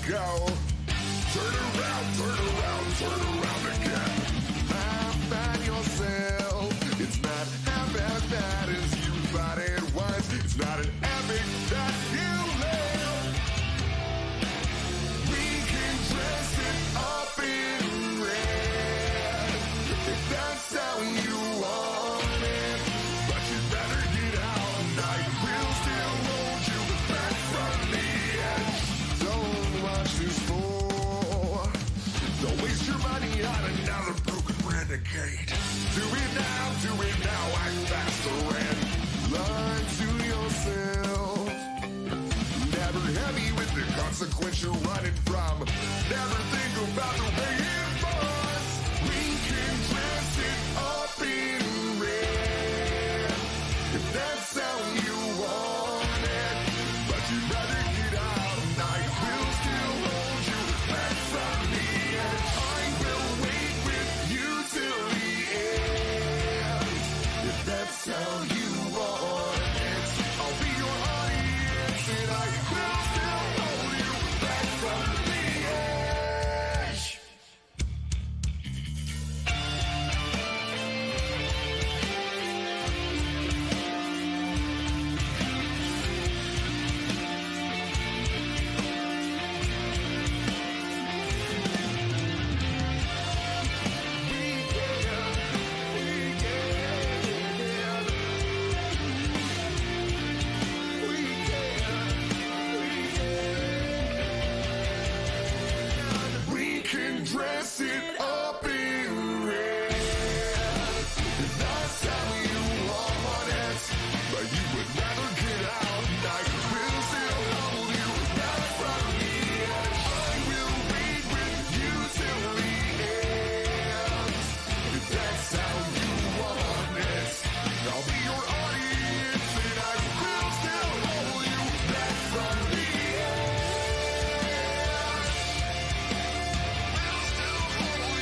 go. Turn around, turn around, turn around again. Find yourself. It's not half as bad as you thought it was. It's not an epic that you live. We can dress it up in red if that's how you want it. But you better get out tonight. We'll still hold you back from the edge. Don't watch this fool. Don't waste your money on another broken renegade. Do it now, act faster and lie to yourself. Never heavy with the consequence you're running from. Never think about the way it was. We can dress it up in red if that's how you want it. But you'd rather get out tonight. We'll still hold you back from the edge. I will wait with you till the end if that's how you want it. I'll be your audience and I will still hold you back from the edge. We can dress it up in red if that's how you want it. But you would rather get out tonight. We'll still hold you back from the edge. I will wait with you till the end if that's how you want it. I'll be your audience and I will still hold you back from the edge. We'll still hold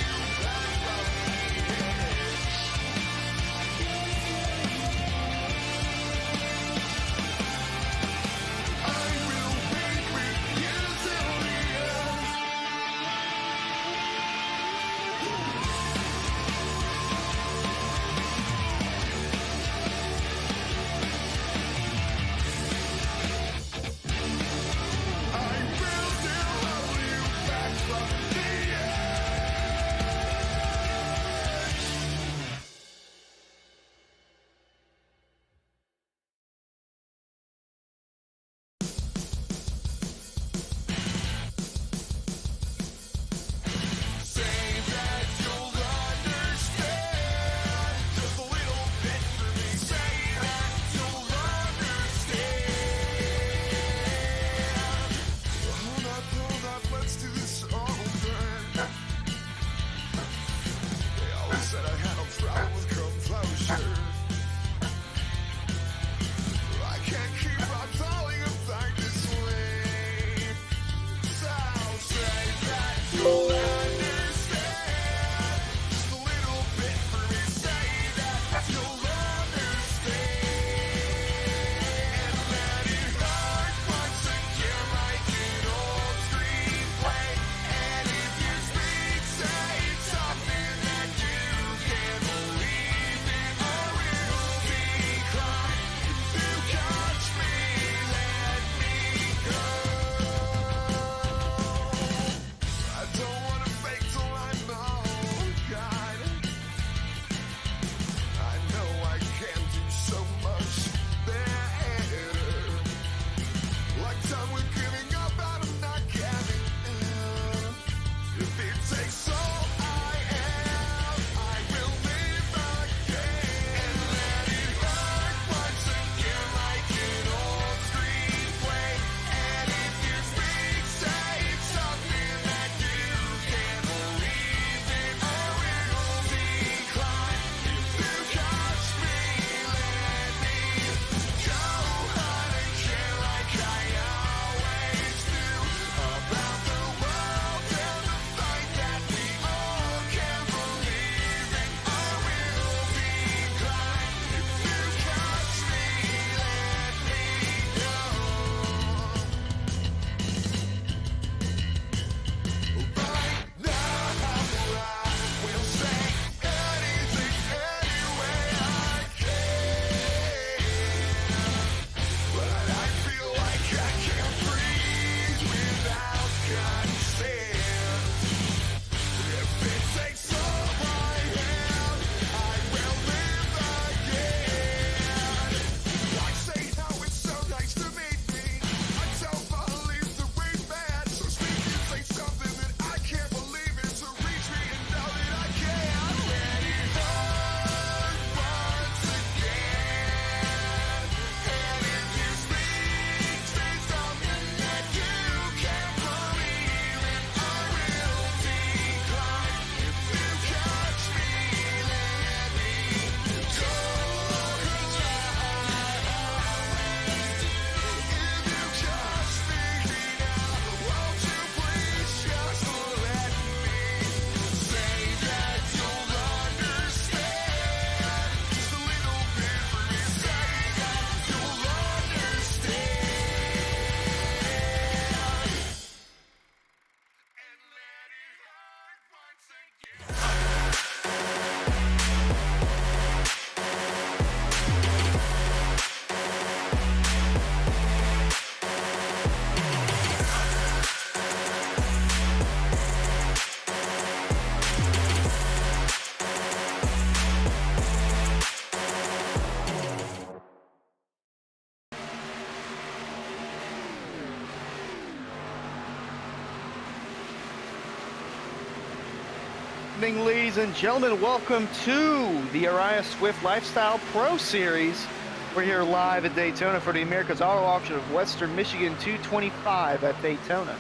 evening, ladies and gentlemen. Welcome to the Ariya Swift Lifestyle Pro Series. We're here live at Daytona for the America's Auto Auction of Western Michigan 225 at Daytona.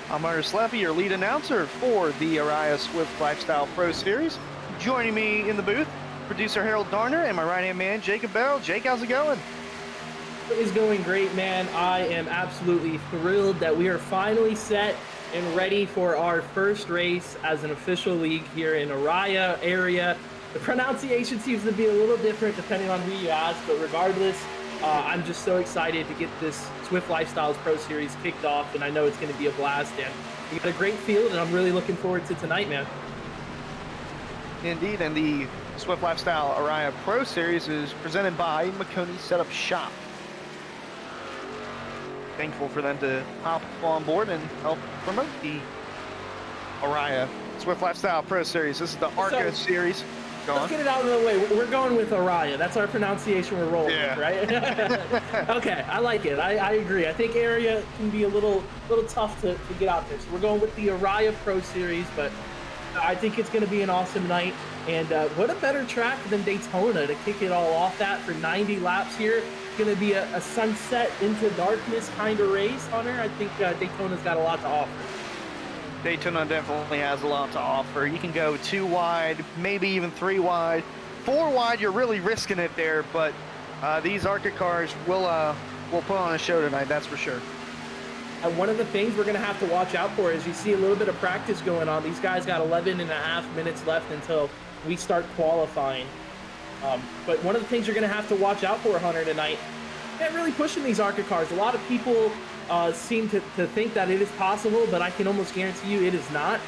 I'm Hunter Sleppy, your lead announcer for the Ariya Swift Lifestyle Pro Series. Joining me in the booth, producer Harold Darner and my right-hand man, Jacob Bell. Jake, how's it going? It is going great, man. I am absolutely thrilled that we are finally set and ready for our first race as an official league here in Ariya area. The pronunciation seems to be a little different depending on who you ask, but regardless, I'm just so excited to get this Swift Lifestyles Pro Series kicked off, and I know it's going to be a blast, and we got a great field, and I'm really looking forward to tonight, man. Indeed, and the Swift Lifestyle Ariya Pro Series is presented by McConey Setup Shop. Thankful for them to hop on board and help promote the Ariya Swift Lifestyle Pro Series. This is the ARCA series. Let's get it out of the way. We're going with Ariya. That's our pronunciation we're rolling with, right? Okay, I like it. I agree. I think area can be a little tough to get out there. So we're going with the Ariya Pro Series, but I think it's going to be an awesome night. And what a better track than Daytona to kick it all off at for 90 laps here. Going to be a sunset into darkness kind of race, Hunter. I think Daytona's got a lot to offer. Daytona definitely has a lot to offer. You can go 2 wide, maybe even 3 wide. 4 wide, you're really risking it there, but these ARCA cars will put on a show tonight, that's for sure. And one of the things we're going to have to watch out for is you see a little bit of practice going on. These guys got 11.5 minutes left until we start qualifying. But one of the things you're going to have to watch out for, Hunter, tonight, they're really pushing these ARCA cars. A lot of people seem to think that it is possible, but I can almost guarantee you it is not.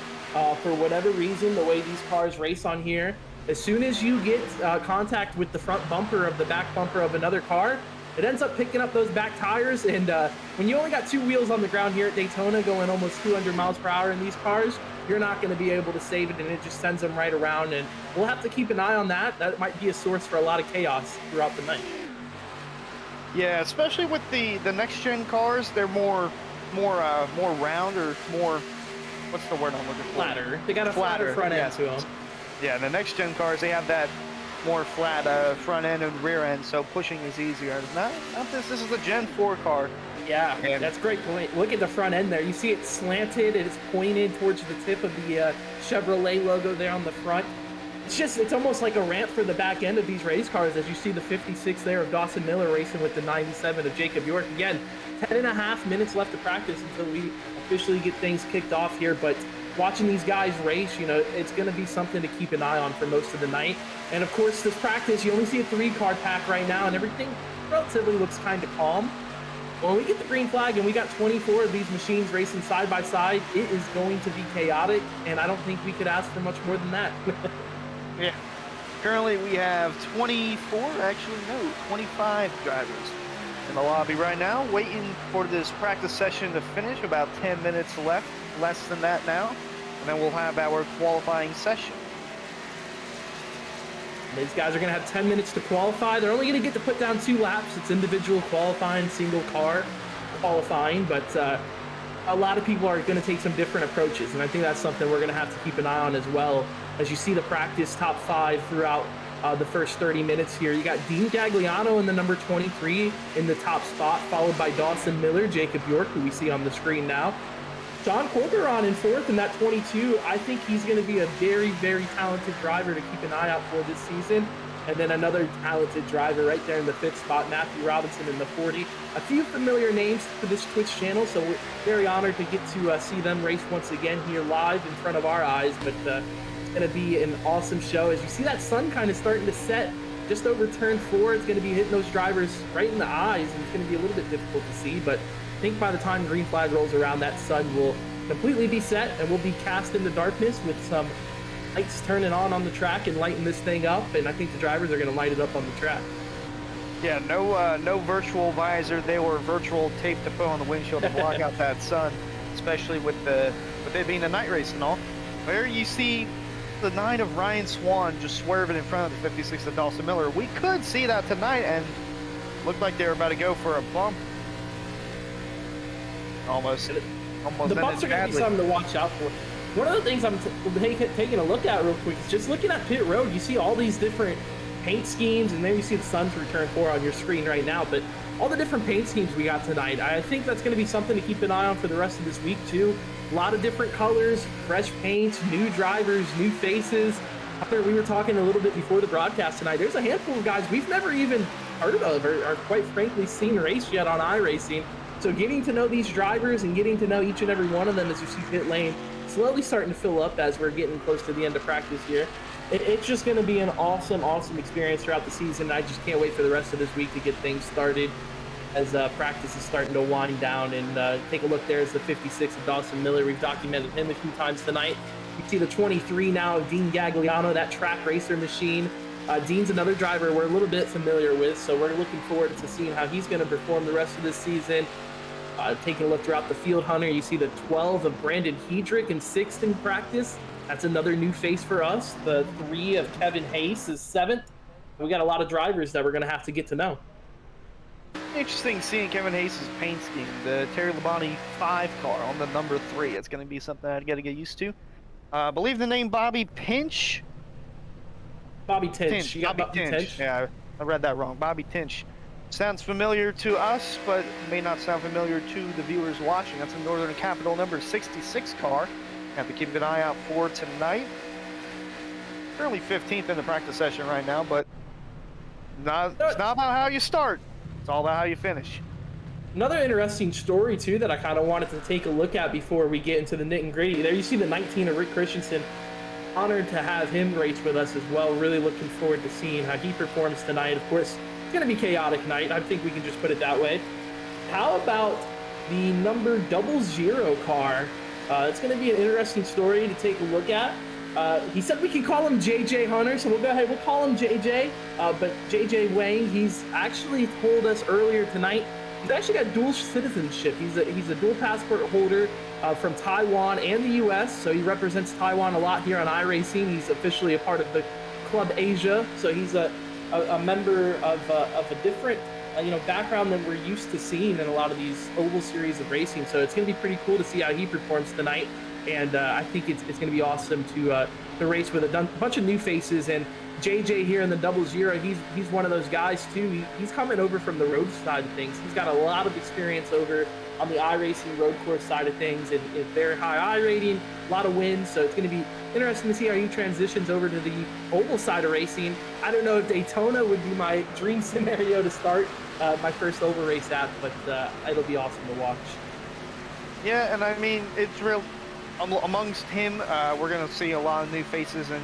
For whatever reason, the way these cars race on here, as soon as you get contact with the front bumper of the back bumper of another car, it ends up picking up those back tires. And when you only got 2 wheels on the ground here at Daytona going almost 200 miles per hour in these cars, you're not going to be able to save it, and it just sends them right around. And we'll have to keep an eye on that. That might be a source for a lot of chaos throughout the night. Yeah, especially with the next gen cars, they're more round, or more, what's the word I'm looking for? Flatter. They got a flatter front end to them. Yeah, the next gen cars, they have that more flat front end and rear end, so pushing is easier. Not this. This is a Gen 4 car. Yeah, that's a great point. Look at the front end there. You see it slanted, and it's pointed towards the tip of the Chevrolet logo there on the front. It's almost like a ramp for the back end of these race cars, as you see the 56 there of Dawson Miller racing with the 97 of Jacob York. Again, 10.5 minutes left to practice until we officially get things kicked off here, but watching these guys race, you know, it's going to be something to keep an eye on for most of the night. And of course, this practice, you only see a 3-car pack right now, and everything relatively looks kind of calm. When we get the green flag and we got 24 of these machines racing side by side, it is going to be chaotic, and I don't think we could ask for much more than that. Yeah. Currently, we have 24, actually, no, 25 drivers in the lobby right now, waiting for this practice session to finish. About 10 minutes left, less than that now, and then we'll have our qualifying session. These guys are going to have 10 minutes to qualify. They're only going to get to put down 2 laps. It's individual qualifying, single car qualifying, but a lot of people are going to take some different approaches, and I think that's something we're going to have to keep an eye on as well. As you see the practice top 5 throughout the first 30 minutes here, you got Dean Gagliano in the number 23 in the top spot, followed by Dawson Miller, Jacob York, who we see on the screen now. John Corberon in 4th in that 22. I think he's going to be a very, very talented driver to keep an eye out for this season. And then another talented driver right there in the 5th spot, Matthew Robinson in the 40. A few familiar names to this Twitch channel, so we're very honored to get to see them race once again here live in front of our eyes. But it's going to be an awesome show. As you see that sun kind of starting to set just over turn 4, it's going to be hitting those drivers right in the eyes, and it's going to be a little bit difficult to see. But I think by the time green flag rolls around, that sun will completely be set, and we'll be cast into darkness with some lights turning on the track and lighting this thing up, and I think the drivers are going to light it up on the track. Yeah, no virtual visor. They were virtual tape to put on the windshield to block out that sun, especially with it being a night race and all. There you see the 9 of Ryan Swann just swerving in front of the 56 of Dawson Miller. We could see that tonight, and looked like they were about to go for a bump. Almost. The bumps are going to be something to watch out for. One of the things I'm taking a look at real quick is just looking at pit road. You see all these different paint schemes, and then you see the Sun's return 4 on your screen right now, but all the different paint schemes we got tonight. I think that's going to be something to keep an eye on for the rest of this week too. A lot of different colors, fresh paints, new drivers, new faces. We were talking a little bit before the broadcast tonight. There's a handful of guys we've never even heard of or quite frankly seen race yet on iRacing. So getting to know these drivers and getting to know each and every one of them as you see pit lane slowly starting to fill up as we're getting close to the end of practice here. It's just going to be an awesome experience throughout the season. I just can't wait for the rest of this week to get things started as practice is starting to wind down. And take a look, there's the 56 of Dawson Miller. We've documented him a few times tonight. You see the 23 now of Dean Gagliano, that track racer machine. Dean's another driver we're a little bit familiar with, so we're looking forward to seeing how he's going to perform the rest of this season. Taking a look throughout the field, Hunter, you see the 12 of Brandon Hendrick in 6th in practice. That's another new face for us. The 3 of Kevin Hayes is 7th. We got a lot of drivers that we're going to have to get to know. Interesting seeing Kevin Hayes' paint scheme. The Terry Labonte 5 car on the number 3. It's going to be something I got to get used to. I believe the name Bobby Pinch. Bobby Tinch. Bobby Tinch. Yeah, I read that wrong. Bobby Tinch. Sounds familiar to us, but may not sound familiar to the viewers watching. That's a Northern Capital number 66 car. Have to keep an eye out for tonight. Currently 15th in the practice session right now, but it's not about how you start. It's all about how you finish. Another interesting story, too, that I kind of wanted to take a look at before we get into the nit and gritty. There you see the 19 of Rick Christensen. Honored to have him race with us as well. Really looking forward to seeing how he performs tonight. Of course, it's going to be chaotic night. I think we can just put it that way. How about the number 00 car? It's going to be an interesting story to take a look at. He said we can call him JJ Hunter, so we'll go ahead. We'll call him JJ. But JJ Wang, he's actually told us earlier tonight he's actually got dual citizenship. He's a dual passport holder from Taiwan and the U.S., so he represents Taiwan a lot here on iRacing. He's officially a part of the Club Asia, so he's a member of a different background than we're used to seeing in a lot of these oval series of racing. So it's going to be pretty cool to see how he performs tonight, and I think it's going to be awesome to race with a bunch of new faces. And JJ here in the 00, he's one of those guys too. He's coming over from the road side of things. He's got a lot of experience over on the iRacing road course side of things, and very high I rating, a lot of wins. So it's going to be interesting to see how he transitions over to the oval side of racing. I don't know if Daytona would be my dream scenario to start my first oval race at, but it'll be awesome to watch. Yeah, and I mean, it's real. Amongst him, we're going to see a lot of new faces and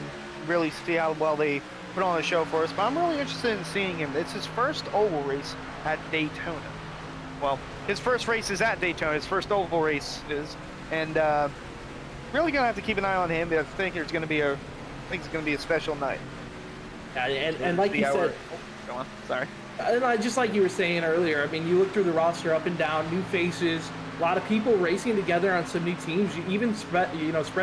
really see how well they put on a show for us. But I'm really interested in seeing him. It's his first oval race at Daytona. Well, his first race is at Daytona. His first oval race is, and really going to have to keep an eye on him. I think it's going to be a special night. Yeah, and like you said, go on. Sorry. And just like you were saying earlier, I mean, you look through the roster up and down, new faces, a lot of people racing together on some new teams. You even spread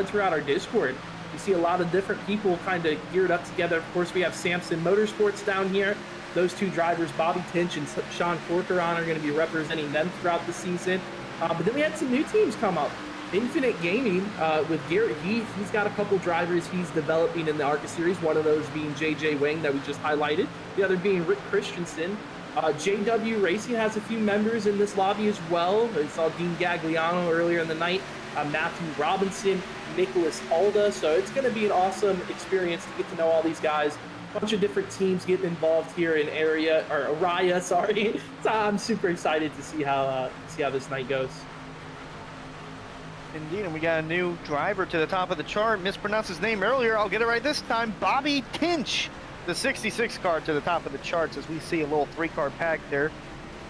throughout our Discord. You see a lot of different people kind of geared up together. Of course, we have Samson Motorsports down here. Those two drivers, Bobby Tinch and Sean Corcoran, are going to be representing them throughout the season. But then we had some new teams come up. Infinite Gaming with Garrett Heath. He's got a couple drivers he's developing in the ARCA series. One of those being JJ Wang that we just highlighted. The other being Rick Christensen. JW Racing has a few members in this lobby as well. I saw Dean Gagliano earlier in the night. Matthew Robinson, Nicholas Alda. So it's going to be an awesome experience to get to know all these guys. A bunch of different teams getting involved here in Araya. Sorry. So I'm super excited to see how this night goes. Indeed, and we got a new driver to the top of the chart. Mispronounced his name earlier. I'll get it right this time. Bobby Tinch, the 66 car to the top of the charts, as we see a little 3-car pack there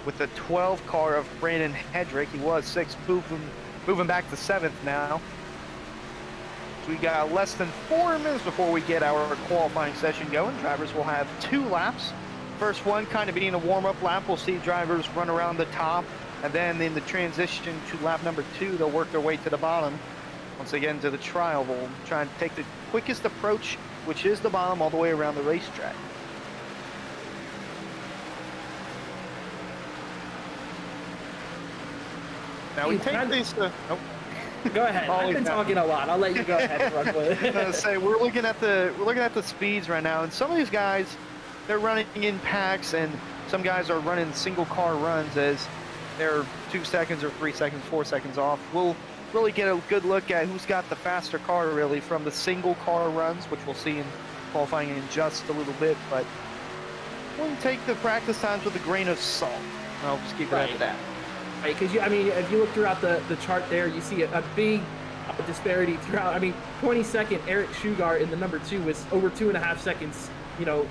with the 12 car of Brandon Hendrick. He was 6th, moving back to 7th now. So we got less than 4 minutes before we get our qualifying session going. Drivers will have 2 laps. First one kind of being a warm-up lap. We'll see drivers run around the top. And then in the transition to lap number 2, they'll work their way to the bottom. Once they get into the trial, we'll try and take the quickest approach, which is the bottom, all the way around the racetrack. Now we take these... Go ahead. I've been talking a lot. I'll let you go ahead and run with it. Say we're looking at the speeds right now, and some of these guys, they're running in packs, and some guys are running single car runs as they're 2 seconds or 3 seconds, 4 seconds off. We'll really get a good look at who's got the faster car really from the single car runs, which we'll see in qualifying in just a little bit, but we'll take the practice times with a grain of salt. I'll just keep it at that. Right, because I mean, if you look throughout the chart there, you see a big disparity throughout. I mean, 22nd Eric Sugar in the number 2 was over 2.5 seconds,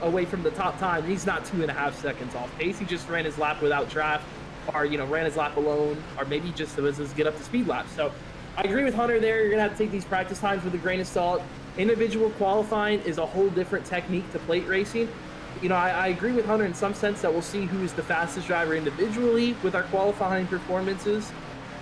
away from the top time. He's not 2.5 seconds off pace. He just ran his lap without draft, or ran his lap alone, or maybe just was his get up to speed lap. So I agree with Hunter there. You're gonna have to take these practice times with a grain of salt. Individual qualifying is a whole different technique to plate racing. I agree with Hunter in some sense that we'll see who is the fastest driver individually with our qualifying performances.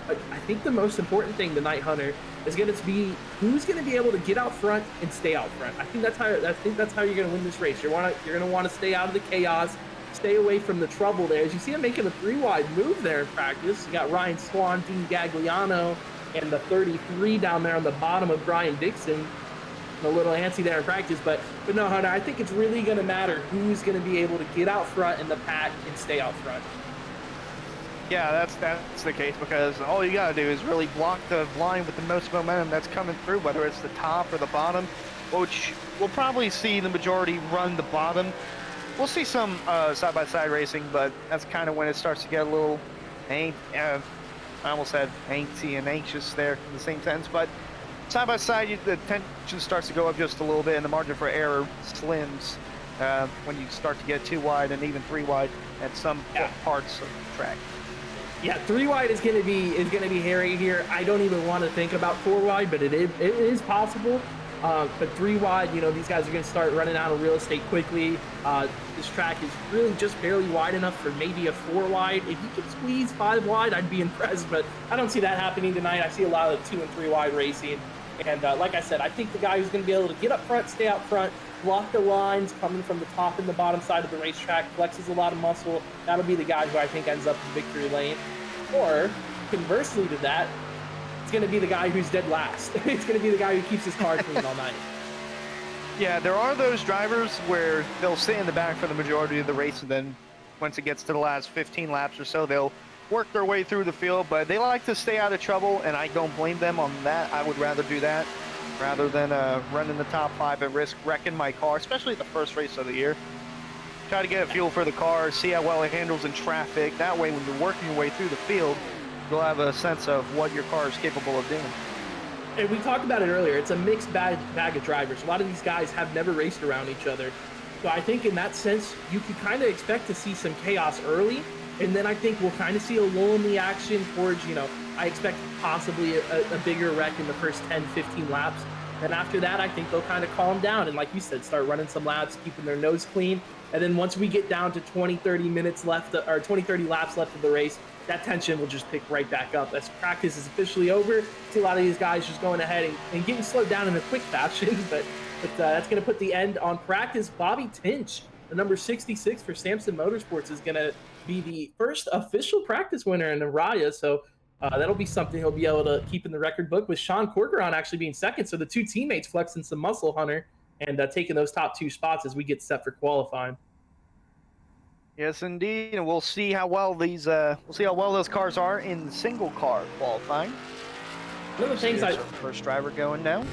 But I think the most important thing tonight, Hunter, is going to be who's going to be able to get out front and stay out front. I think that's how you're going to win this race. You're going to want to stay out of the chaos, stay away from the trouble there. As you see him making a 3-wide move there in practice, you got Ryan Swann, Dean Gagliano, and the 33 down there on the bottom of Brian Dixon. A little antsy there in practice, but no, Hunter, I think it's really going to matter who's going to be able to get out front in the pack and stay out front. Yeah, that's the case, because all you got to do is really block the line with the most momentum that's coming through, whether it's the top or the bottom, which we'll probably see the majority run the bottom. We'll see some side-by-side racing, but that's kind of when it starts to get a little, I almost said angsty and anxious there in the same sense, but side by side, the tension starts to go up just a little bit, and the margin for error slims when you start to get 2 wide and even 3 wide at some parts of the track. Yeah, 3 wide is going to be hairy here. I don't even want to think about 4 wide, but it is possible. But 3 wide, these guys are going to start running out of real estate quickly. This track is really just barely wide enough for maybe a 4 wide. If you could squeeze 5 wide, I'd be impressed, but I don't see that happening tonight. I see a lot of 2 and 3 wide racing. And like I said, I think the guy who's going to be able to get up front, stay out front, block the lines coming from the top and the bottom side of the racetrack, flexes a lot of muscle, that'll be the guy who I think ends up in victory lane. Or, conversely to that, it's going to be the guy who's dead last. It's going to be the guy who keeps his car clean all night. Yeah, there are those drivers where they'll stay in the back for the majority of the race, and then once it gets to the last 15 laps or so, they'll work their way through the field, but they like to stay out of trouble, and I don't blame them on that. I would rather do that rather than running the top 5 at risk, wrecking my car, especially the first race of the year. Try to get a feel for the car, see how well it handles in traffic. That way, when you're working your way through the field, you'll have a sense of what your car is capable of doing. And we talked about it earlier. It's a mixed bag of drivers. A lot of these guys have never raced around each other. So I think in that sense, you can kind of expect to see some chaos early. And then I think we'll kind of see a lull in the action towards, I expect possibly a bigger wreck in the first 10, 15 laps. And after that, I think they'll kind of calm down. And like you said, start running some laps, keeping their nose clean. And then once we get down to 20, 30 minutes left, or 20, 30 laps left of the race, that tension will just pick right back up. As practice is officially over, see a lot of these guys just going ahead and getting slowed down in a quick fashion. But that's going to put the end on practice. Bobby Tinch, the number 66 for Samson Motorsports, is going to be the first official practice winner in Araya. So that'll be something he'll be able to keep in the record book, with Sean Corcoran actually being second. So the 2 teammates flexing some muscle, Hunter, and taking those top 2 spots as we get set for qualifying. Yes, indeed, and we'll see how well those cars are in single car qualifying. One of the things first driver going now.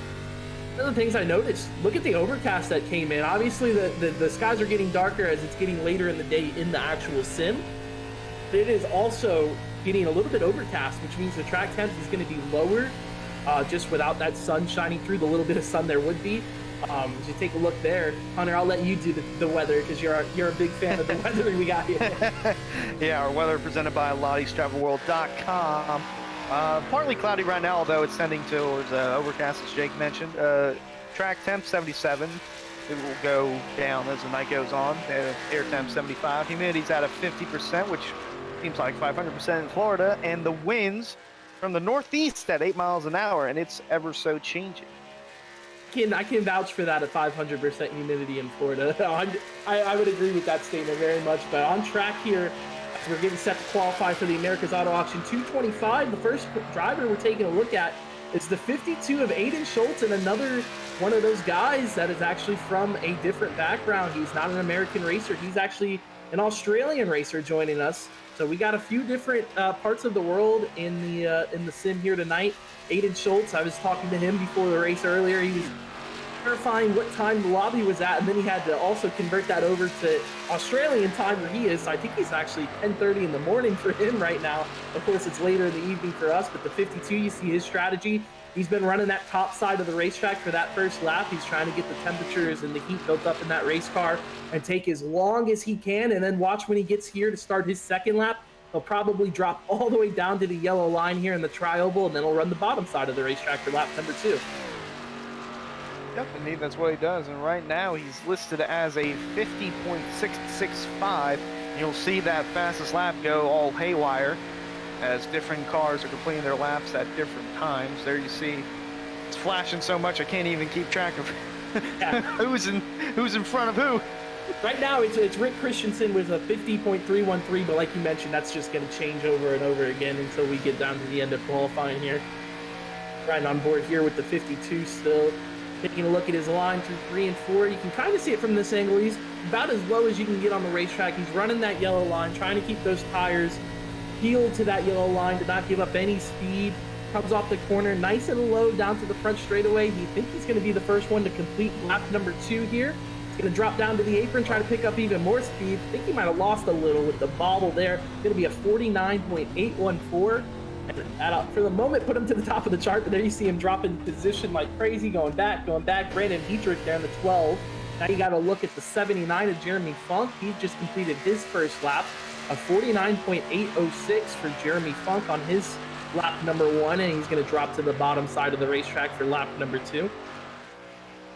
One of the things I noticed, look at the overcast that came in. Obviously, the skies are getting darker as it's getting later in the day in the actual sim. But it is also getting a little bit overcast, which means the track temp is going to be lower, just without that sun shining through, the little bit of sun there would be. As you take a look there, Hunter, I'll let you do the weather, because you're a big fan of the weather we got here. Yeah, our weather presented by Lottie'sTravelWorld.com. Partly cloudy right now, although it's tending towards overcast, as Jake mentioned. Track temp 77. It will go down as the night goes on. Air temp 75. Humidity's at a 50%, which seems like 500% in Florida. And the winds from the northeast at 8 miles an hour, and it's ever so changing. I can vouch for that at 500% humidity in Florida. I would agree with that statement very much. But on track here, we're getting set to qualify for the America's Auto Auction 225. The first driver we're taking a look at It's the 52 of Aiden Schultz, and another one of those guys that is actually from a different background. He's not an American racer. He's actually an Australian racer joining us. So we got a few different parts of the world in the sim here tonight. Aiden Schultz, I was talking to him before the race earlier. He was verifying what time the lobby was at, and then he had to also convert that over to Australian time where he is. So I think he's actually 10:30 in the morning for him right now. Of course, it's later in the evening for us, but the 52, you see his strategy. He's been running that top side of the racetrack for that first lap. He's trying to get the temperatures and the heat built up in that race car and take as long as he can, and then watch when he gets here to start his second lap. He'll probably drop all the way down to the yellow line here in the tri-oval, and then he'll run the bottom side of the racetrack for lap number 2. Yep, indeed, that's what he does. And right now, he's listed as a 50.665. You'll see that fastest lap go all haywire as different cars are completing their laps at different times. There you see, it's flashing so much I can't even keep track of who's in front of who. Right now, it's Rick Christensen with a 50.313, but like you mentioned, that's just going to change over and over again until we get down to the end of qualifying here. Riding on board here with the 52 still. Taking a look at his line through 3 and 4, you can kind of see it from this angle. He's about as low as you can get on the racetrack. He's running that yellow line, trying to keep those tires peeled to that yellow line to not give up any speed. Comes off the corner nice and low down to the front straightaway. You think he's going to be the first one to complete lap number 2 here. He's going to drop down to the apron, try to pick up even more speed. I think he might have lost a little with the bobble there. It's going to be a 49.814. And for the moment, put him to the top of the chart, but there you see him dropping position like crazy, going back. Brandon Hendrick there in the 12. Now you got to look at the 79 of Jeremy Funk. He just completed his first lap, a 49.806 for Jeremy Funk on his lap number 1, and he's going to drop to the bottom side of the racetrack for lap number 2.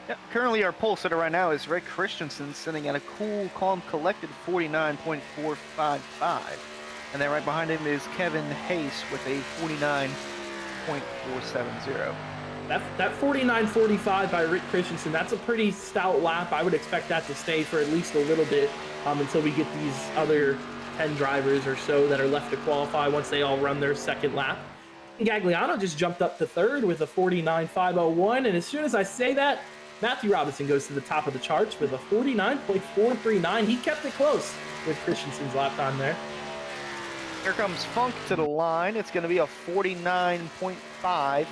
Yep, currently our pole sitter right now is Rick Christensen sitting at a cool, calm, collected 49.455. And then right behind him is Kevin Hayes with a 49.470. That 49.45 by Rick Christensen, that's a pretty stout lap. I would expect that to stay for at least a little bit until we get these other 10 drivers or so that are left to qualify once they all run their second lap. Gagliano just jumped up to third with a 49.501, and as soon as I say that, Matthew Robinson goes to the top of the charts with a 49.439. He kept it close with Christensen's lap time there. Here comes Funk to the line. It's going to be a 49.5.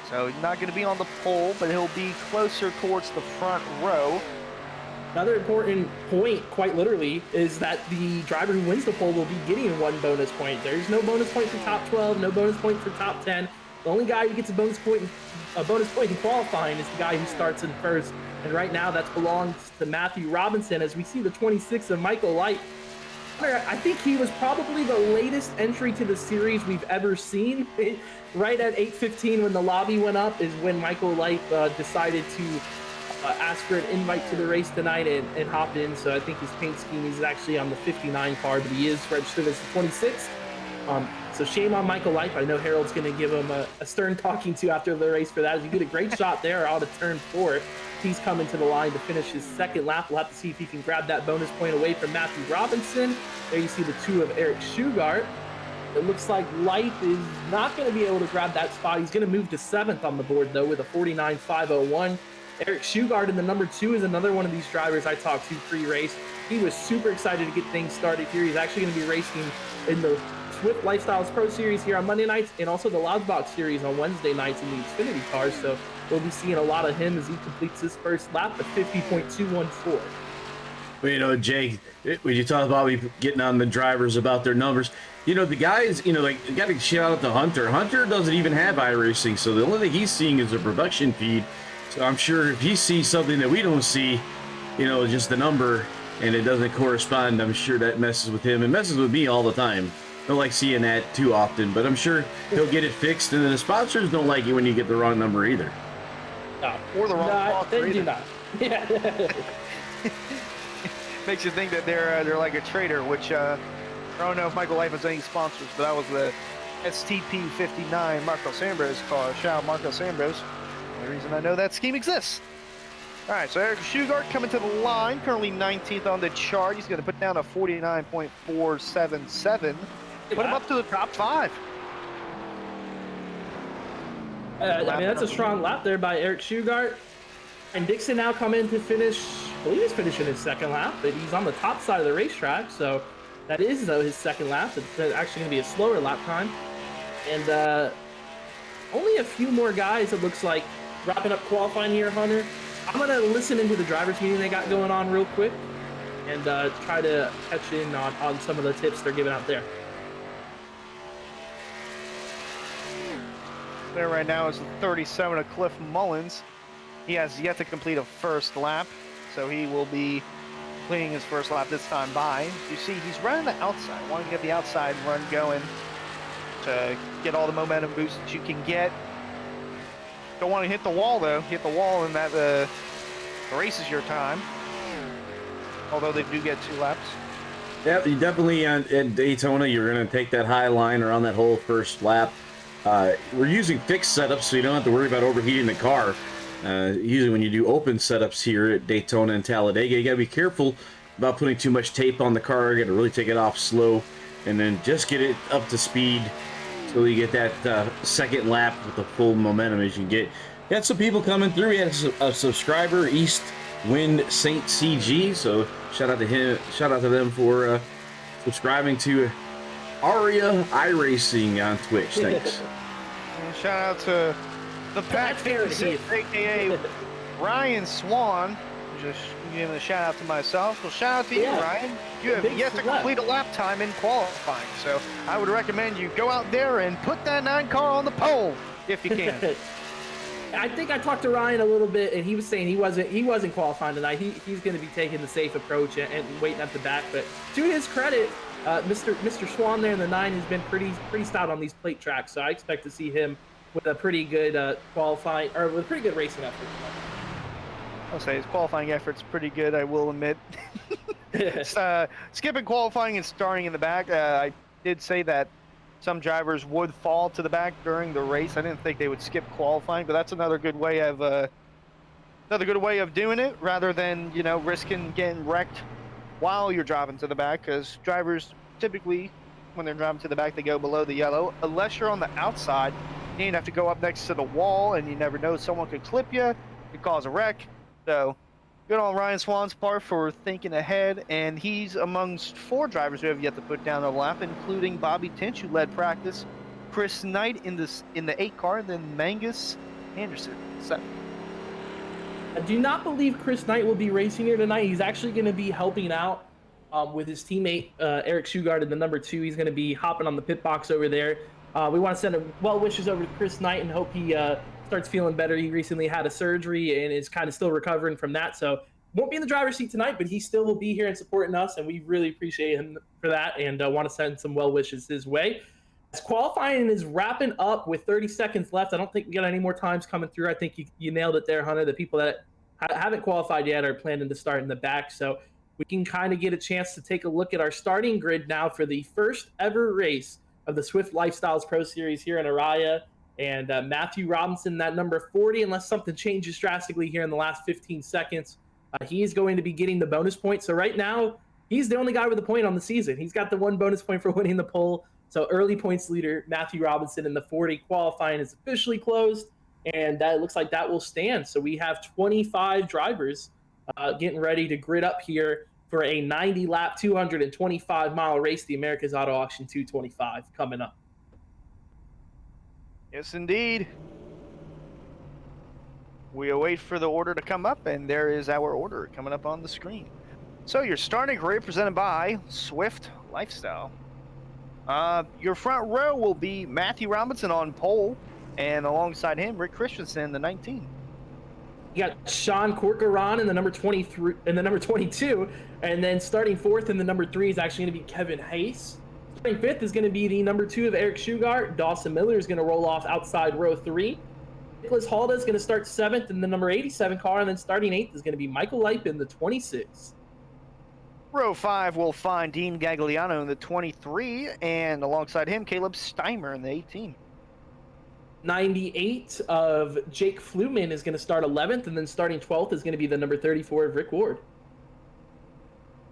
So he's not going to be on the pole, but he'll be closer towards the front row. Another important point, quite literally, is that the driver who wins the pole will be getting 1 bonus point. There's no bonus point for top 12, no bonus point for top 10. The only guy who gets a bonus point in qualifying is the guy who starts in first. And right now that belongs to Matthew Robinson, as we see the 26 of Michael Light. I think he was probably the latest entry to the series we've ever seen. Right at 8:15 when the lobby went up is when Michael Light decided to ask for an invite to the race tonight and hop in. So I think his paint scheme is actually on the 59 car, but he is registered as the 26. So shame on Michael Light. I know Harold's going to give him a stern talking to after the race for that. He did a great shot there out of turn 4. He's coming to the line to finish his second lap. We'll have to see if he can grab that bonus point away from Matthew Robinson. There you see the 2 of Eric Shugart. It looks like Light is not going to be able to grab that spot. He's going to move to 7th on the board, though, with a 49.501. Eric Shugart in the number 2 is another one of these drivers I talked to pre-race. He was super excited to get things started here. He's actually going to be racing in the Swift Lifestyles Pro Series here on Monday nights and also the Loudbox Series on Wednesday nights in the Xfinity cars. So we'll be seeing a lot of him as he completes his first lap at 50.214. Well, you know, Jake, when you talk about getting on the drivers about their numbers, you know, the guys, you know, like, you got to shout out to Hunter. Hunter doesn't even have iRacing, so the only thing he's seeing is a production feed. So I'm sure if he sees something that we don't see, you know, just the number, and it doesn't correspond, I'm sure that messes with him. It messes with me all the time. I don't like seeing that too often, but I'm sure he'll get it fixed, and then the sponsors don't like it when you get the wrong number either. No. Or the wrong sponsor they either. do not. Yeah. Makes you think that they're like a trader, which I don't know if Michael Light has any sponsors, but that was the STP 59 Marcos Ambrose car. Shout out Marcos Ambrose. The reason I know that scheme exists. All right, so Eric Shugart coming to the line, currently 19th on the chart. He's going to put down a 49.477. Put him up to the top 5. I mean, that's a strong lap there by Eric Shugart. And Dixon now come in to finish, I believe he's finishing his second lap, but he's on the top side of the racetrack, so that is his second lap. It's actually going to be a slower lap time. And only a few more guys, it looks like, wrapping up qualifying here, Hunter. I'm going to listen into the drivers' meeting they got going on real quick and try to catch in on some of the tips they're giving out there. There right now is the 37 of Cliff Mullins. He has yet to complete a first lap, so he will be completing his first lap this time by. You see, he's running the outside. Want to get the outside run going to get all the momentum boost that you can get. Don't want to hit the wall, though. Hit the wall and that erases your time. Although they do get 2 laps. Yeah, you definitely at Daytona, you're going to take that high line around that whole first lap. We're using fixed setups, so you don't have to worry about overheating the car. Usually when you do open setups here at Daytona and Talladega, you got to be careful about putting too much tape on the car. You got to really take it off slow and then just get it up to speed so you get that second lap with the full momentum as you get. We had some people coming through. We had a subscriber, East Wind Saint CG, so shout out to him, shout out to them for subscribing to Aria iRacing on Twitch. Thanks. And shout out to the Pack Fantasy, aka Ryan Swann. Just giving a shout out to myself. Well, shout out to you, Ryan. You have yet to complete a lap time in qualifying, so I would recommend you go out there and put that 9 car on the pole if you can. I think I talked to Ryan a little bit, and he was saying he wasn't qualifying tonight. He's going to be taking the safe approach and waiting at the back. But to his credit, Mr. Swann there in the 9 has been pretty stout on these plate tracks. So I expect to see him with a pretty good qualifying or with a pretty good racing effort. I'll say his qualifying effort's pretty good, I will admit. Skipping qualifying and starting in the back. I did say that some drivers would fall to the back during the race. I didn't think they would skip qualifying, but that's another good way of doing it, rather than risking getting wrecked while you're driving to the back. Because drivers typically, when they're driving to the back, they go below the yellow. Unless you're on the outside, you have to go up next to the wall, and you never know, someone could clip you, could cause a wreck. So good on Ryan Swann's part for thinking ahead, and he's amongst 4 drivers who have yet to put down a lap, including Bobby Tinch, who led practice, Chris Knight in the 8 car, and then Mangus Anderson, 7. I do not believe Chris Knight will be racing here tonight. He's actually going to be helping out with his teammate Eric Shugart in the number 2. He's going to be hopping on the pit box over there. We want to send well wishes over to Chris Knight and hope he starts feeling better. He recently had a surgery and is kind of still recovering from that, so won't be in the driver's seat tonight, but he still will be here and supporting us, and we really appreciate him for that, and want to send some well wishes his way. As qualifying is wrapping up with 30 seconds left, I don't think we got any more times coming through. I think you nailed it there, Hunter. The people that haven't qualified yet are planning to start in the back, so we can kind of get a chance to take a look at our starting grid now for the first ever race of the Swift Lifestyles Pro Series here in Araya. And Matthew Robinson, that number 40, unless something changes drastically here in the last 15 seconds, he's going to be getting the bonus point. So right now, he's the only guy with a point on the season. He's got the 1 bonus point for winning the pole. So early points leader, Matthew Robinson in the 40. Qualifying is officially closed, and that looks like that will stand. So we have 25 drivers getting ready to grid up here for a 90-lap, 225-mile race, the America's Auto Auction 225 coming up. Yes, indeed. We await for the order to come up, and there is our order coming up on the screen. So your starting grid presented by Swift Lifestyle. Your front row will be Matthew Robinson on pole, and alongside him, Rick Christensen, the 19. You got Sean Corcoran in the number 23 and the number 22, and then starting 4th in the number 3 is actually going to be Kevin Hayes. Starting 5th is going to be the number 2 of Eric Shugart. Dawson Miller is going to roll off outside row 3. Nicholas Halda is going to start 7th in the number 87 car, and then starting 8th is going to be Michael Lipe in the 26. Row 5 will find Dean Gagliano in the 23, and alongside him, Caleb Steimer in the 18. 98 of Jake Fluman is going to start 11th, and then starting 12th is going to be the number 34 of Rick Ward.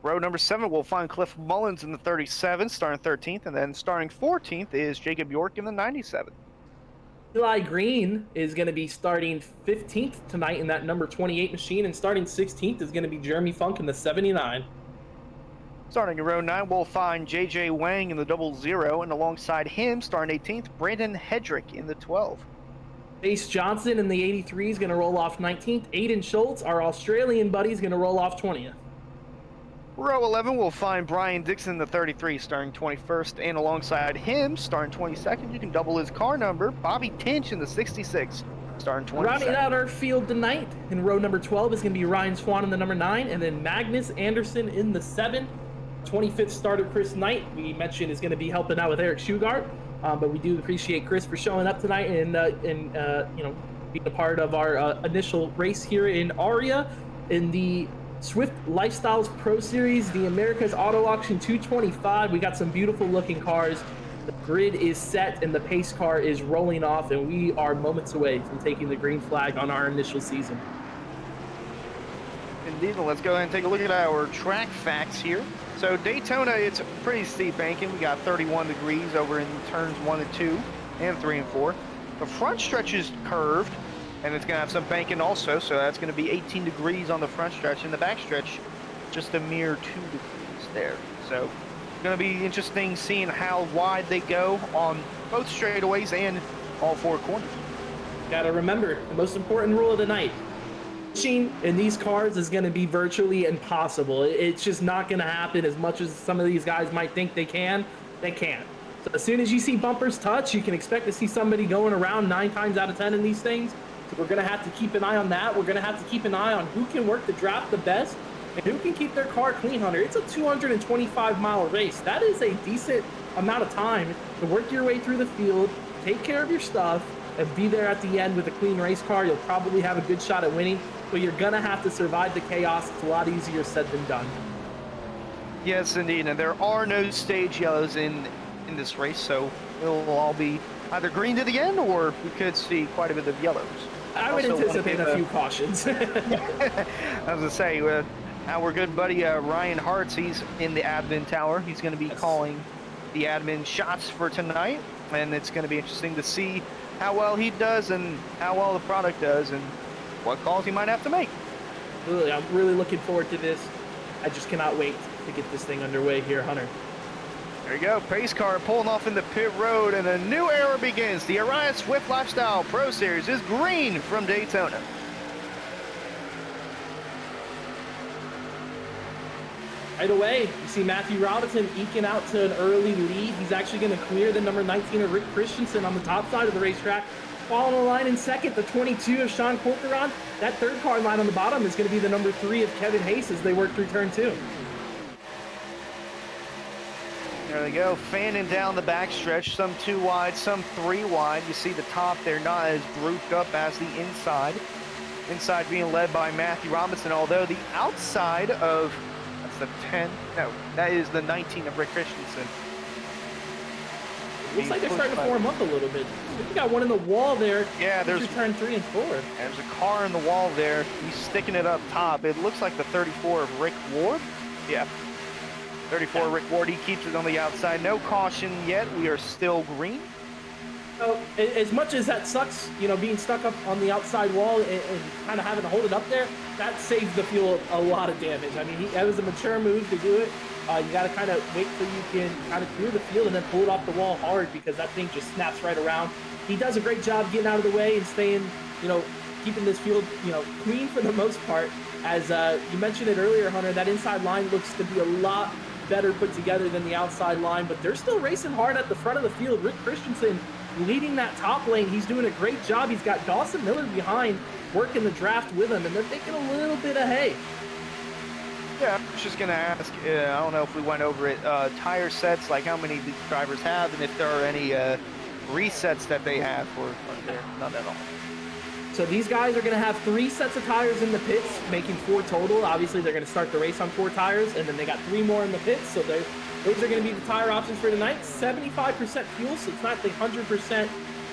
Row number 7 will find Cliff Mullins in the 37, starting 13th, and then starting 14th is Jacob York in the 97. Eli Green is going to be starting 15th tonight in that number 28 machine, and starting 16th is going to be Jeremy Funk in the 79. Starting in row 9, we'll find JJ Wang in the 00, and alongside him, starting 18th, Brandon Hendrick in the 12. Ace Johnson in the 83 is going to roll off 19th. Aiden Schultz, our Australian buddy, is going to roll off 20th. Row 11, we'll find Brian Dixon in the 33, starting 21st, and alongside him, starting 22nd, you can double his car number, Bobby Tinch in the 66, starting 22nd. Rounding out our field tonight in row number 12 is going to be Ryan Swann in the number 9, and then Magnus Anderson in the 7. 25th starter Chris Knight, we mentioned, is going to be helping out with Eric Shugart, but we do appreciate Chris for showing up tonight and you know, being a part of our initial race here in Aria in the Swift Lifestyles Pro Series, the America's Auto Auction 225. We got some beautiful looking cars. The grid is set and the pace car is rolling off, and we are moments away from taking the green flag on our initial season. Indeed, let's go ahead and take a look at our track facts here. So Daytona, it's pretty steep banking. We got 31 degrees over in turns 1 and 2 and 3 and 4. The front stretch is curved, and it's going to have some banking also, so that's going to be 18 degrees on the front stretch, and the back stretch just a mere 2 degrees there. So it's going to be interesting seeing how wide they go on both straightaways and all 4 corners. Gotta remember, the most important rule of the night: pushing in these cars is going to be virtually impossible. It's just not going to happen. As much as some of these guys might think they can, they can't. So as soon as you see bumpers touch, you can expect to see somebody going around 9 times out of 10 in these things. So we're going to have to keep an eye on that. We're going to have to keep an eye on who can work the draft the best and who can keep their car clean, Hunter. It's a 225-mile race. That is a decent amount of time to work your way through the field, take care of your stuff, and be there at the end with a clean race car. You'll probably have a good shot at winning, but you're gonna have to survive the chaos. It's a lot easier said than done. Yes, indeed, and there are no stage yellows in this race, so it'll all be either green to the end, or we could see quite a bit of yellows. I would anticipate a few cautions. I was gonna say, our good buddy Ryan Hartz, he's in the admin tower. He's gonna be calling the admin shots for tonight, and it's gonna be interesting to see how well he does and how well the product does and what calls he might have to make. Really, I'm really looking forward to this. I just cannot wait to get this thing underway here, Hunter. There you go, pace car pulling off in the pit road, and a new era begins. The Orion Swift Lifestyle Pro Series is green from Daytona. Right away, you see Matthew Robinson eking out to an early lead. He's actually going to clear the number 19 of Rick Christensen on the top side of the racetrack. Following the line in second, the 22 of Sean Corcoran. That third car line on the bottom is going to be the number 3 of Kevin Hayes as they work through turn 2. There they go, fanning down the backstretch, some 2 wide, some 3 wide. You see the top there not as grouped up as the inside. Inside being led by Matthew Robinson, although the outside of, that's the 10, no, that is the 19 of Rick Christensen. Looks like they're starting to form up a little bit. We got one in the wall there. Yeah, there's turn 3 and 4. There's a car in the wall there. He's sticking it up top. It looks like the 34 of Rick Ward. Yeah, 34 Rick Ward. He keeps it on the outside. No caution yet. We are still green. So as much as that sucks, you know, being stuck up on the outside wall and kind of having to hold it up there, that saves the field a lot of damage. I mean, that was a mature move to do it. You got to kind of wait till you can kind of clear the field and then pull it off the wall hard, because that thing just snaps right around. He does a great job getting out of the way and staying, you know, keeping this field, you know, clean for the most part. As you mentioned it earlier, Hunter, that inside line looks to be a lot better put together than the outside line, but they're still racing hard at the front of the field. Rick Christensen leading that top lane. He's doing a great job. He's got Dawson Miller behind working the draft with him, and they're taking a little bit of hay. Yeah, I was just going to ask, I don't know if we went over it, tire sets, like how many these drivers have, and if there are any resets that they have, or there none at all. So these guys are going to have 3 sets of tires in the pits, making 4 total. Obviously, they're going to start the race on 4 tires, and then they got 3 more in the pits. So those are going to be the tire options for tonight. 75% fuel, so it's not the 100%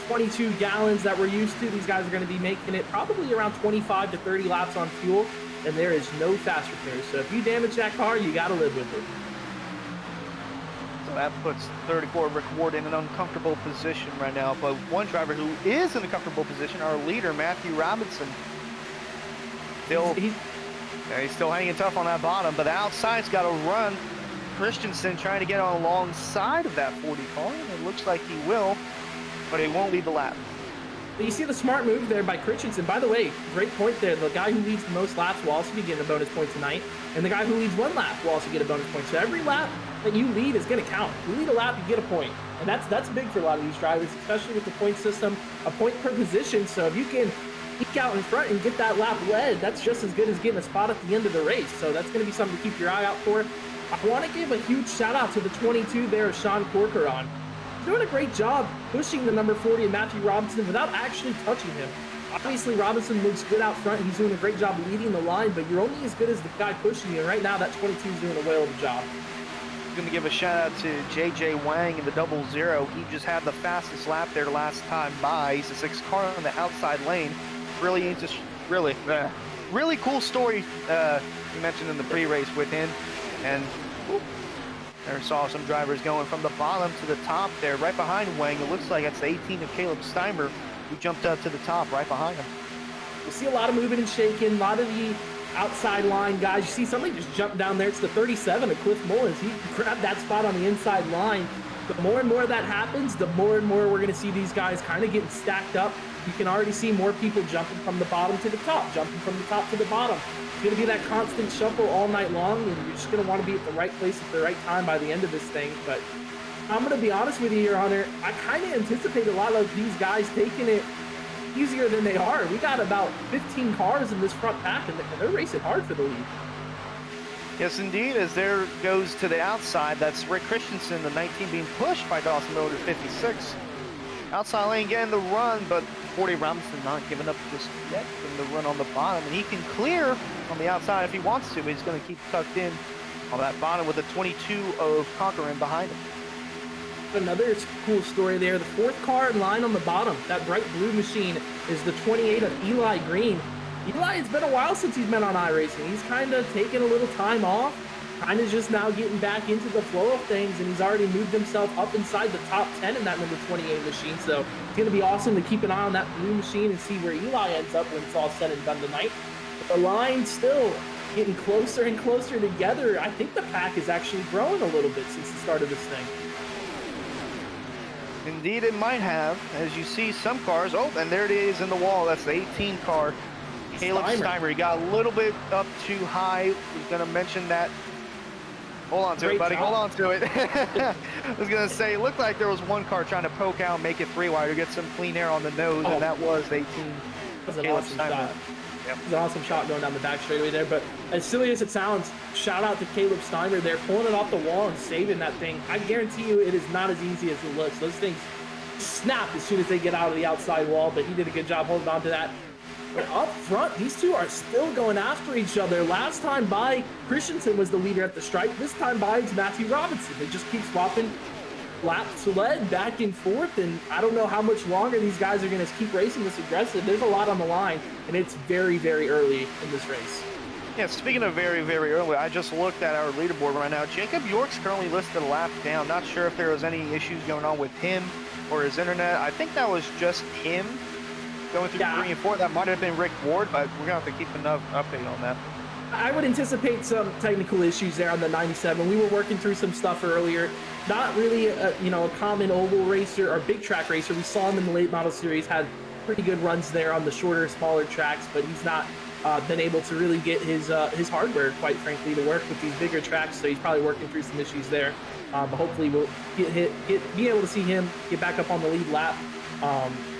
22 gallons that we're used to. These guys are going to be making it probably around 25 to 30 laps on fuel, and there is no fast repairs. So if you damage that car, you got to live with it. So that puts 34 Rick Ward in an uncomfortable position right now. But one driver who is in a comfortable position, our leader, Matthew Robinson. He's still hanging tough on that bottom, but the outside's got to run. Christensen trying to get on alongside of that 40 car, and it looks like he will, but he won't lead the lap. You see the smart move there by Christensen. By the way, great point there. The guy who leads the most laps will also be getting a bonus point tonight, and the guy who leads one lap will also get a bonus point. So every lap that you lead is going to count. If you lead a lap, you get a point, and that's big for a lot of these drivers, especially with the point system, a point per position. So if you can eke out in front and get that lap led, that's just as good as getting a spot at the end of the race. So that's going to be something to keep your eye out for. I want to give a huge shout out to the 22 there, Sean Corcoran. He's doing a great job pushing the number 40 of Matthew Robinson without actually touching him. Obviously, Robinson looks good out front. He's doing a great job leading the line, but you're only as good as the guy pushing you. And right now, that 22 is doing a whale of a job. I'm going to give a shout out to JJ Wang in the 00. He just had the fastest lap there last time by. He's a 6 car on the outside lane. Really cool story you mentioned in the pre-race with him. And there saw some drivers going from the bottom to the top there, right behind Wang. It looks like that's the 18 of Caleb Steimer, who jumped up to the top right behind him. You see a lot of moving and shaking, a lot of the outside line guys. You see somebody just jump down there. It's the 37 of Cliff Mullins. He grabbed that spot on the inside line. The more and more that happens, the more and more we're going to see these guys kind of getting stacked up. You can already see more people jumping from the bottom to the top, jumping from the top to the bottom. It's going to be that constant shuffle all night long, and you're just going to want to be at the right place at the right time by the end of this thing. But I'm going to be honest with you, Your Honor, I kind of anticipate a lot of these guys taking it easier than they are. We got about 15 cars in this front pack, and they're racing hard for the lead. Yes, indeed, as there goes to the outside. That's Rick Christensen, the 19, being pushed by Dawson Miller, 56. Outside lane getting the run, but 40 Robinson not giving up just yet from the run on the bottom. And he can clear on the outside if he wants to, but he's going to keep tucked in on that bottom with the 22 of Conquerin behind him. Another cool story there. The 4th car in line on the bottom, that bright blue machine, is the 28 of Eli Green. Eli, it's been a while since he's been on iRacing. He's kind of taken a little time off, kind of just now getting back into the flow of things, and he's already moved himself up inside the top 10 in that number 28 machine. So it's going to be awesome to keep an eye on that blue machine and see where Eli ends up when it's all said and done tonight. But the line still getting closer and closer together. I think the pack is actually growing a little bit since the start of this thing. Indeed, it might have, as you see some cars. Oh, and there it is in the wall. That's the 18 car. Caleb Steimer. He got a little bit up too high. He's going to mention that. Hold on to it, buddy. Hold on to it. I was going to say, it looked like there was one car trying to poke out and make it 3-wide to get some clean air on the nose, and that was 18. That was an awesome shot. Yep. It was an awesome shot going down the back straightaway there. But as silly as it sounds, shout out to Caleb Steimer there, pulling it off the wall and saving that thing. I guarantee you it is not as easy as it looks. Those things snap as soon as they get out of the outside wall, but he did a good job holding on to that. But up front, these two are still going after each other. Last time by, Christensen was the leader at the stripe. This time by, it's Matthew Robinson. They just keep swapping laps led back and forth, and I don't know how much longer these guys are going to keep racing this aggressive. There's a lot on the line, and it's very, very early in this race. Yeah, speaking of very, very early, I just looked at our leaderboard right now. Jacob York's currently listed a lap down. Not sure if there was any issues going on with him or his internet. I think that was just him going through 3 and 4. That might have been Rick Ward, but we're going to have to keep an update on that. I would anticipate some technical issues there on the 97. We were working through some stuff earlier. Not really a common oval racer or big track racer. We saw him in the late model series, had pretty good runs there on the shorter, smaller tracks, but he's not been able to really get his hardware, quite frankly, to work with these bigger tracks. So he's probably working through some issues there. But hopefully we'll be able to see him get back up on the lead lap.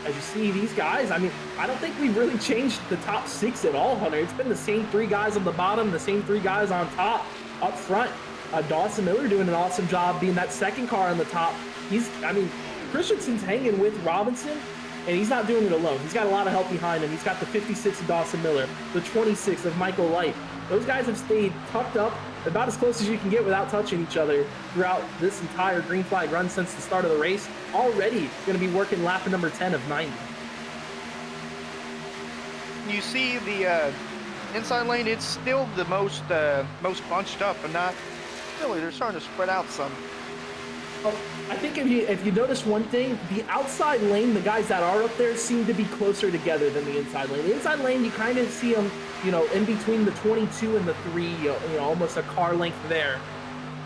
As you see these guys, I mean, I don't think we've really changed the top 6 at all, Hunter. It's been the same 3 guys on the bottom, the same 3 guys on top. Up front, Dawson Miller doing an awesome job being that 2nd car on the top. Christensen's hanging with Robinson, and he's not doing it alone. He's got a lot of help behind him. He's got the 56 of Dawson Miller, the 26 of Michael Light. Those guys have stayed tucked up about as close as you can get without touching each other throughout this entire green flag run since the start of the race. Already going to be working lap number 10 of 90. You see the inside lane, it's still the most bunched up, but not really. They're starting to spread out some. Oh, I think if you notice one thing, the outside lane, the guys that are up there seem to be closer together than the inside lane. The inside lane, you kind of see them, in between the 22 and the 3, almost a car length there.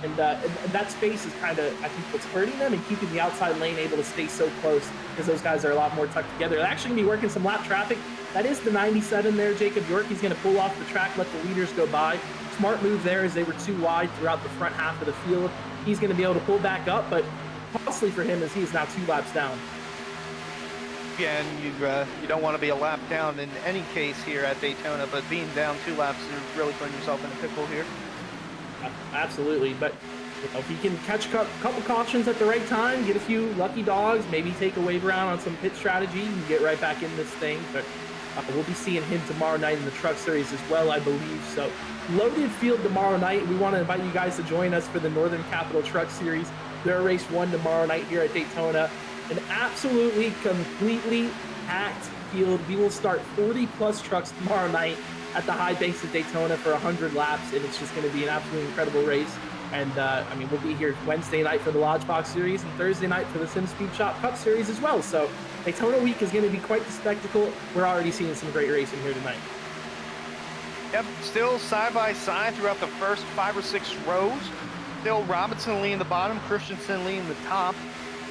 And that space is kind of, I think, what's hurting them and keeping the outside lane able to stay so close because those guys are a lot more tucked together. They're actually going to be working some lap traffic. That is the 97 there, Jacob York. He's going to pull off the track, let the leaders go by. Smart move there as they were too wide throughout the front half of the field. He's going to be able to pull back up, but costly for him as he is now 2 laps down. Yeah, and you don't want to be a lap down in any case here at Daytona, but being down 2 laps, you're really putting yourself in a pickle here. Absolutely, but if he can catch a couple cautions at the right time, get a few lucky dogs, maybe take a wave around on some pit strategy, and get right back in this thing. But we'll be seeing him tomorrow night in the Truck Series as well, I believe. So loaded field tomorrow night. We want to invite you guys to join us for the Northern Capital Truck Series. They're race 1 tomorrow night here at Daytona. An absolutely, completely packed field. We will start 40-plus trucks tomorrow night at the high base of Daytona for 100 laps, and it's just going to be an absolutely incredible race. And, we'll be here Wednesday night for the Lodge Box Series and Thursday night for the Sim Speed Shop Cup Series as well. So Daytona week is going to be quite the spectacle. We're already seeing some great racing here tonight. Yep, still side-by-side throughout the first 5 or 6 rows. Still Robinson leading the bottom, Christensen leading the top.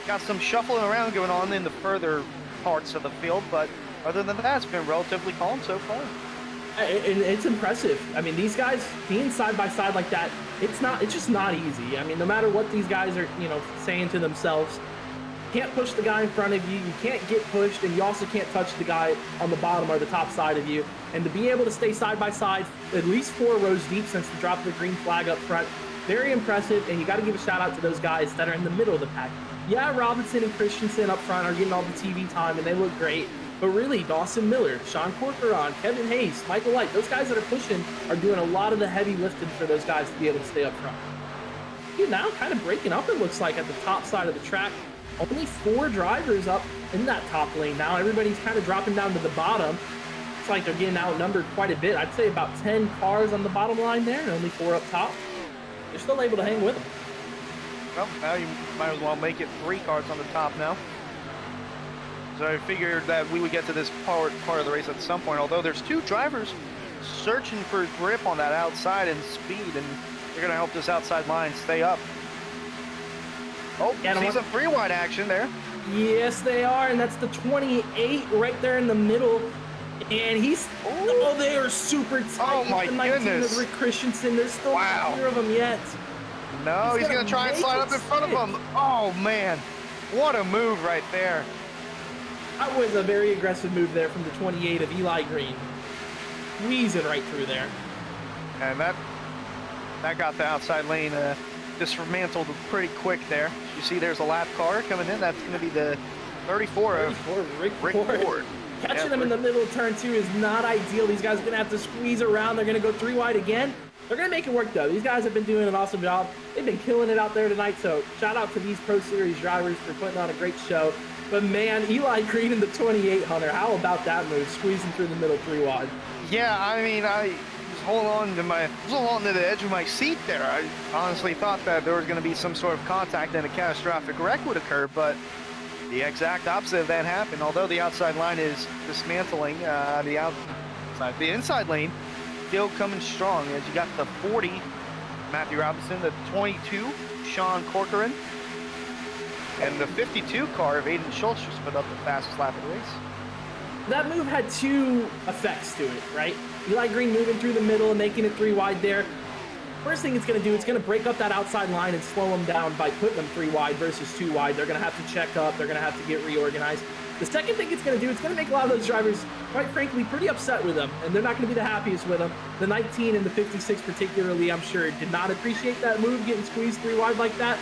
Got some shuffling around going on in the further parts of the field, but other than that, it's been relatively calm so far. It's impressive. I mean, these guys being side by side like that, it's just not easy. I mean, no matter what these guys are, saying to themselves, you can't push the guy in front of you, you can't get pushed, and you also can't touch the guy on the bottom or the top side of you. And to be able to stay side by side, at least 4 rows deep since the drop of the green flag up front, very impressive. And you got to give a shout out to those guys that are in the middle of the pack. Yeah, Robinson and Christensen up front are getting all the TV time, and they look great. But really, Dawson Miller, Sean Corcoran, Kevin Hayes, Michael Light, those guys that are pushing are doing a lot of the heavy lifting for those guys to be able to stay up front. Now kind of breaking up, it looks like, at the top side of the track. Only 4 drivers up in that top lane now. Everybody's kind of dropping down to the bottom. It's like they're getting outnumbered quite a bit. I'd say about 10 cars on the bottom line there and only 4 up top. They're still able to hang with them. Well, now you might as well make it 3 cars on the top now. So I figured that we would get to this part of the race at some point, although there's 2 drivers searching for grip on that outside and speed, and they're going to help this outside line stay up. Oh, see some 3-wide action there. Yes, they are, and that's the 28 right there in the middle. And he's, they are super tight. Oh my goodness. Rick Christensen, there's still neither of them yet. No, he's going to try and slide up in front of him. Oh, man. What a move right there. That was a very aggressive move there from the 28 of Eli Green. Squeezing right through there. And that got the outside lane dismantled pretty quick there. You see there's a lap car coming in. That's going to be the 34 of Rick Ford. Catching them in the middle of turn 2 is not ideal. These guys are going to have to squeeze around. They're going to go 3 wide again. They're going to make it work, though. These guys have been doing an awesome job. They've been killing it out there tonight, so shout out to these Pro Series drivers for putting on a great show. But, man, Eli Green in the 28, Hunter, how about that move, squeezing through the middle 3 wide? Yeah, I mean, I was holding on to the edge of my seat there. I honestly thought that there was going to be some sort of contact and a catastrophic wreck would occur, but the exact opposite of that happened. Although the outside line is dismantling, the inside lane still coming strong as you got the 40, Matthew Robinson, the 22, Sean Corcoran, and the 52 car of Aiden Schultz just put up the fastest lap of the race. That move had 2 effects to it, right? Eli Green moving through the middle and making it 3 wide there. First thing it's going to do, it's going to break up that outside line and slow them down by putting them 3 wide versus 2 wide. They're going to have to check up. They're going to have to get reorganized. The second thing it's going to do, it's going to make a lot of those drivers, quite frankly, pretty upset with them, and they're not going to be the happiest with them. The 19 and the 56 particularly, I'm sure, did not appreciate that move, getting squeezed 3 wide like that.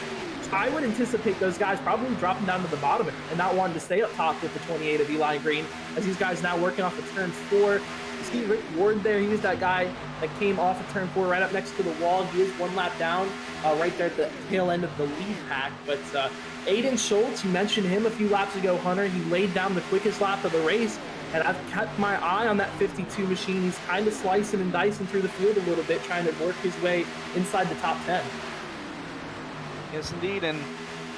I would anticipate those guys probably dropping down to the bottom and not wanting to stay up top with the 28 of Eli Green, as these guys now working off of turn 4. You see Rick Ward there, he was that guy that came off of turn 4 right up next to the wall. He is 1 lap down right there at the tail end of the lead pack. But Aiden Schultz, you mentioned him a few laps ago, Hunter. He laid down the quickest lap of the race, and I've kept my eye on that 52 machine. He's kind of slicing and dicing through the field a little bit, trying to work his way inside the top 10. Yes, indeed, and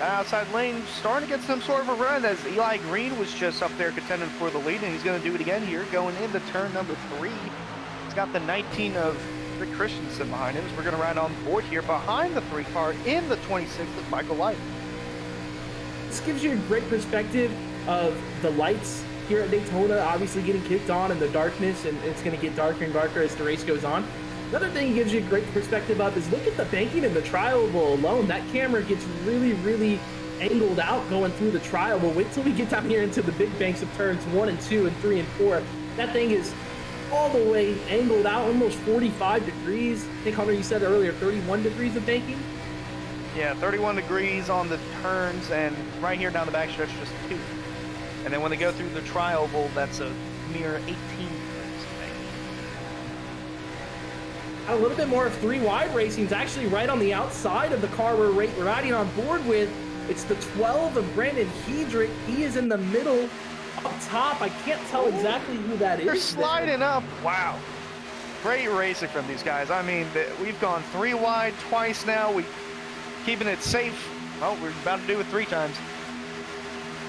Outside lane starting to get some sort of a run as Eli Green was just up there contending for the lead, and he's going to do it again here going into turn number 3. He's got the 19 of Rick Christensen behind him, so we're going to ride on board here behind the 3 car in the 26th of Michael Light. This gives you a great perspective of the lights here at Daytona, obviously getting kicked on in the darkness, and it's going to get darker and darker as the race goes on. Another thing it gives you a great perspective of is look at the banking in the tri-oval alone. That camera gets really, really angled out going through the tri-oval. Wait till we get down here into the big banks of turns 1 and 2 and 3 and 4. That thing is all the way angled out, almost 45 degrees. I think, Hunter, you said earlier 31 degrees of banking? Yeah, 31 degrees on the turns, and right here down the backstretch, just 2. And then when they go through the tri-oval, that's a mere 18 degrees of banking. A little bit more of 3 wide racing is actually right on the outside of the car we're riding on board with. It's the 12 of Brandon Hendrick. He is in the middle up top. I can't tell exactly who that is. They're sliding up. Wow. Great racing from these guys. I mean, we've gone 3 wide twice now. We keeping it safe. Well, we're about to do it 3 times.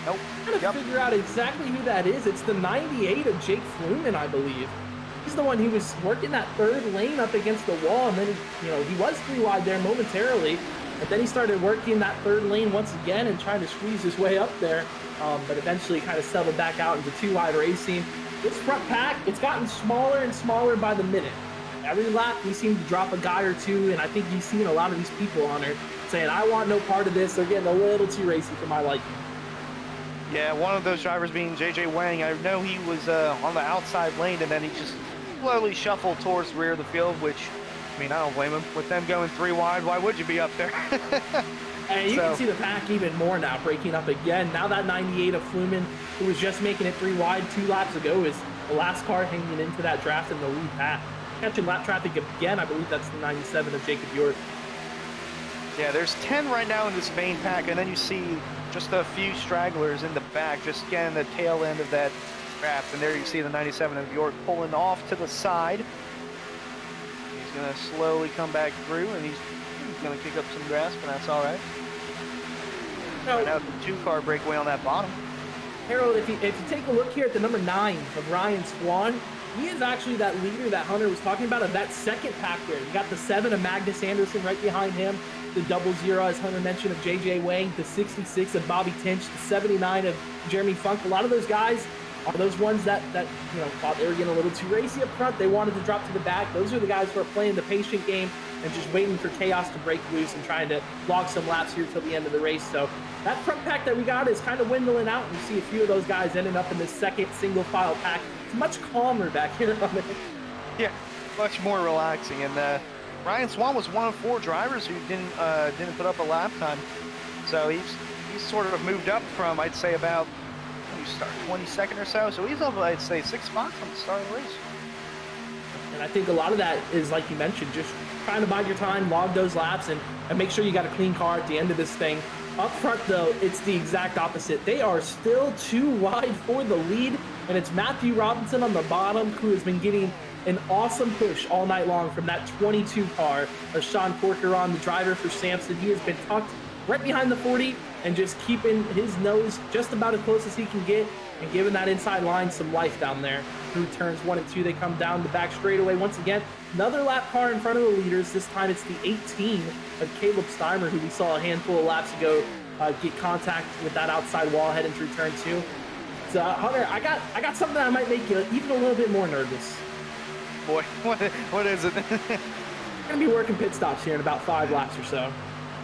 Nope. I'm trying to figure out exactly who that is. It's the 98 of Jake Fluman, I believe. He's the one who was working that 3rd lane up against the wall, and then he was 3 wide there momentarily, but then he started working that 3rd lane once again and trying to squeeze his way up there, but eventually kind of settled back out into 2 wide racing. This front pack, it's gotten smaller and smaller by the minute. Every lap we seem to drop a guy or 2, and I think you've seen a lot of these people on there saying, I want no part of this. They're getting a little too racy for my liking. Yeah, one of those drivers being JJ Wang. I know he was on the outside lane, and then he just slowly shuffled towards the rear of the field, which, I mean, I don't blame him. With them going 3 wide, why would you be up there? And you can see the pack even more now, breaking up again. Now that 98 of Fluman, who was just making it 3 wide 2 laps ago, is the last car hanging into that draft in the lead pack. Catching lap traffic again, I believe that's the 97 of Jacob York. Yeah, there's 10 right now in this main pack, and then you see just a few stragglers in the back, just getting the tail end of that draft. And there you see the 97 of York pulling off to the side. He's going to slowly come back through, and he's going to kick up some grass, but that's all right. Right now, the 2-car breakaway on that bottom. Harold, if you take a look here at the number 9 of Ryan Swann, he is actually that leader that Hunter was talking about of that 2nd pack there. You got the 7 of Magnus Anderson right behind him, the 00, as Hunter mentioned, of JJ Wang, the 66 of Bobby Tinch, the 79 of Jeremy Funk. A lot of those guys are those ones that thought they were getting a little too racy up front. They wanted to drop to the back. Those are the guys who are playing the patient game and just waiting for chaos to break loose and trying to log some laps here till the end of the race. So that front pack that we got is kind of dwindling out, and you see a few of those guys ending up in this 2nd single file pack. It's much calmer back here on it. Yeah, much more relaxing. And Ryan Swann was one of 4 drivers who didn't put up a lap time. So he's sort of moved up from, I'd say, about 22nd or so. So he's up, I'd say, 6 spots on the start of the race. And I think a lot of that is, like you mentioned, just trying to bide your time, log those laps, and make sure you got a clean car at the end of this thing. Up front, though, it's the exact opposite. They are still 2 wide for the lead, and it's Matthew Robinson on the bottom, who has been getting an awesome push all night long from that 22 car of Sean Corcoran, the driver for Samson. He has been tucked right behind the 40 and just keeping his nose just about as close as he can get and giving that inside line some life down there. Through turns 1 and 2, they come down the back straightaway once again. Another lap car in front of the leaders. This time it's the 18 of Caleb Steimer, who we saw a handful of laps ago get contact with that outside wall heading through turn 2. So, Hunter, I got something that might make you even a little bit more nervous. Boy, what is it? We're going to be working pit stops here in about 5 laps or so.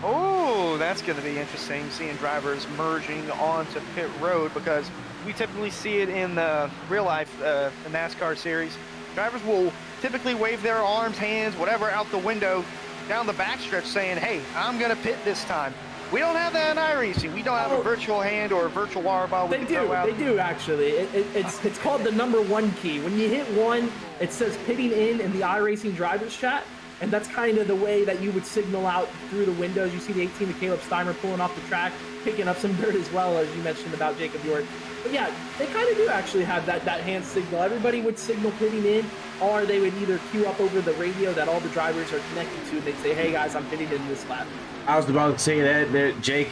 Oh, that's going to be interesting, seeing drivers merging onto pit road, because we typically see it in the real life the NASCAR series. Drivers will typically wave their arms, hands, whatever out the window down the backstretch saying, hey, I'm going to pit this time. We don't have that in iRacing. We don't have a virtual hand or a virtual water bottle. They do actually. It's called the number 1 key. When you hit 1, it says pitting in the iRacing drivers chat. And that's kind of the way that you would signal out through the windows. You see the 18 of Caleb Steimer pulling off the track, picking up some dirt as well, as you mentioned about Jacob York. But yeah, they kind of do actually have that hand signal. Everybody would signal pitting in, or they would either queue up over the radio that all the drivers are connected to. They'd say, hey guys, I'm pitting in this lap. I was about to say that Jake,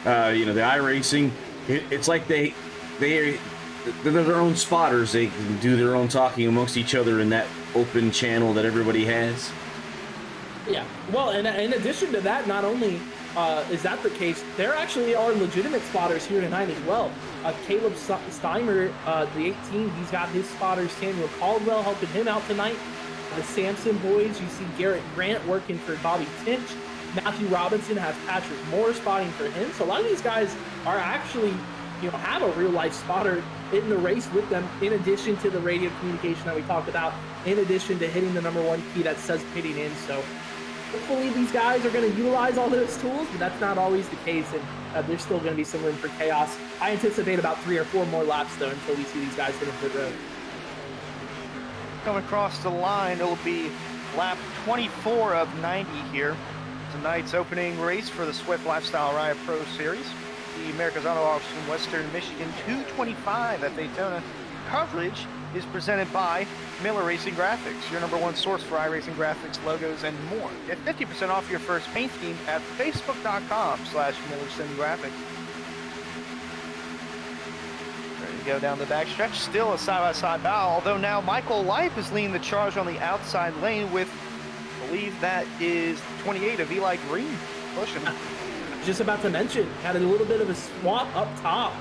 The iRacing, it's like they're their own spotters. They can do their own talking amongst each other in that open channel that everybody has. Yeah, well, and in addition to that, not only is that the case, there actually are legitimate spotters here tonight as well. Caleb Steimer, the 18, he's got his spotters. Samuel Caldwell helping him out tonight. The Sampson boys, you see Garrett Grant working for Bobby Tinch. Matthew Robinson has Patrick Moore spotting for him. So a lot of these guys are actually, have a real life spotter in the race with them, in addition to the radio communication that we talked about, in addition to hitting the number 1 key that says pitting in. So hopefully these guys are going to utilize all those tools, but that's not always the case, and there's still going to be some room for chaos. I anticipate about 3 or 4 more laps, though, until we see these guys hitting pit road. Coming across the line, it'll be lap 24 of 90 here. Tonight's opening race for the Swift Lifestyle Ride Pro Series. The America's Auto Auction Western Michigan 225 at Daytona. Coverage is presented by Miller Racing Graphics, your #1 source for iRacing graphics, logos, and more. Get 50% off your first paint scheme at facebook.com/MillerSimGraphics. Ready to go down the backstretch. Still a side-by-side battle, although now Michael Lipe is leading the charge on the outside lane with, I believe that is 28 of Eli Green pushing. Just about to mention, had a little bit of a swap up top.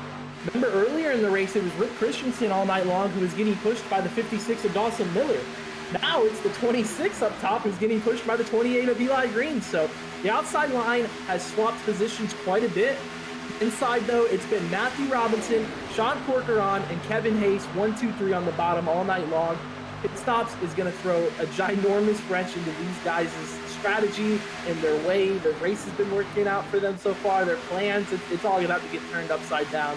Remember earlier in the race, it was Rick Christensen all night long who was getting pushed by the 56 of Dawson Miller. Now it's the 26 up top who's getting pushed by the 28 of Eli Green. So the outside line has swapped positions quite a bit. Inside, though, it's been Matthew Robinson, Sean Corcoran, and Kevin Hayes, 1, 2, 3 on the bottom all night long. Pit Stops is going to throw a ginormous wrench into these guys' strategy and their way. The race has been working out for them so far. Their plans, it's all going to have to get turned upside down.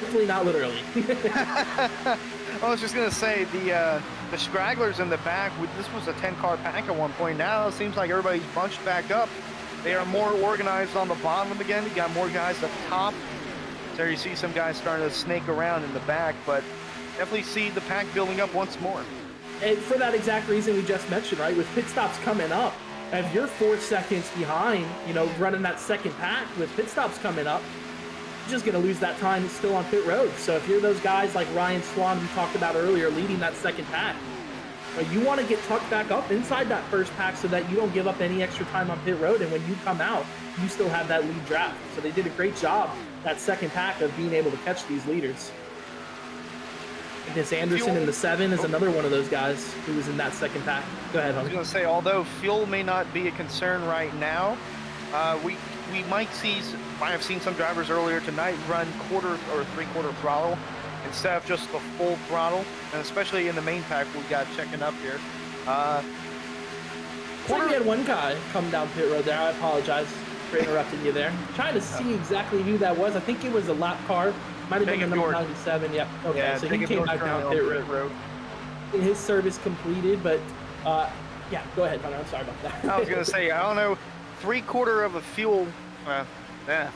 Hopefully not literally. I was just going to say, the stragglers in the back, this was a 10-car pack at one point. Now it seems like everybody's bunched back up. They are more organized on the bottom again. You got more guys up top. So you see some guys starting to snake around in the back, but definitely see the pack building up once more. And for that exact reason we just mentioned, right? With pit stops coming up, if you're 4 seconds behind, running that second pack with pit stops coming up, you're just going to lose that time still on pit road. So if you're those guys like Ryan Swann we talked about earlier leading that second pack, you want to get tucked back up inside that first pack so that you don't give up any extra time on pit road, and when you come out, you still have that lead draft. So they did a great job, that second pack, of being able to catch these leaders. This Anderson in the 7 is another one of those guys who was in that second pack. Go ahead, I was going to say, although fuel may not be a concern right now, we might have seen some drivers earlier tonight run quarter or three-quarter throttle instead of just the full throttle, and especially in the main pack we got checking up here. Looks like we had one guy come down pit road there. I apologize for interrupting you there. Trying to see exactly who that was. I think it was a lap car. Might have been the number 97. Yep. Okay. Yeah, so he came back down pit road. His service completed, but yeah, go ahead, Hunter. I'm sorry about that. I was going to say, I don't know, three-quarter of a fuel,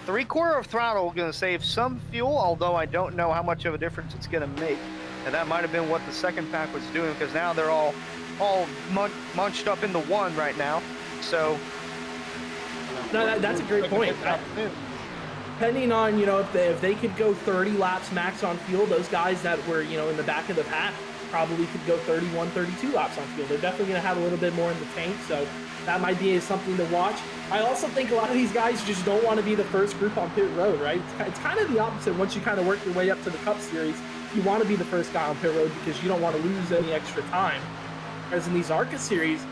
three-quarter of throttle going to save some fuel, although I don't know how much of a difference it's going to make. And that might have been what the second pack was doing, because now they're all munched up into one right now. So, no, that's a great point. Depending on, if they could go 30 laps max on fuel, those guys that were, in the back of the pack probably could go 31, 32 laps on fuel. They're definitely going to have a little bit more in the tank, so that might be something to watch. I also think a lot of these guys just don't want to be the first group on pit road, right? It's kind of the opposite. Once you kind of work your way up to the Cup Series, you want to be the first guy on pit road because you don't want to lose any extra time. Whereas in these ARCA series,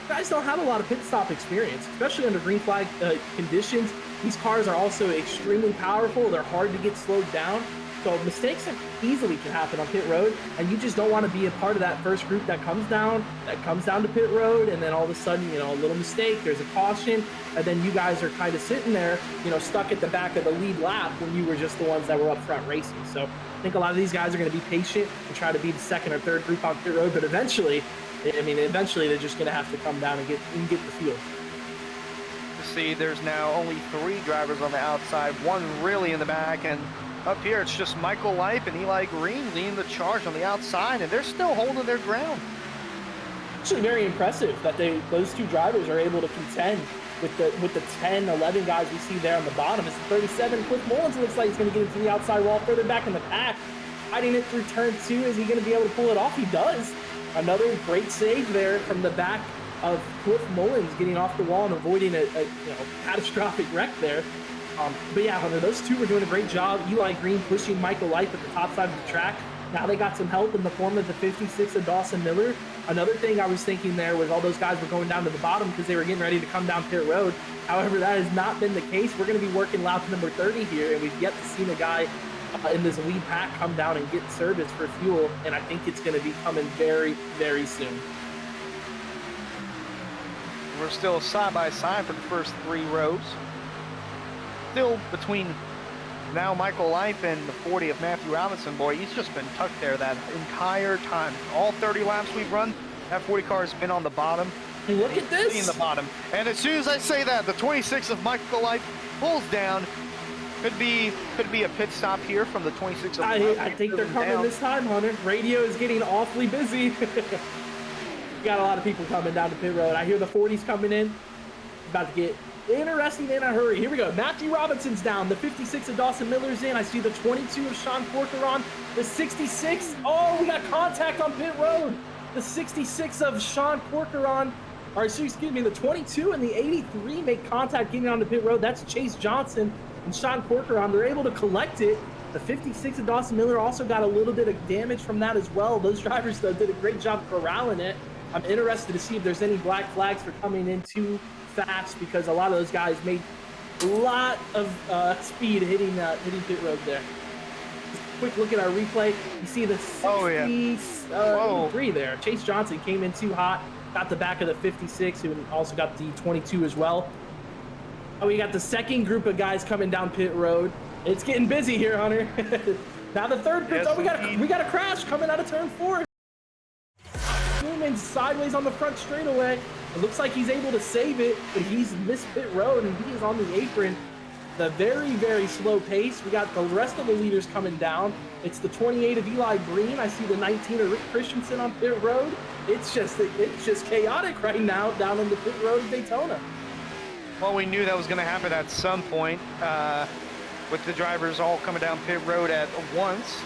guys don't have a lot of pit stop experience, especially under green flag conditions. These cars are also extremely powerful. They're hard to get slowed down. So mistakes easily can happen on pit road, and you just don't want to be a part of that first group that comes down to pit road, and then all of a sudden, a little mistake, there's a caution, and then you guys are kind of sitting there, stuck at the back of the lead lap when you were just the ones that were up front racing. So I think a lot of these guys are going to be patient and try to be the second or third group on pit road, but eventually they're just going to have to come down and get the field. See, there's now only 3 drivers on the outside, 1 really in the back, and up here it's just Michael Lipe and Eli Green leading the charge on the outside, and they're still holding their ground. Actually very impressive that those 2 drivers are able to contend with the 10, 11 guys we see there on the bottom. It's the 37. Cliff Mullins looks like he's going to get into the outside wall further back in the pack. Fighting it through turn 2. Is he going to be able to pull it off? He does. Another great save there from the back of Cliff Mullins, getting off the wall and avoiding a catastrophic wreck there. But yeah, Hunter, those two were doing a great job. Eli Green pushing Michael Life at the top side of the track. Now they got some help in the form of the 56 of Dawson Miller. Another thing I was thinking there was all those guys were going down to the bottom because they were getting ready to come down pit road. However, that has not been the case. We're going to be working lap number 30 here, and we've yet to see a guy in this lead pack come down and get service for fuel, and I think it's going to be coming very, very soon. We're still side by side for the first 3 rows. Still between now Michael Life and the 40 of Matthew Robinson. Boy, he's just been tucked there that entire time. All 30 laps we've run, that 40 car has been on the bottom. Hey, look at this. In the bottom. And as soon as I say that, the 26 of Michael Life pulls down. Could be a pit stop here from the 26 of I think they're coming this time, Hunter. Radio is getting awfully busy. Got a lot of people coming down the pit road. I hear the 40s coming in. About to get interesting in a hurry. Here we go. Matthew Robinson's down. The 56 of Dawson Miller's in. I see the 22 of Sean Corcoran. The 66. Oh, we got contact on pit road. The 66 of Sean Corcoran. Or excuse me, the 22 and the 83 make contact getting on the pit road. That's Chase Johnson and Sean Corcoran. They're able to collect it. The 56 of Dawson Miller also got a little bit of damage from that as well. Those drivers, though, did a great job corralling it. I'm interested to see if there's any black flags for coming in too fast, because a lot of those guys made a lot of speed hitting pit road there. Just a quick look at our replay. You see the 63 there. Chase Johnson came in too hot, got the back of the 56, who also got the 22 as well. Oh, we got the second group of guys coming down pit road. It's getting busy here, Hunter. Now the third pit. Oh, we got a crash coming out of turn 4. Zooming sideways on the front straightaway. It looks like he's able to save it, but he's missed pit road and he is on the apron. The very, very slow pace. We got the rest of the leaders coming down. It's the 28 of Eli Green. I see the 19 of Rick Christensen on pit road. It's just chaotic right now down on the pit road of Daytona. Well, we knew that was going to happen at some point with the drivers all coming down pit road at once.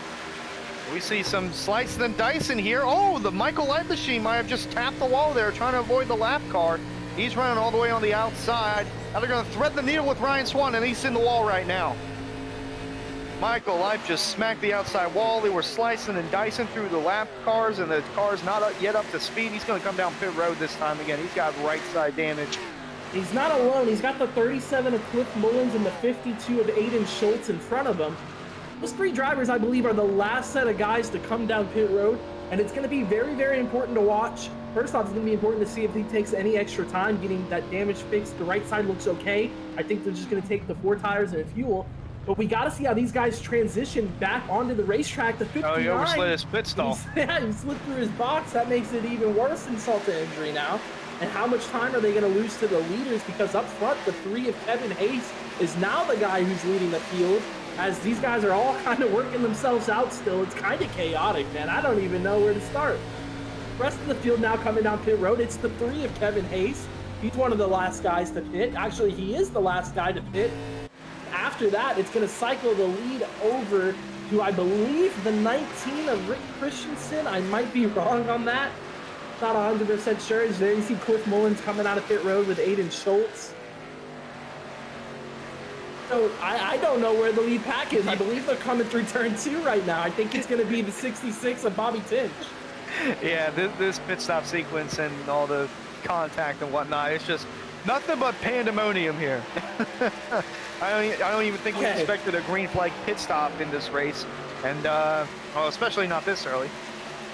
We see some slices and dice in here. Oh, the Michael Life machine might have just tapped the wall there trying to avoid the lap car. He's running all the way on the outside. Now they're going to thread the needle with Ryan Swann, and he's in the wall right now. Michael Life just smacked the outside wall. They were slicing and dicing through the lap cars, and the car's not yet up to speed. He's going to come down pit road this time again. He's got right side damage. He's not alone. He's got the 37 of Cliff Mullins and the 52 of Aiden Schultz in front of him. Those 3 drivers, I believe, are the last set of guys to come down pit road, and it's going to be very, very important to watch. First off, it's going to be important to see if he takes any extra time getting that damage fixed. The right side looks okay. I think they're just going to take the 4 tires and fuel. But we got to see how these guys transition back onto the racetrack. The 59. Oh, he overslid his pit stall. He slipped through his box. That makes it even worse insult to injury now. And how much time are they going to lose to the leaders? Because up front, the 3 of Kevin Hayes is now the guy who's leading the field. As these guys are all kind of working themselves out still. It's kind of chaotic, man. I don't even know where to start. The rest of the field now coming down pit road. It's the 3 of Kevin Hayes. He's one of the last guys to pit. Actually, he is the last guy to pit. After that, it's going to cycle the lead over to, I believe, the 19 of Rick Christensen. I might be wrong on that. Not 100% sure. There you see Cliff Mullins coming out of pit road with Aiden Schultz. So I don't know where the lead pack is. I believe they're coming through turn 2 right now. I think it's going to be the 66 of Bobby Tinch. Yeah, this pit stop sequence and all the contact and whatnot, it's just nothing but pandemonium here. I don't even think we expected a green flag pit stop in this race, and well, especially not this early.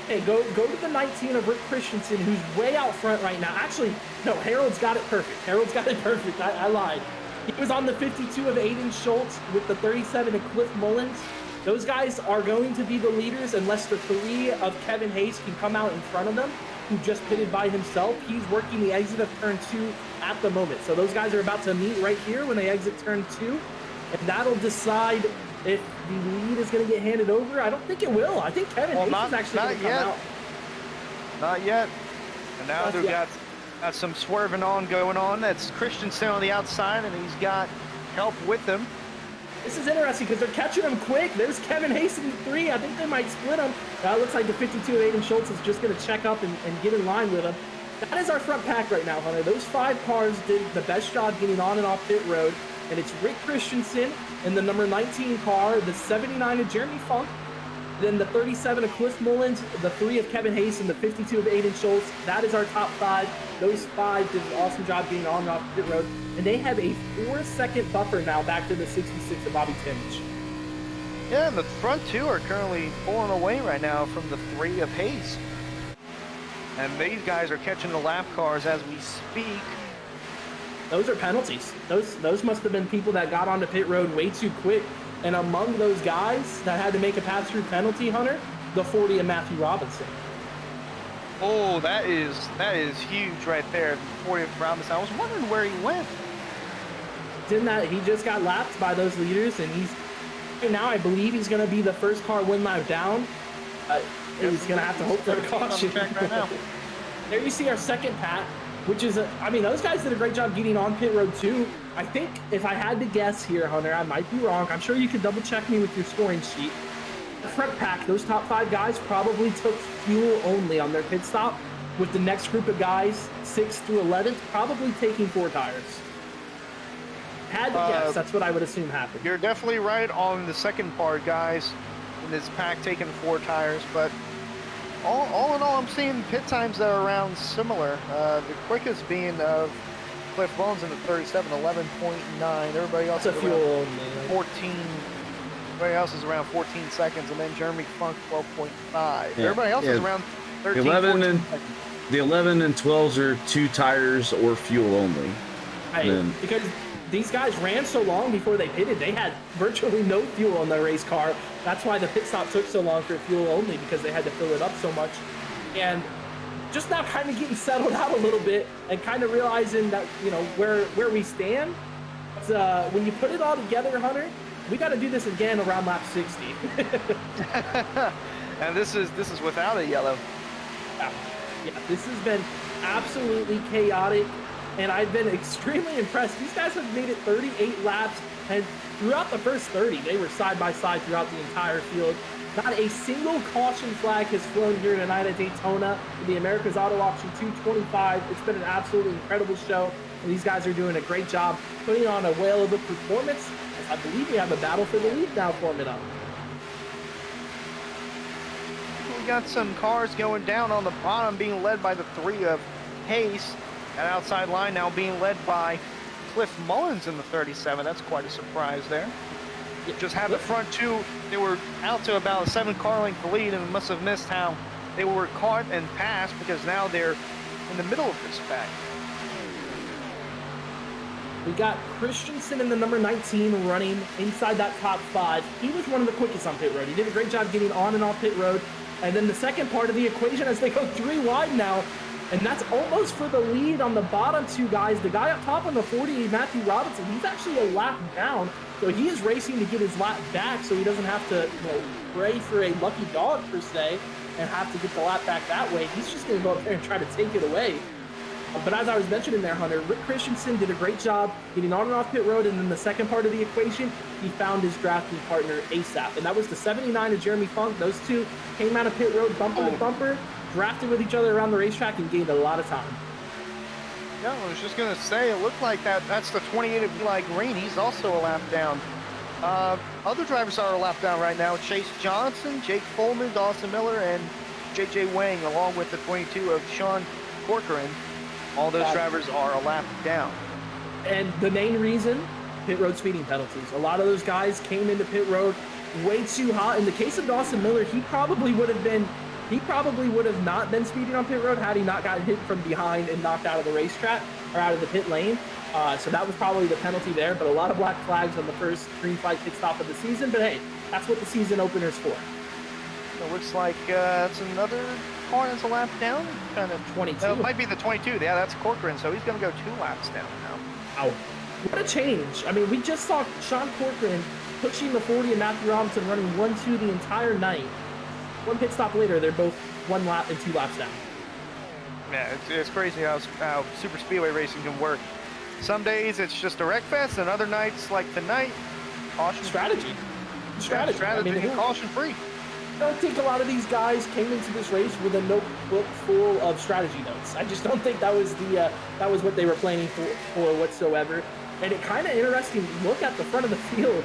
Hey, go to the 19 of Rick Christensen, who's way out front right now. Actually, no, Harold's got it perfect. Harold's got it perfect. I lied. He was on the 52 of Aiden Schultz with the 37 of Cliff Mullins. Those guys are going to be the leaders unless the 3 of Kevin Hayes can come out in front of them, who just pitted by himself. He's working the exit of turn 2 at the moment. So those guys are about to meet right here when they exit turn 2. And that'll decide if the lead is going to get handed over. I don't think it will. I think Kevin Hayes is actually going to come out. Not yet. And now Got some swerving on going on. That's Christensen on the outside, and he's got help with him. This is interesting because they're catching him quick. There's Kevin Hayes in 3. I think they might split him. It looks like the 52 of Aiden Schultz is just going to check up and get in line with him. That is our front pack right now, Hunter. Those 5 cars did the best job getting on and off pit road. And it's Rick Christensen in the number 19 car, the 79 of Jeremy Funk, then the 37 of Cliff Mullins, the 3 of Kevin Hayes, and the 52 of Aiden Schultz. That is our top 5. Those 5 did an awesome job getting on and off pit road. And they have a 4-second buffer now back to the 66 of Bobby Timmich. Yeah, and the front 2 are currently pulling away right now from the 3 of Hayes. And these guys are catching the lap cars as we speak. Those are penalties. Those must have been people that got onto pit road way too quick. And among those guys that had to make a pass-through penalty, Hunter, the 40 of Matthew Robinson. Oh, that is huge right there. 40 of Robinson. I was wondering where he went. He just got lapped by those leaders, and right now I believe he's going to be the first car one lap down. He's going to have to hope for a caution. Right now. There you see our second pack, which is, I mean, those guys did a great job getting on pit road too. I think if I had to guess here, Hunter, I might be wrong. I'm sure you can double check me with your scoring sheet. The front pack, those top 5 guys probably took fuel only on their pit stop, with the next group of guys, 6 through 11, probably taking 4 tires. Had to guess, that's what I would assume happened. You're definitely right on the second part, guys, in this pack taking 4 tires, but all in all, I'm seeing pit times that are around similar. The quickest being of Cliff Bones in the 37, 11.9. Everybody else That's is a fuel around only. 14. Everybody else is around 14 seconds, and then Jeremy Funk 12.5. Yeah, Everybody else is around 13. 11 14 and seconds. the 11 and 12s are 2 tires or fuel only. Right, because these guys ran so long before they pitted, they had virtually no fuel on their race car. That's why the pit stop took so long for fuel only, because they had to fill it up so much. And just now kind of getting settled out a little bit and kind of realizing that, you know, where we stand. But, when you put it all together, Hunter, we got to do this again around lap 60. And this is without a yellow. Yeah, this has been absolutely chaotic, and I've been extremely impressed. These guys have made it 38 laps, and throughout the first 30, they were side by side throughout the entire field. Not a single caution flag has flown here tonight at Daytona in the America's Auto Auction 225. It's been an absolutely incredible show, and these guys are doing a great job putting on a whale of a performance. I believe we have a battle for the lead now forming up. We got some cars going down on the bottom, being led by the 3 of Hayes. That outside line now being led by Cliff Mullins in the 37. That's quite a surprise there. Just had the front 2. They were out to about a 7-car length lead, and must have missed how they were caught and passed, because now they're in the middle of this pack. We got Christensen in the number 19 running inside that top 5. He was one of the quickest on pit road. He did a great job getting on and off pit road. And then the second part of the equation as they go 3 wide now. And that's almost for the lead on the bottom 2 guys. The guy up top on the 40, Matthew Robinson, he's actually a lap down. So he is racing to get his lap back so he doesn't have to, you know, pray for a lucky dog per se and have to get the lap back that way. He's just going to go up there and try to take it away. But as I was mentioning there, Hunter, Rick Christensen did a great job getting on and off pit road, and then the second part of the equation, he found his drafting partner ASAP, and that was the 79 of Jeremy Funk. Those 2 came out of pit road bumper to bumper, drafted with each other around the racetrack, and gained a lot of time. Yeah, I was just going to say, it looked like that's the 28 of Eli Green. He's also a lap down. Other drivers are a lap down right now. Chase Johnson, Jake Foreman, Dawson Miller, and J.J. Wang, along with the 22 of Sean Corcoran. All those drivers are a lap down. And the main reason, pit road speeding penalties. A lot of those guys came into pit road way too hot. In the case of Dawson Miller, he probably would have not been speeding on pit road had he not gotten hit from behind and knocked out of the racetrack or out of the pit lane. So that was probably the penalty there. But a lot of black flags on the first green flag pit stop of the season. But hey, that's what the season opener's for. It looks like it's another car that's a lap down. Kind of 22. It might be the 22. Yeah, that's Corcoran. So he's going to go 2 laps down now. Wow. What a change. I mean, we just saw Sean Corcoran pushing the 40 and Matthew Robinson running 1-2 the entire night. One pit stop later, they're both 1 lap and 2 laps down. Yeah, it's crazy how super speedway racing can work. Some days it's just a wreck fest, and other nights like tonight, caution Strategy. Strategy. Yeah, strategy I mean, and caution free. I don't think a lot of these guys came into this race with a notebook full of strategy notes. I just don't think that was what they were planning for whatsoever. And it kind of interesting. Look at the front of the field.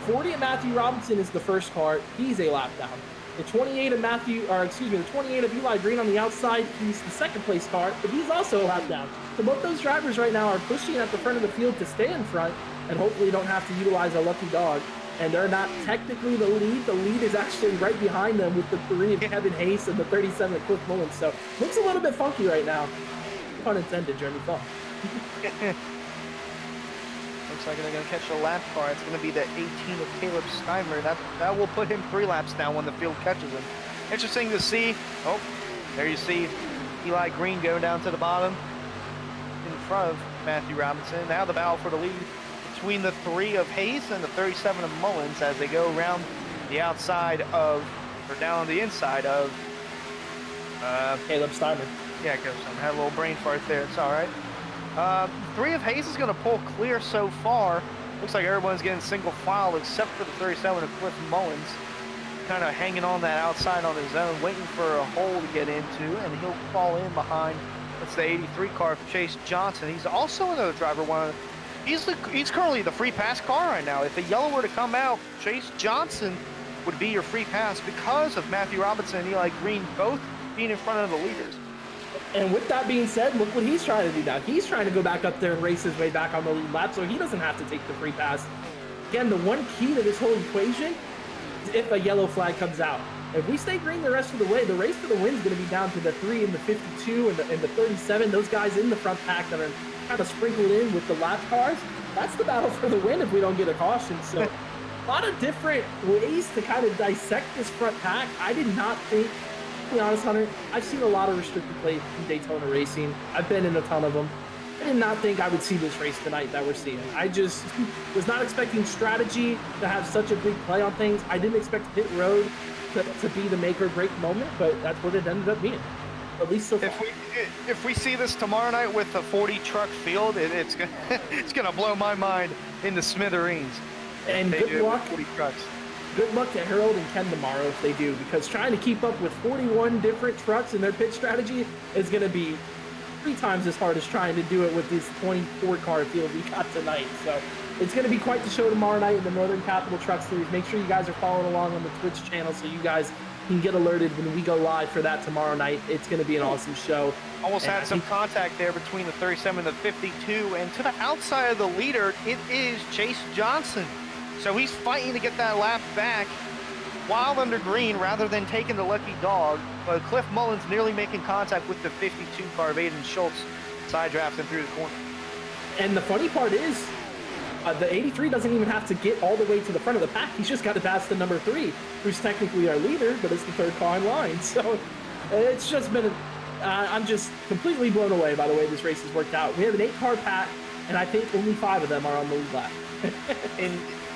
40 of Matthew Robinson is the first car. He's a lap down. The 28 of the 28 of Eli Green on the outside. He's the second place car, but he's also a lap down. So both those drivers right now are pushing at the front of the field to stay in front, and hopefully don't have to utilize a lucky dog. And they're not technically the lead. The lead is actually right behind them with the 3 of Kevin Hayes and the 37 of Cliff Mullins. So looks a little bit funky right now. Pun intended, Jeremy Funk. Looks like they're going to catch a lap car. It's going to be the 18 of Caleb Steimer. That will put him 3 laps down when the field catches him. Interesting to see. Oh, there you see Eli Green going down to the bottom in front of Matthew Robinson. Now the battle for the lead between the 3 of Hayes and the 37 of Mullins as they go around the outside of, or down the inside of Caleb Steimer. Yeah, Caleb Steimer. Had a little brain fart there. It's all right. 3 of Hayes is going to pull clear so far. Looks like everyone's getting single file except for the 37 of Cliff Mullins. Kind of hanging on that outside on his own, waiting for a hole to get into, and he'll fall in behind. That's the 83 car for Chase Johnson. He's also another driver. He's currently the free pass car right now. If the yellow were to come out, Chase Johnson would be your free pass because of Matthew Robinson and Eli Green both being in front of the leaders. And with that being said, look what he's trying to do now. He's trying to go back up there and race his way back on the lead lap so he doesn't have to take the free pass. Again, the one key to this whole equation is if a yellow flag comes out. If we stay green the rest of the way, the race for the win is going to be down to the 3 and the 52 and the 37. Those guys in the front pack that are kind of sprinkled in with the lap cars. That's the battle for the win if we don't get a caution. So a lot of different ways to kind of dissect this front pack. I did not think, to be honest, Hunter, I've seen a lot of restricted plate in Daytona racing. I've been in a ton of them. I did not think I would see this race tonight that we're seeing. I just was not expecting strategy to have such a big play on things. I didn't expect pit road to be the make or break moment, but that's what it ended up being. At least so far. If we see this tomorrow night with a 40 truck field, it's gonna blow my mind into smithereens. And good luck. 40 trucks. Good luck to Harold and Ken tomorrow if they do, because trying to keep up with 41 different trucks in their pit strategy is going to be 3 times as hard as trying to do it with this 24 car field we got tonight. So it's going to be quite the show tomorrow night in the Northern Capital Truck Series. Make sure you guys are following along on the Twitch channel so you guys can get alerted when we go live for that tomorrow night. It's going to be an awesome show. Almost had some contact there between the 37 and the 52, and to the outside of the leader, it is Chase Johnson. So he's fighting to get that lap back while under green rather than taking the lucky dog. But Cliff Mullins nearly making contact with the 52 car of Aiden Schultz, side drafting through the corner. And the funny part is, the 83 doesn't even have to get all the way to the front of the pack. He's just got to pass the number 3, who's technically our leader, but it's the 3rd car in line. So it's just been, I'm just completely blown away by the way this race has worked out. We have an 8-car pack, and I think only 5 of them are on the lead lap.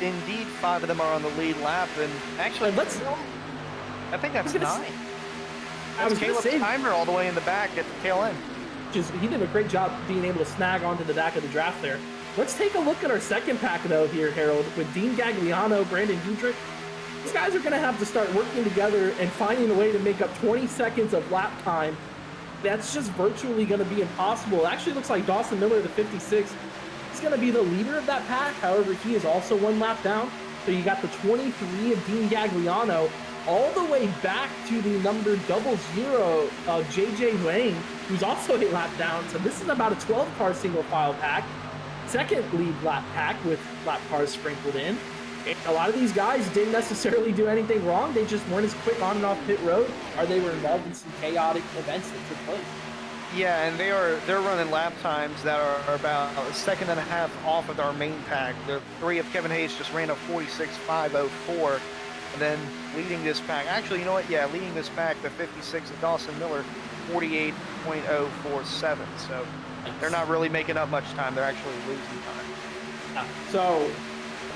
Indeed, 5 of them are on the lead lap, and actually, I think that's 9. I was Caleb Timer all the way in the back at the tail end. He did a great job being able to snag onto the back of the draft there. Let's take a look at our second pack, though, here, Harold, with Dean Gagliano, Brandon Hendrick. These guys are going to have to start working together and finding a way to make up 20 seconds of lap time. That's just virtually going to be impossible. It actually looks like Dawson Miller, the 56, is going to be the leader of that pack. However, he is also 1 lap down. So you got the 23 of Dean Gagliano all the way back to the number 00 of JJ Lane, who's also a lap down. So this is about a 12-car single file pack. Second lead lap pack with lap cars sprinkled in. A lot of these guys didn't necessarily do anything wrong. They just weren't as quick on and off pit road, or they were involved in some chaotic events that took place. Yeah, and they're running lap times that are about a second and a half off of our main pack. The 3 of Kevin Hayes just ran a 46.504, and then leading this pack. Actually, you know what? Yeah, leading this pack, the 56 of Dawson Miller, 48.047. So they're not really making up much time. They're actually losing time. So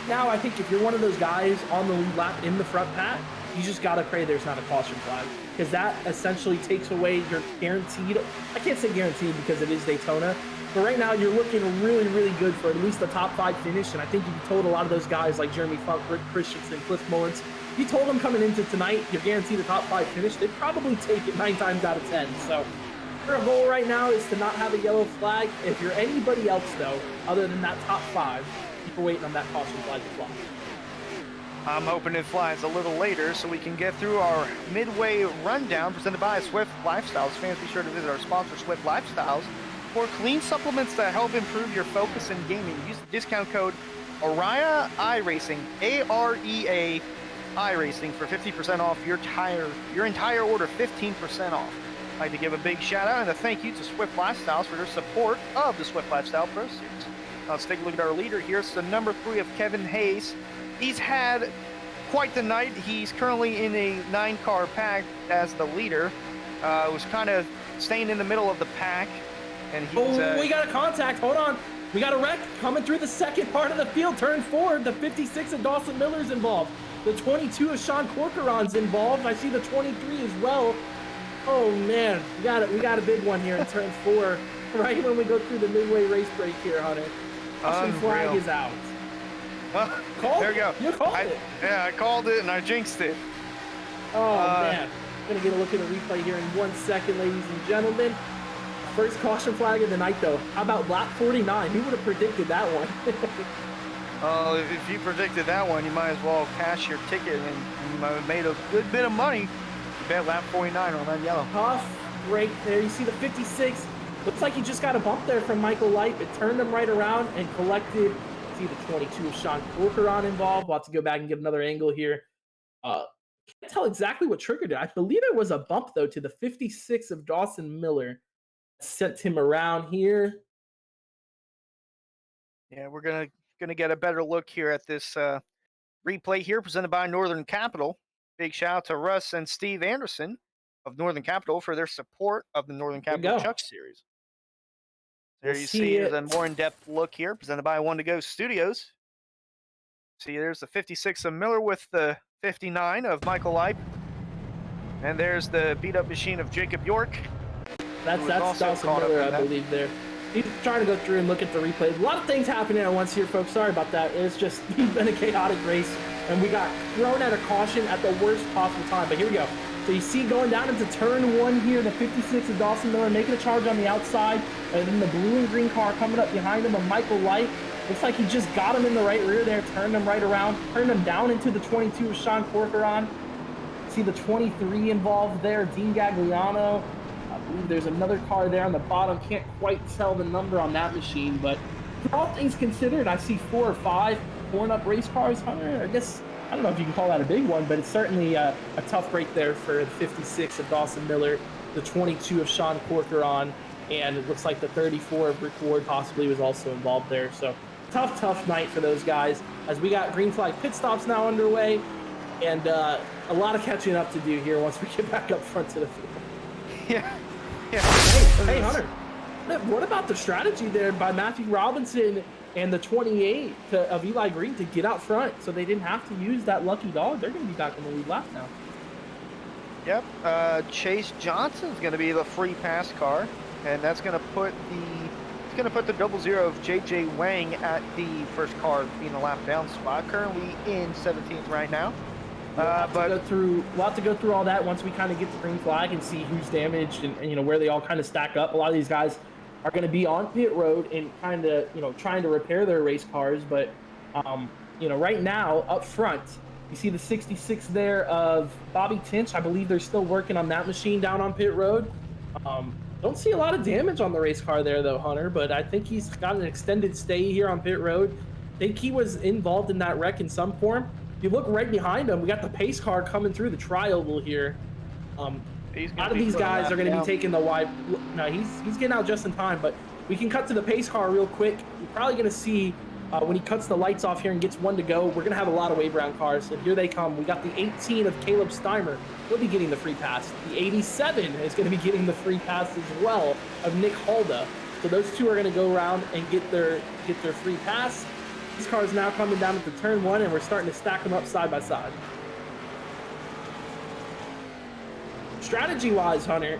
now I think if you're one of those guys on the lead lap in the front pack, you just got to pray there's not a caution flag, because that essentially takes away your guaranteed, I can't say guaranteed because it is Daytona, but right now you're looking really, really good for at least the top 5 finish. And I think if you told a lot of those guys like Jeremy Funk, Rick Christensen, Cliff Mullins, if you told them coming into tonight you're guaranteed a top 5 finish, they'd probably take it 9 times out of 10. So our goal right now is to not have a yellow flag. If you're anybody else, though, other than that top 5, keep waiting on that caution flag to fly. I'm hoping it flies a little later so we can get through our midway rundown presented by Swift Lifestyles. Fans, be sure to visit our sponsor, Swift Lifestyles, for clean supplements that help improve your focus in gaming. Use the discount code AREA iRacing, AREA iRacing, for 50% off your entire order, 15% off. I'd like to give a big shout out and a thank you to Swift Lifestyles for their support of the Swift Lifestyle Pro Series. Now let's take a look at our leader here. It's the number 3 of Kevin Hayes. He's had quite the night. He's currently in a 9-car pack as the leader. Was kind of staying in the middle of the pack. And he's, we got a contact. Hold on. We got a wreck coming through the second part of the field. Turn forward. The 56 of Dawson Miller's involved. The 22 of Sean Corcoran's involved. I see the 23 as well. Oh man, we got a big one here in turn 4. Right when we go through the midway race break here, Hunter. Caution flag is out. There we go. You called it. Yeah, I called it and I jinxed it. Oh man. I'm gonna get a look at the replay here in 1 second, ladies and gentlemen. First caution flag of the night, though. How about lap 49? Who would have predicted that one? If you predicted that one, you might as well cash your ticket and you might have made a good bit of money. You bet lap 49 on that yellow. Tough break there. You see the 56. Looks like he just got a bump there from Michael Light. It turned him right around and collected. See the 22 of Sean Corcoran involved. We'll have to go back and get another angle here. Can't tell exactly what triggered it. I believe it was a bump, though, to the 56 of Dawson Miller. Sent him around here. Yeah, we're gonna get a better look here at this replay here presented by Northern Capital. Big shout out to Russ and Steve Anderson of Northern Capital for their support of the Northern Capital Chuck Series. There you see a more in-depth look here presented by One to Go Studios. See, there's the 56 of Miller with the 59 of Michael Lipe. And there's the beat-up machine of Jacob York. That's Dawson Miller, I believe, there. He's trying to go through and look at the replay. A lot of things happening at once here, folks. Sorry about that. It's just been a chaotic race, and we got thrown at a caution at the worst possible time. But here we go. So you see going down into turn 1 here, the 56 of Dawson Miller making a charge on the outside, and then the blue and green car coming up behind him of Michael Light. Looks like he just got him in the right rear there, turned him right around, turned him down into the 22 of Sean Corcoran. See the 23 involved there, Dean Gagliano. I believe there's another car there on the bottom. Can't quite tell the number on that machine, but for all things considered, I see 4 or 5 torn up race cars, Hunter. I guess, I don't know if you can call that a big one, but it's certainly a tough break there for the 56 of Dawson Miller, the 22 of Sean Corcoran, and it looks like the 34 of Rick Ward possibly was also involved there. So tough night for those guys as we got green flag pit stops now underway, and a lot of catching up to do here once we get back up front to the field. Yeah. Hey, Hunter, what about the strategy there by Matthew Robinson and the 28 of Eli Green to get out front so they didn't have to use that lucky dog? They're going to be back in the lead lap now. Yep. Chase Johnson's going to be the free pass car, and that's going to put the 00 of JJ Wang at the first car being a lap down spot. Currently in 17th right now. We'll have to go through all that once we kind of get the green flag and see who's damaged and where they all kind of stack up. A lot of these guys are going to be on pit road and kind of trying to repair their race cars, but right now up front you see the 66 there of Bobby Tinch. I believe they're still working on that machine down on pit road. Don't see a lot of damage on the race car there though, Hunter, but I think he's got an extended stay here on pit road. I think he was involved in that wreck in some form. If you look right behind him, we got the pace car coming through the tri-oval here. A lot of these guys are going to be taking the wide. No, he's getting out just in time, but we can cut to the pace car real quick. You're probably going to see when he cuts the lights off here and gets 1 to go, we're going to have a lot of wave round cars, and here they come. We got the 18 of Caleb Steimer. He'll be getting the free pass. The 87 is going to be getting the free pass as well of Nick Halda. So those two are going to go around and get their free pass. These cars now coming down into turn 1, and we're starting to stack them up side by side. Strategy-wise, Hunter,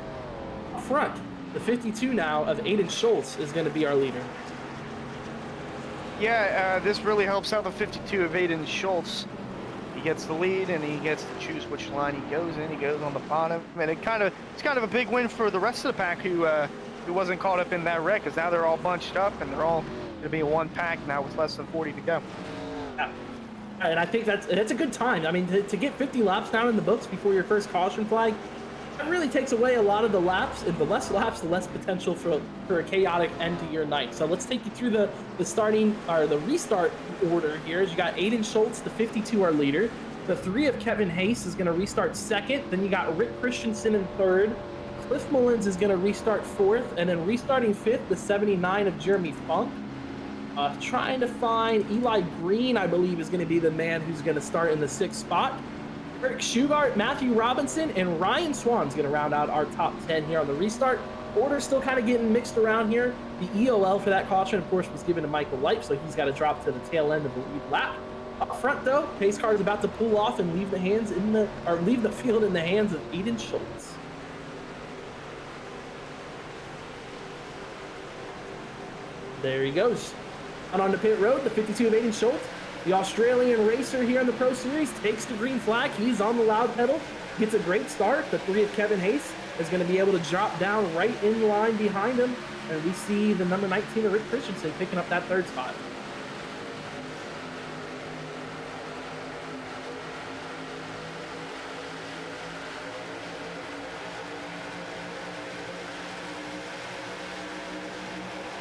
up front, the 52 now of Aiden Schultz is going to be our leader. Yeah, this really helps out the 52 of Aiden Schultz. He gets the lead, and he gets to choose which line he goes in. He goes on the bottom, and it's kind of a big win for the rest of the pack who wasn't caught up in that wreck, because now they're all bunched up, and they're all going to be in one pack now with less than 40 to go. Yeah. And I think that's a good time. I mean, to get 50 laps down in the books before your first caution flag, that really takes away a lot of the laps, and the less laps, the less potential for a chaotic end to your night. So let's take you through the restart order here. As you got Aiden Schultz, the 52, our leader. The 3 of Kevin Hayes is going to restart second. Then you got Rick Christensen in third. Cliff Mullins is going to restart fourth, and then restarting fifth, the 79 of Jeremy Funk. Trying to find Eli Green, I believe, is going to be the man who's going to start in the 6th spot. Eric Shugart, Matthew Robinson, and Ryan Swann is going to round out our top 10 here on the restart. Order still kind of getting mixed around here. The EOL for that caution, of course, was given to Michael Lipe, so he's got to drop to the tail end of the lead lap. Up front, though, pace car is about to pull off and leave the field in the hands of Aiden Schultz. There he goes. Out on the pit road, the 52 of Aiden Schultz, the Australian racer here in the Pro Series, takes the green flag. He's on the loud pedal, gets a great start. The 3 of Kevin Hayes is going to be able to drop down right in line behind him. And we see the number 19 of Rick Christensen picking up that 3rd spot.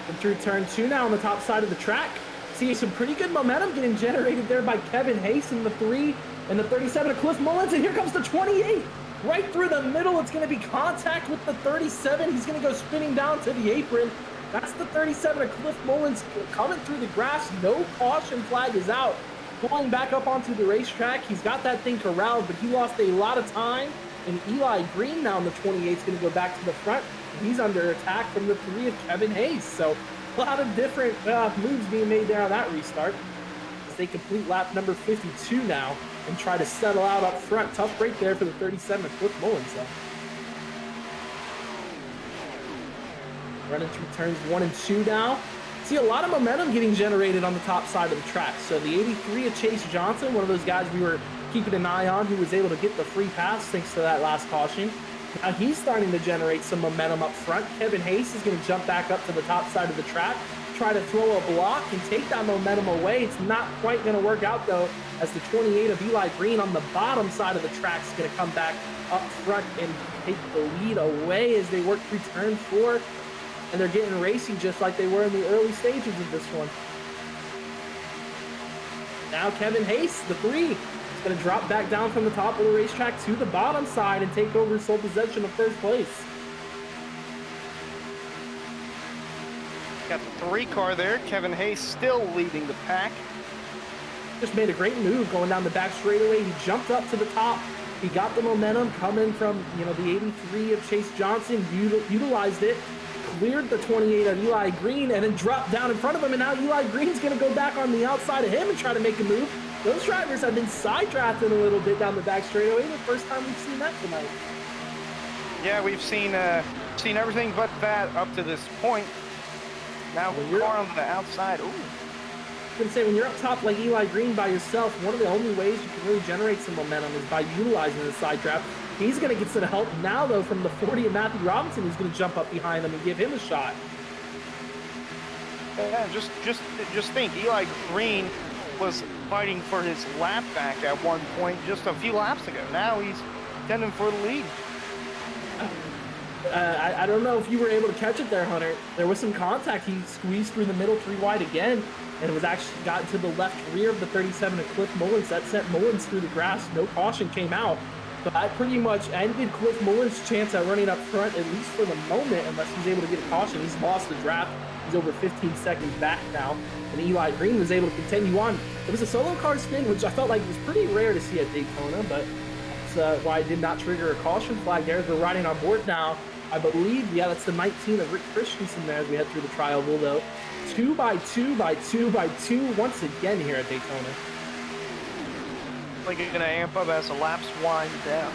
And through turn 2 now on the top side of the track. See some pretty good momentum getting generated there by Kevin Hayes in the 3 and the 37 of Cliff Mullins. And here comes the 28. Right through the middle, it's going to be contact with the 37. He's going to go spinning down to the apron. That's the 37 of Cliff Mullins coming through the grass. No caution flag is out. Pulling back up onto the racetrack. He's got that thing corralled, but he lost a lot of time. And Eli Green now in the 28 is going to go back to the front. He's under attack from the 3 of Kevin Hayes. So a lot of different moves being made there on that restart. As they complete lap number 52 now and try to settle out up front. Tough break there for the 37 of Cliff Mullins. Running through turns 1 and 2 now. See a lot of momentum getting generated on the top side of the track. So the 83 of Chase Johnson, one of those guys we were keeping an eye on, who was able to get the free pass thanks to that last caution. Now he's starting to generate some momentum up front. Kevin Hayes is going to jump back up to the top side of the track, try to throw a block and take that momentum away. It's not quite going to work out, though, as the 28 of Eli Green on the bottom side of the track is going to come back up front and take the lead away as they work through turn 4. And they're getting racy just like they were in the early stages of this one. Now Kevin Hayes, the 3, is going to drop back down from the top of the racetrack to the bottom side and take over sole possession of 1st place. Got the 3 car there. Kevin Hayes still leading the pack. Just made a great move going down the back straightaway. He jumped up to the top. He got the momentum coming from, the 83 of Chase Johnson, utilized it, cleared the 28 of Eli Green, and then dropped down in front of him. And now Eli Green's going to go back on the outside of him and try to make a move. Those drivers have been side drafting a little bit down the back straightaway. The first time we've seen that tonight. Yeah, we've seen everything but that up to this point. Now we're on the outside. Ooh. I was going to say, when you're up top like Eli Green by yourself, one of the only ways you can really generate some momentum is by utilizing the side draft. He's going to get some help now, though, from the 40 of Matthew Robinson, who's going to jump up behind him and give him a shot. Yeah, just think, Eli Green was fighting for his lap back at one point just a few laps ago. Now he's contending for the lead. I don't know if you were able to catch it there, Hunter. There was some contact. He squeezed through the middle 3 wide again, and it was actually got to the left rear of the 37 of Cliff Mullins. That sent Mullins through the grass. No caution came out. So that pretty much ended Cliff Mullins' chance at running up front, at least for the moment, unless he's able to get a caution. He's lost the draft. He's over 15 seconds back now, and Eli Green was able to continue on. It was a solo car spin, which I felt like was pretty rare to see at Daytona, but that's why I did not trigger a caution flag there. We're riding on board now. I believe, yeah, that's the 19 of Rick Christensen there as we head through the trial wheel, though. 2 by 2 by 2 by 2 once again here at Daytona. Like it's going to amp up as the laps wind down.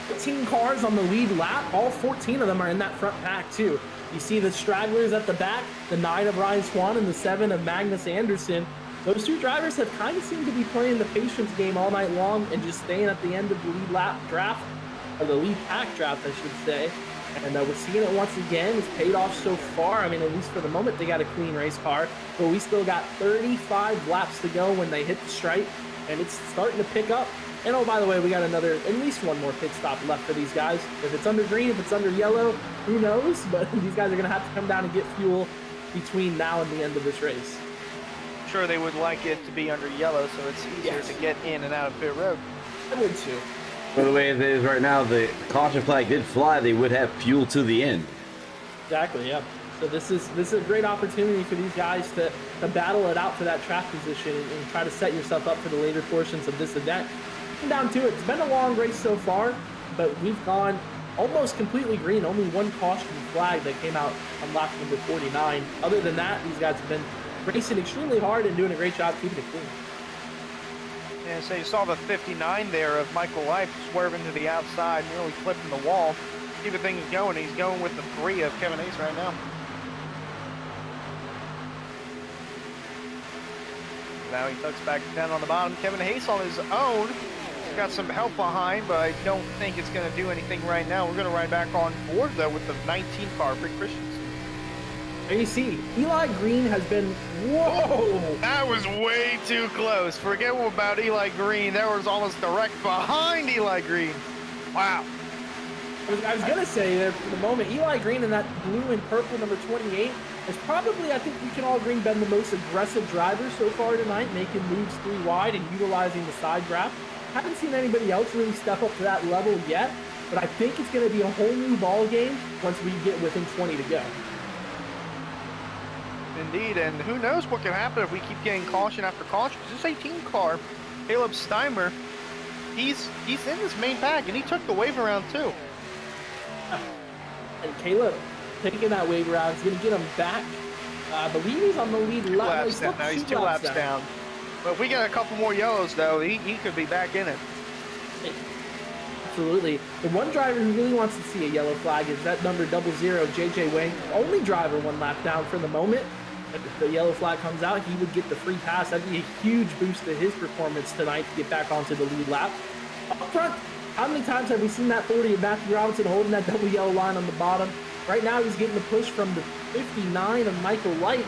14 cars on the lead lap. All 14 of them are in that front pack too. You see the stragglers at the back, the 9 of Ryan Swann and the 7 of Magnus Anderson. Those two drivers have kind of seemed to be playing the patience game all night long and just staying at the end of the lead lap draft, or the lead pack draft, I should say. And we're seeing it once again. It's paid off so far. I mean, at least for the moment, they got a clean race car. But we still got 35 laps to go when they hit the stripe, and it's starting to pick up. And oh, by the way, we got at least one more pit stop left for these guys. If it's under green, if it's under yellow, who knows? But these guys are going to have to come down and get fuel between now and the end of this race. Sure, they would like it to be under yellow, so it's easier to get in and out of pit road. I would too. By the way it is right now, the caution flag did fly. They would have fuel to the end. Exactly, yeah. So this is a great opportunity for these guys to battle it out for that track position and try to set yourself up for the later portions of this event. And down to it. It's been a long race so far, but we've gone almost completely green. Only one caution flag that came out on lap number 49. Other than that, these guys have been racing extremely hard and doing a great job keeping it clean. And so you saw the 59 there of Michael Life swerving to the outside, nearly flipping the wall. Keeping things going. He's going with the 3 of Kevin Ace right now. Now he tucks back down on the bottom. Kevin Hayes on his own. He's got some help behind, but I don't think it's going to do anything right now. We're going to ride back on board, though, with the 19 car, Rick Christensen. There you see, Eli Green has been, whoa! That was way too close. Forget about Eli Green. That was almost direct behind Eli Green. Wow. I was going to say there for the moment, Eli Green in that blue and purple number 28 is probably, I think we can all agree, been the most aggressive driver so far tonight, making moves 3 wide and utilizing the side draft. Haven't seen anybody else really step up to that level yet, but I think it's going to be a whole new ball game once we get within 20 to go. Indeed, and who knows what can happen if we keep getting caution after caution. This 18 car, Caleb Steimer, he's in this main pack, and he took the wave around too. And Caleb taking that wave around is going to get him back. I believe he's on the lead lap. He's 2 laps down. But if we get a couple more yellows, though, he could be back in it. Absolutely. The one driver who really wants to see a yellow flag is that number 00, JJ Wang. Only driver 1 lap down for the moment. If the yellow flag comes out, he would get the free pass. That'd be a huge boost to his performance tonight to get back onto the lead lap. Up front, how many times have we seen that 40 of Matthew Robinson holding that double yellow line on the bottom? Right now, he's getting the push from the 59 of Michael Light.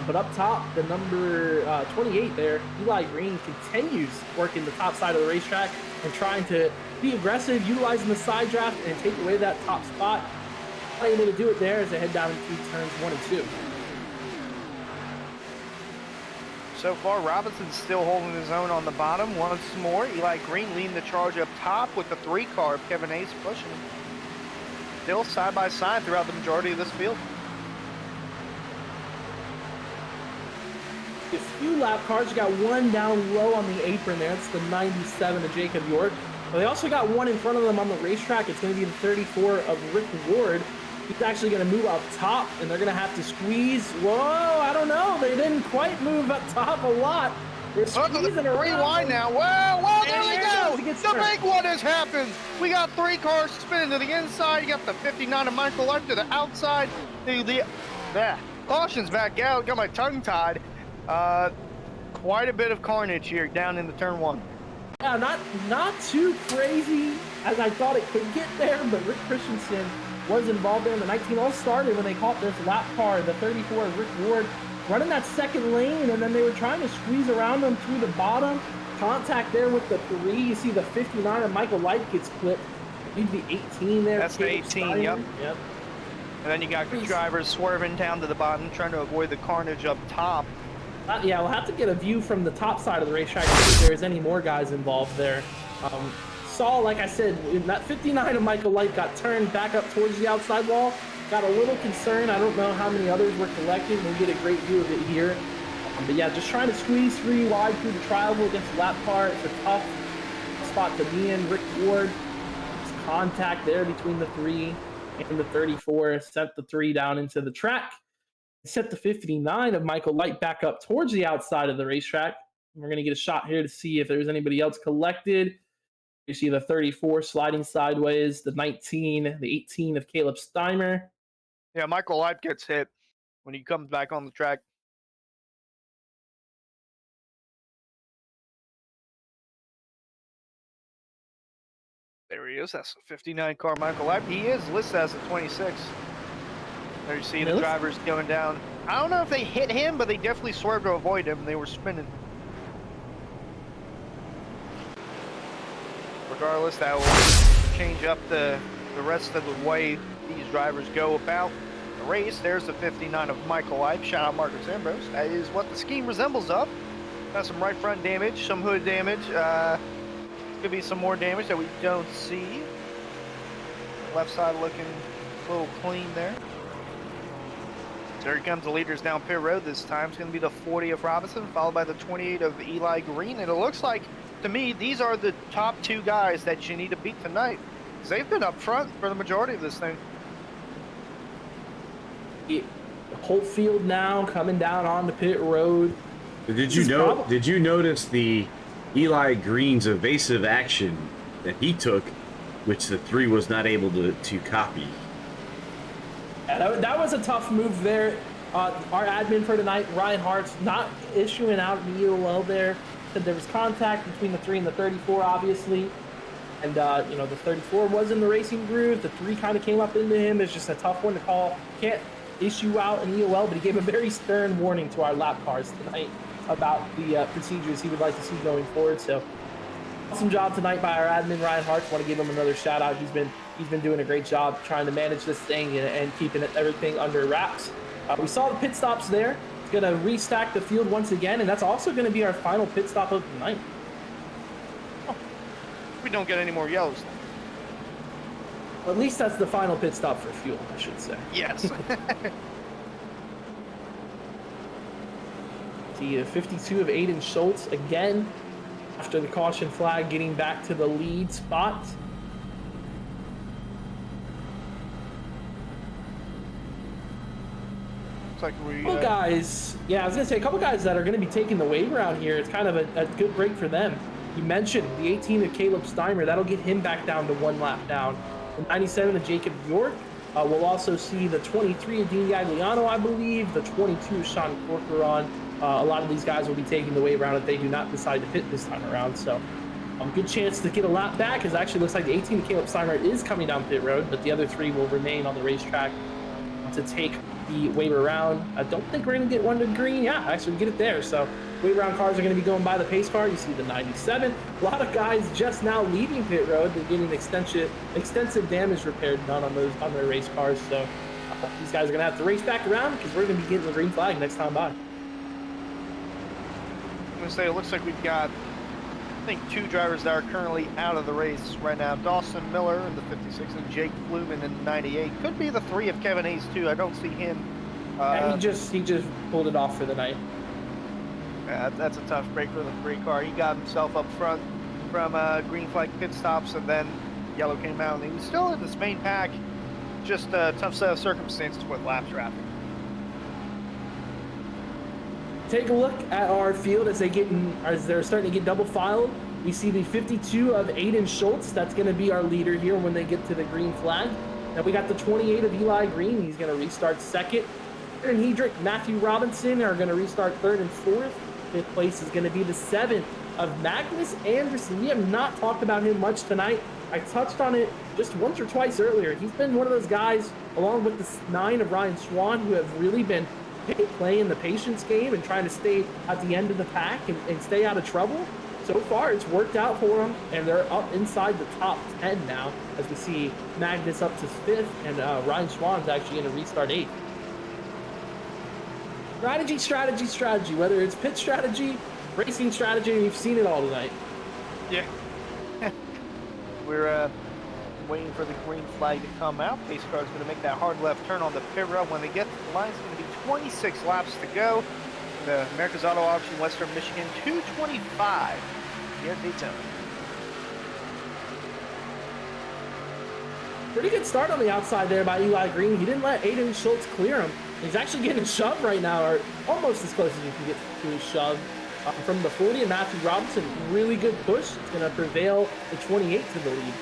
But up top, the number 28 there, Eli Green, continues working the top side of the racetrack and trying to be aggressive, utilizing the side draft and take away that top spot. Not able to do it there as they head down into turns 1 and 2. So far, Robinson's still holding his own on the bottom. Once more, Eli Green leading the charge up top with the 3 car of Kevin Ace pushing him. Still side by side throughout the majority of this field. A few lap cars. You got 1 down low on the apron there. It's the 97 of Jacob York. But they also got 1 in front of them on the racetrack. It's going to be the 34 of Rick Ward. He's actually going to move up top, and they're going to have to squeeze. Whoa, I don't know. They didn't quite move up top a lot. They're squeezing around. 3 wide now. Whoa, there we go. The big one has happened. We got 3 cars spinning to the inside. You got the 59 of Michael Life to the outside. Caution's back out. Got my tongue tied. Quite a bit of carnage here down in the turn 1. Yeah, not too crazy as I thought it could get there, but Rick Christensen was involved there in the 19. All started when they caught this lap car, the 34 of Rick Ward, running that second lane, and then they were trying to squeeze around them through the bottom. Contact there with the 3. You see the 59 of Michael Light gets clipped. Leave the 18 there. That's the 18, yep. And then you got drivers swerving down to the bottom, trying to avoid the carnage up top. Yeah, we'll have to get a view from the top side of the racetrack to see if there's any more guys involved there. Saw, like I said, that 59 of Michael Light got turned back up towards the outside wall. Got a little concerned. I don't know how many others were collecting. We'll get a great view of it here. But yeah, just trying to squeeze 3 wide through the tri-oval against the lap car. It's a tough spot to be in. Rick Ward, contact there between the 3 and the 34. Sent the 3 down into the track. Set the 59 of Michael Light back up towards the outside of the racetrack. We're going to get a shot here to see if there's anybody else collected. You see the 34 sliding sideways, the 19, the 18 of Caleb Steimer. Yeah, Michael Leib gets hit when he comes back on the track. There he is. That's a 59 car Michael Leib. He is listed as a 26. There you see the drivers going down. I don't know if they hit him, but they definitely swerved to avoid him. They were spinning. Regardless, that will change up the rest of the way these drivers go about the race. There's the 59 of Michael Leib. Shout out Marcus Ambrose. That is what the scheme resembles of. Got some right front damage, some hood damage. Could be some more damage that we don't see. Left side looking a little clean there. So here comes the leaders down pit road. This time it's going to be the 40 of Robinson, followed by the 28 of Eli Green. And it looks like, to me, these are the top two guys that you need to beat tonight, because they've been up front for the majority of this thing. The whole field now coming down on the pit road. Did you notice the Eli Green's evasive action that he took, which the 3 was not able to copy? Yeah, that was a tough move there. Our admin for tonight, Ryan Hart's, not issuing out the EOL there. Said there was contact between the 3 and the 34, obviously. And, the 34 was in the racing groove. The 3 kind of came up into him. It's just a tough one to call. Can't issue out an EOL, but he gave a very stern warning to our lap cars tonight about the procedures he would like to see going forward. So, awesome job tonight by our admin, Ryan Hart. Want to give him another shout out. He's been doing a great job trying to manage this thing and keeping everything under wraps. We saw the pit stops there. It's going to restack the field once again, and that's also going to be our final pit stop of the night. Oh, we don't get any more yellows. Well, at least that's the final pit stop for fuel, I should say. Yes. The 52 of Aiden Schultz again after the caution flag, getting back to the lead spot. Looks like we. Guys, yeah, I was gonna say a couple guys that are gonna be taking the wave around here. It's kind of a good break for them. You mentioned the 18 of Caleb Steimer. That'll get him back down to 1 lap down. The 97 of Jacob York. We'll also see the 23 of Dean Gagliano, I believe. The 22 of Sean Corcoran. A lot of these guys will be taking the wave around if they do not decide to pit this time around. So, good chance to get a lap back, because actually looks like the 18 of Caleb Steimer is coming down pit road, but the other 3 will remain on the racetrack to take the wave around. I don't think we're going to get one to green. Yeah, actually we get it there. So, wave around cars are going to be going by the pace car. You see the 97. A lot of guys just now leaving pit road. They're getting extensive damage repaired done on their race cars. So, these guys are going to have to race back around, because we're going to be getting the green flag next time by. I'm going to say it looks like we've got, I think, 2 drivers that are currently out of the race right now. Dawson Miller in the 56 and Jake Flumen in the 98. Could be the 3 of Kevin Hayes too. I don't see him. Yeah, he just pulled it off for the night. Yeah, that's a tough break for the 3 car. He got himself up front from green flag pit stops, and then yellow came out. And he was still in this main pack. Just a tough set of circumstances with lap traffic. Take a look at our field as they're starting to get double filed. We see the 52 of Aiden Schultz. That's going to be our leader here when they get to the green flag. Now we got the 28 of Eli Green. He's going to restart second. And Hendrick, Matthew Robinson are going to restart third and fourth. Fifth place is going to be the 7 of Magnus Anderson. We have not talked about him much tonight. I touched on it just once or twice earlier. He's been one of those guys, along with the 9 of Ryan Swann, who have really been playing the patience game and trying to stay at the end of the pack and stay out of trouble. So far, it's worked out for them, and they're up inside the top 10 now, as we see Magnus up to 5th, and Ryan Swann's actually going to restart 8th. Strategy. Whether it's pit strategy, racing strategy, we've seen it all tonight. Yeah. We're waiting for the green flag to come out. Pace car is going to make that hard left turn on the pit road. When they get to the line, it's going to be 26 laps to go. The America's Auto Auction, Western Michigan, 225 here at Daytona. Pretty good start on the outside there by Eli Green. He didn't let Aiden Schultz clear him. He's actually getting shoved right now, or almost as close as you can get to a shove. from the 40, and Matthew Robinson, really good push. It's going to prevail the 28 to the lead.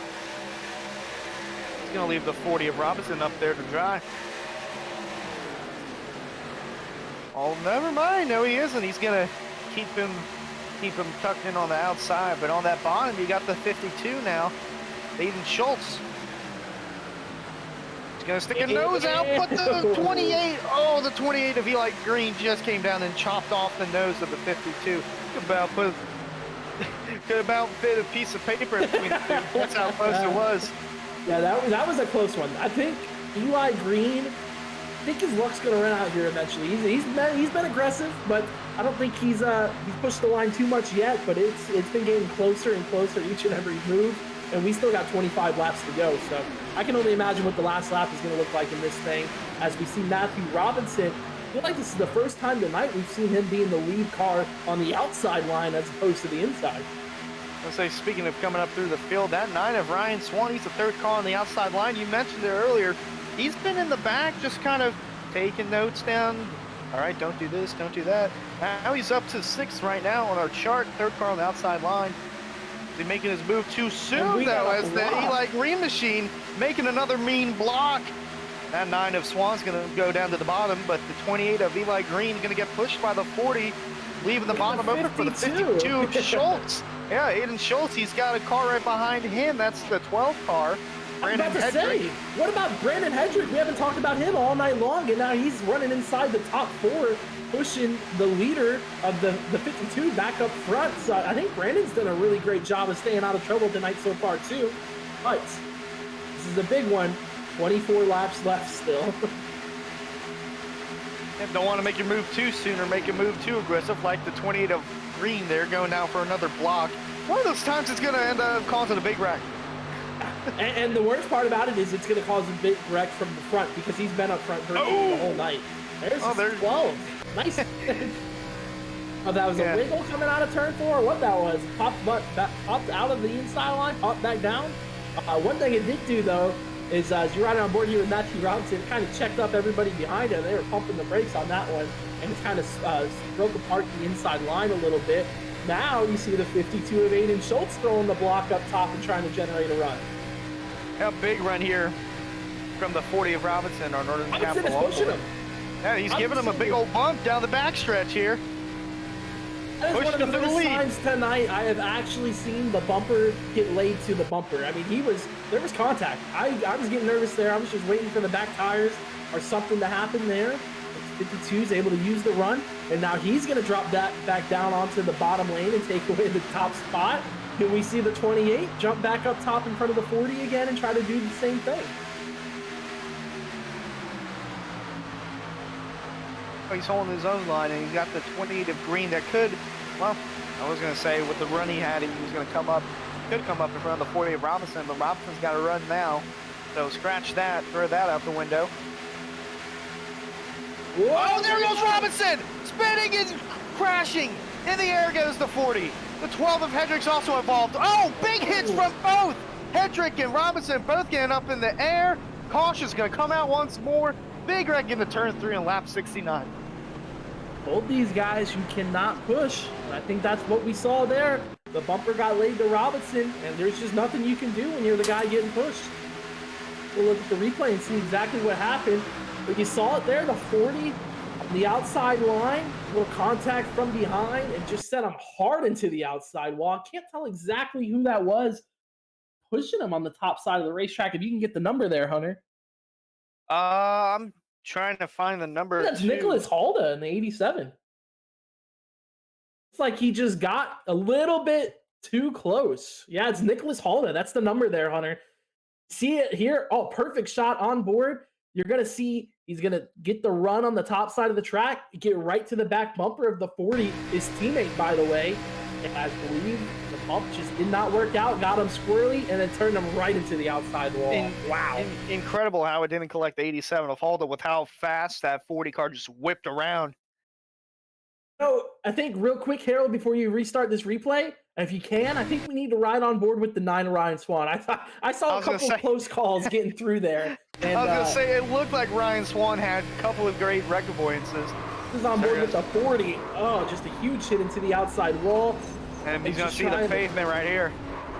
He's going to leave the 40 of Robinson up there to dry. Oh, never mind. No, he isn't. He's going to keep him tucked in on the outside. But on that bottom, you got the 52 now. Aiden Schultz. He's going to stick a nose out, but the 28. Oh, the 28 of Eli Green just came down and chopped off the nose of the 52. Could about fit a piece of paper between the two. That's how close it was. Yeah, that was a close one. I think Eli Green, I think his luck's going to run out here eventually. He's been aggressive, but I don't think he's pushed the line too much yet, but it's been getting closer and closer each and every move, and we still got 25 laps to go. So I can only imagine what the last lap is going to look like in this thing as we see Matthew Robinson. I feel like this is the first time tonight we've seen him be in the lead car on the outside line as opposed to the inside. I'll say, speaking of coming up through the field, that 9 of Ryan Swann, he's the third car on the outside line. You mentioned it earlier. He's been in the back just kind of taking notes down. All right, don't do this, don't do that. Now he's up to 6th right now on our chart, third car on the outside line. Is he making his move too soon, though, as the Eli Green machine making another mean block. That 9 of Swann's going to go down to the bottom, but the 28 of Eli Green is going to get pushed by the 40, leaving the bottom open for the 52 of Schultz. Yeah, Aiden Schultz, he's got a car right behind him. That's the 12 car. Brandon Hendrick. What about Brandon Hendrick? We haven't talked about him all night long, and now he's running inside the top 4, pushing the leader of the 52 back up front. So I think Brandon's done a really great job of staying out of trouble tonight so far, too. But this is a big one. 24 laps left still. Don't want to make your move too soon or make a move too aggressive, like the 28 of Green there going down for another block. One of those times it's going to end up causing a big wreck. And the worst part about it is it's going to cause a big wreck from the front because he's been up front virtually the whole night. There's 12. Nice. Oh, that was a wiggle coming out of turn 4. What that was? Popped out of the inside line, popped back down. One thing it did do, though, is as you're riding on board here with Matthew Robinson, it kind of checked up everybody behind him. They were pumping the brakes on that one, and it kind of broke apart the inside line a little bit. Now you see the 52 of Aiden Schultz throwing the block up top and trying to generate a run. A big run here from the 40 of Robinson, our Northern Robinson Capital. is pushing him. Yeah, he's giving him a big old bump down the backstretch here. That is one of the first times tonight I have actually seen the bumper get laid to the bumper. I mean, there was contact. I was getting nervous there. I was just waiting for the back tires or something to happen there. 52 is able to use the run, and now he's going to drop that back down onto the bottom lane and take away the top spot. Can we see the 28 jump back up top in front of the 40 again and try to do the same thing? He's holding his own line, and he's got the 28 of Green that could, well, I was going to say with the run he had, he was going to come up in front of the 40 of Robinson, but Robinson's got to run now. So scratch that, throw that out the window. Whoa, oh, there goes Robinson! Spinning and crashing. In the air goes the 40. The 12 of Hendrick's also involved. Oh, big hits from both! Hendrick and Robinson both getting up in the air. Caution's going to come out once more. Big wreck into turn 3 on lap 69. Told these guys you cannot push. I think that's what we saw there. The bumper got laid to Robinson, and there's just nothing you can do when you're the guy getting pushed. We'll look at the replay and see exactly what happened. But you saw it there, the 40 on the outside line, little contact from behind, and just sent him hard into the outside wall. I can't tell exactly who that was pushing him on the top side of the racetrack. If you can get the number there, Hunter. I'm trying to find the number. That's Nicholas Halda in the 87. It's like he just got a little bit too close. Yeah, it's Nicholas Halda. That's the number there, Hunter. See it here? Oh, perfect shot on board. You're going to see he's going to get the run on the top side of the track, get right to the back bumper of the 40. His teammate, by the way, and I believe the bump just did not work out, got him squirrely, and then turned him right into the outside wall. Wow. Incredible how it didn't collect the 87 of Halda with how fast that 40 car just whipped around. So I think real quick, Harold, before you restart this replay, if you can, I think we need to ride on board with the 9 Ryan Swann. I saw a couple of close calls getting through there. And, I was going to say, it looked like Ryan Swann had a couple of great wreck avoidances. is on board with the 40. Oh, just a huge hit into the outside wall. And he's going to see the pavement right here.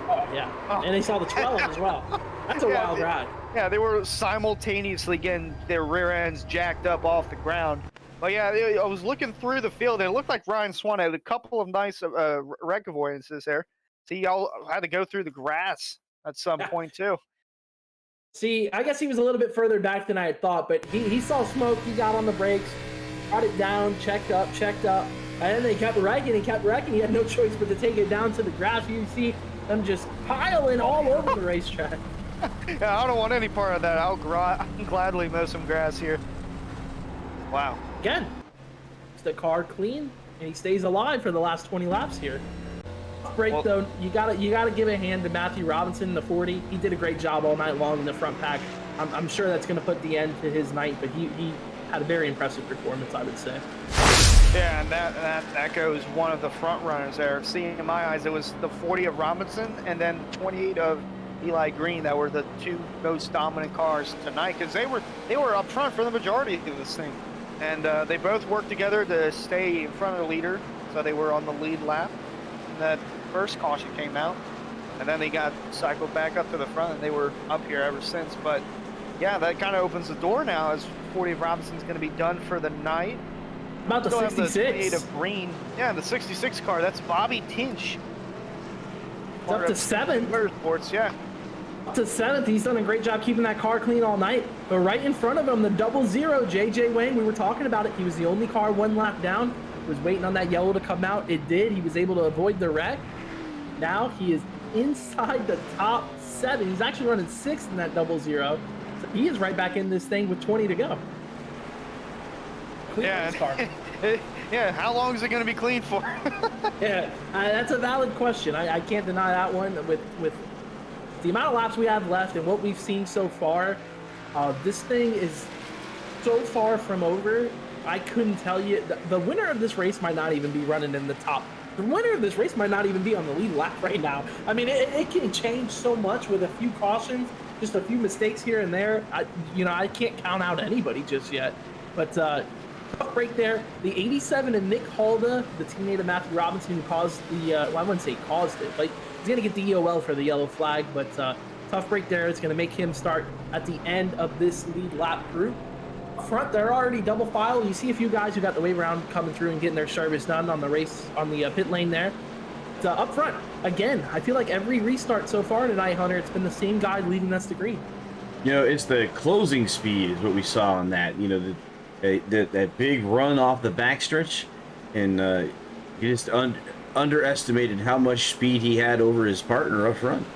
Oh, yeah. Oh. And they saw the 12 as well. That's a wild ride. Yeah, they were simultaneously getting their rear ends jacked up off the ground. But yeah, I was looking through the field, and it looked like Ryan Swann had a couple of nice wreck avoidances there. So y'all had to go through the grass at some point, too. See, I guess he was a little bit further back than I had thought, but he saw smoke, he got on the brakes, brought it down, checked up, and then they kept wrecking, he had no choice but to take it down to the grass. You see them just piling all over the racetrack. Yeah, I don't want any part of that. I'll gladly mow some grass here. Wow. Again, it's the car clean, and he stays alive for the last 20 laps here. Break though, you gotta give a hand to Matthew Robinson in the 40. He did a great job all night long in the front pack. I'm sure that's going to put the end to his night, but he had a very impressive performance, I would say. Yeah, and that goes one of the front runners there. Seeing in my eyes, it was the 40 of Robinson and then the 28 of Eli Green that were the two most dominant cars tonight, because they were up front for the majority of this thing, and they both worked together to stay in front of the leader, so they were on the lead lap. And that first caution came out, and then they got cycled back up to the front, and they were up here ever since. But yeah, that kind of opens the door now, as 40 of Robinson's going to be done for the night. About the 66. The 28 of Green. Yeah, the 66 car. That's Bobby Tinch. It's up to 7th. Motorsports, yeah. Up to 7th. He's done a great job keeping that car clean all night. But right in front of him, the 00, JJ Wang, we were talking about it. He was the only car one lap down. He was waiting on that yellow to come out. It did. He was able to avoid the wreck. Now he is inside the top 7. He's actually running 6th in that 00. So he is right back in this thing with 20 to go. Yeah. Yeah, how long is it going to be clean for? Yeah, that's a valid question. I can't deny that one. With the amount of laps we have left and what we've seen so far, this thing is so far from over. I couldn't tell you. The winner of this race might not even be running in the top. The winner of this race might not even be on the lead lap right now. I mean, it can change so much with a few cautions, just a few mistakes here and there. I can't count out anybody just yet. But tough break there. The 87 of Nick Halda, the teammate of Matthew Robinson, who caused the, well, I wouldn't say caused it, but he's going to get the EOL for the yellow flag. But tough break there. It's going to make him start at the end of this lead lap group. Front, they're already double file. You see a few guys who got the wave around coming through and getting their service done on the race, on the pit lane there. Up front, again, I feel like every restart so far tonight, Hunter, it's been the same guy leading us to green. It's the closing speed is what we saw on that. That big run off the backstretch, and you just underestimated how much speed he had over his partner up front.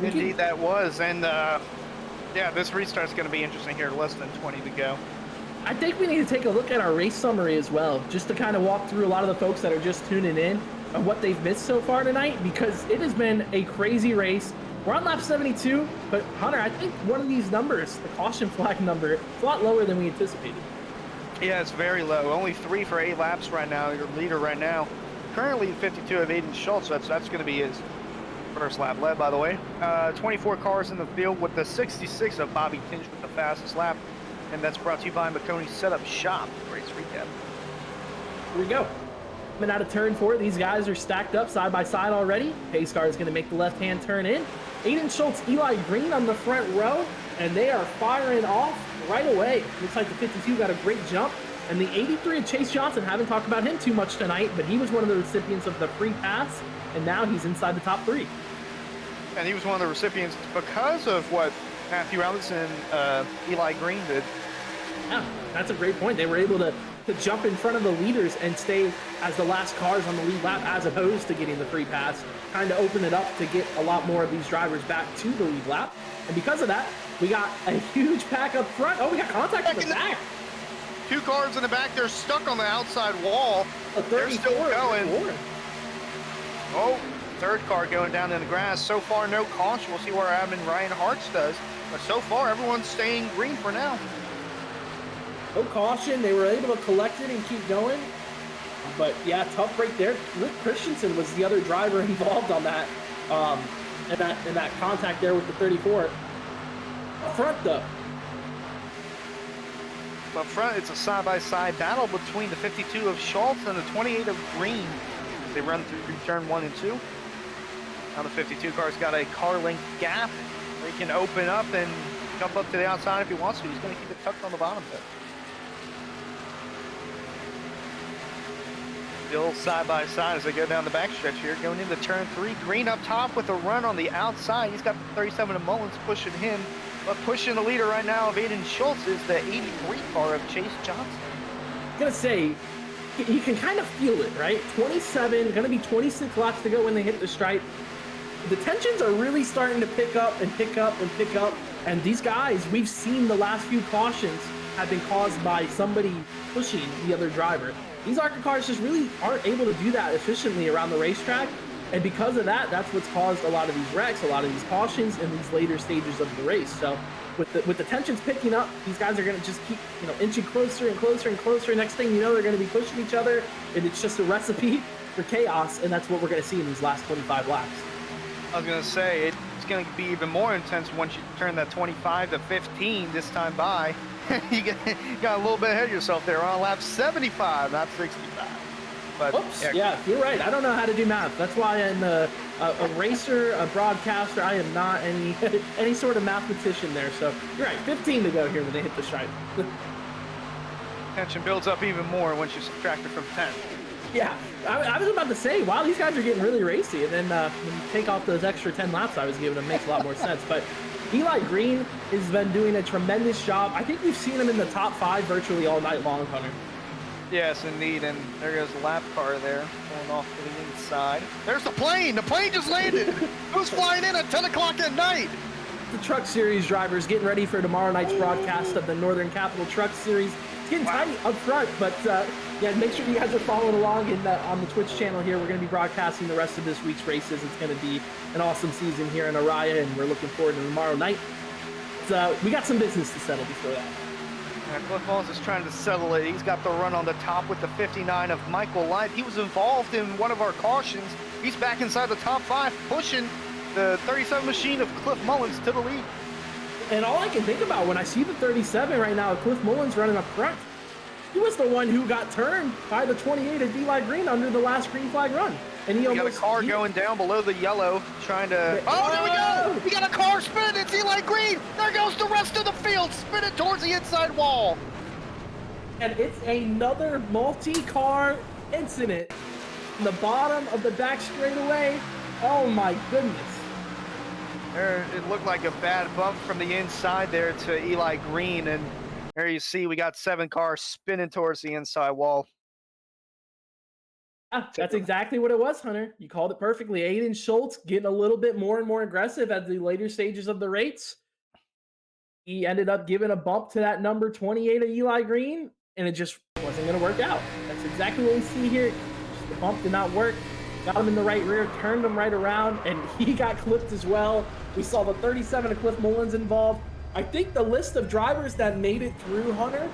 Indeed, that was, and yeah, this restart's going to be interesting here. Less than 20 to go. I think we need to take a look at our race summary as well, just to kind of walk through a lot of the folks that are just tuning in and what they've missed so far tonight, because it has been a crazy race. We're on lap 72, but Hunter, I think one of these numbers, the caution flag number, is a lot lower than we anticipated. Yeah, it's very low. Only 3 for 8 laps right now. Your leader right now, currently 52 of Aiden Schultz. That's going to be his first lap led, by the way. 24 cars in the field, with the 66 of Bobby Tinch with the fastest lap. And that's brought to you by McConey Setup Shop. Race recap. Here we go. Coming out of turn 4, these guys are stacked up side by side already. Pace car is going to make the left-hand turn in. Aiden Schultz, Eli Green on the front row, and they are firing off right away. Looks like the 52 got a great jump. And the 83 of Chase Johnson, haven't talked about him too much tonight, but he was one of the recipients of the free pass, and now he's inside the top 3. And he was one of the recipients because of what Matthew Robinson, Eli Green did. Yeah, that's a great point. They were able to jump in front of the leaders and stay as the last cars on the lead lap, as opposed to getting the free pass, kind of open it up to get a lot more of these drivers back to the lead lap. And because of that, we got a huge pack up front. Oh, we got contact in the back. 2 cars in the back. They're stuck on the outside wall. They're still going. Oh, third car going down in the grass. So far, no caution. We'll see where admin Ryan Hartz does. But so far, everyone's staying green for now. No caution. They were able to collect it and keep going. But yeah, tough break there. Rick Christensen was the other driver involved on that, in that contact there with the 34. Up front though. Up front, it's a side-by-side battle between the 52 of Schultz and the 28 of Green. They run through turn 1 and 2. Now the 52 car's got a car length gap. He can open up and jump up to the outside if he wants to. He's going to keep it tucked on the bottom there. Still side-by-side as they go down the backstretch here. Going into turn 3. Green up top with a run on the outside. He's got the 37 of Mullins pushing him. But pushing the leader right now of Aiden Schultz is the 83 car of Chase Johnson. I'm going to say, you can kind of feel it, right? 27, going to be 26 laps to go when they hit the stripe. The tensions are really starting to pick up and pick up and pick up. And these guys, we've seen the last few cautions have been caused by somebody pushing the other driver. These ARCA cars just really aren't able to do that efficiently around the racetrack. And because of that, that's what's caused a lot of these wrecks, a lot of these cautions in these later stages of the race. So with the tensions picking up, these guys are going to just keep, inching closer and closer and closer. Next thing you know, they're going to be pushing each other, and it's just a recipe for chaos. And that's what we're going to see in these last 25 laps. I was going to say, it's going to be even more intense once you turn that 25 to 15 this time by. You got a little bit ahead of yourself there on lap 75, not 65. But, oops, yeah, you're right. I don't know how to do math. That's why I'm a racer, a broadcaster. I am not any sort of mathematician there. So you're right, 15 to go here when they hit the stripe. Tension builds up even more once you subtract it from 10. Yeah, I was about to say, wow, these guys are getting really racy. And then when you take off those extra 10 laps I was giving them, makes a lot more sense. But Eli Green has been doing a tremendous job. I think we've seen him in the top 5 virtually all night long, Hunter. Yes, indeed, and there goes the lap car there, going off to the inside. There's the plane! The plane just landed! Who's flying in at 10 o'clock at night? The Truck Series drivers getting ready for tomorrow night's broadcast of the Northern Capital Truck Series. It's getting tight up front, but yeah, make sure you guys are following along on the Twitch channel here. We're going to be broadcasting the rest of this week's races. It's going to be an awesome season here in Araya, and we're looking forward to tomorrow night. So we got some business to settle before that. Cliff Mullins is trying to settle it. He's got the run on the top with the 59 of Michael Light. He was involved in one of our cautions. He's back inside the top 5, pushing the 37 machine of Cliff Mullins to the lead. And all I can think about when I see the 37 right now, Cliff Mullins running up front, he was the one who got turned by the 28 of Eli Green under the last green flag run. And he got a car going down below the yellow, trying to... Oh, there we go! We got a car spin! It's Eli Green! There goes the rest of the field, spinning towards the inside wall. And it's another multi-car incident in the bottom of the back straightaway. Oh my goodness. There, it looked like a bad bump from the inside there to Eli Green, and there you see we got 7 cars spinning towards the inside wall. Yeah, that's exactly what it was, Hunter. You called it perfectly. Aiden Schultz getting a little bit more and more aggressive at the later stages of the race. He ended up giving a bump to that number 28 of Eli Green, and it just wasn't going to work out. That's exactly what we see here. Just the bump did not work. Got him in the right rear, turned him right around, and he got clipped as well. We saw the 37 of Cliff Mullins involved. I think the list of drivers that made it through, Hunter,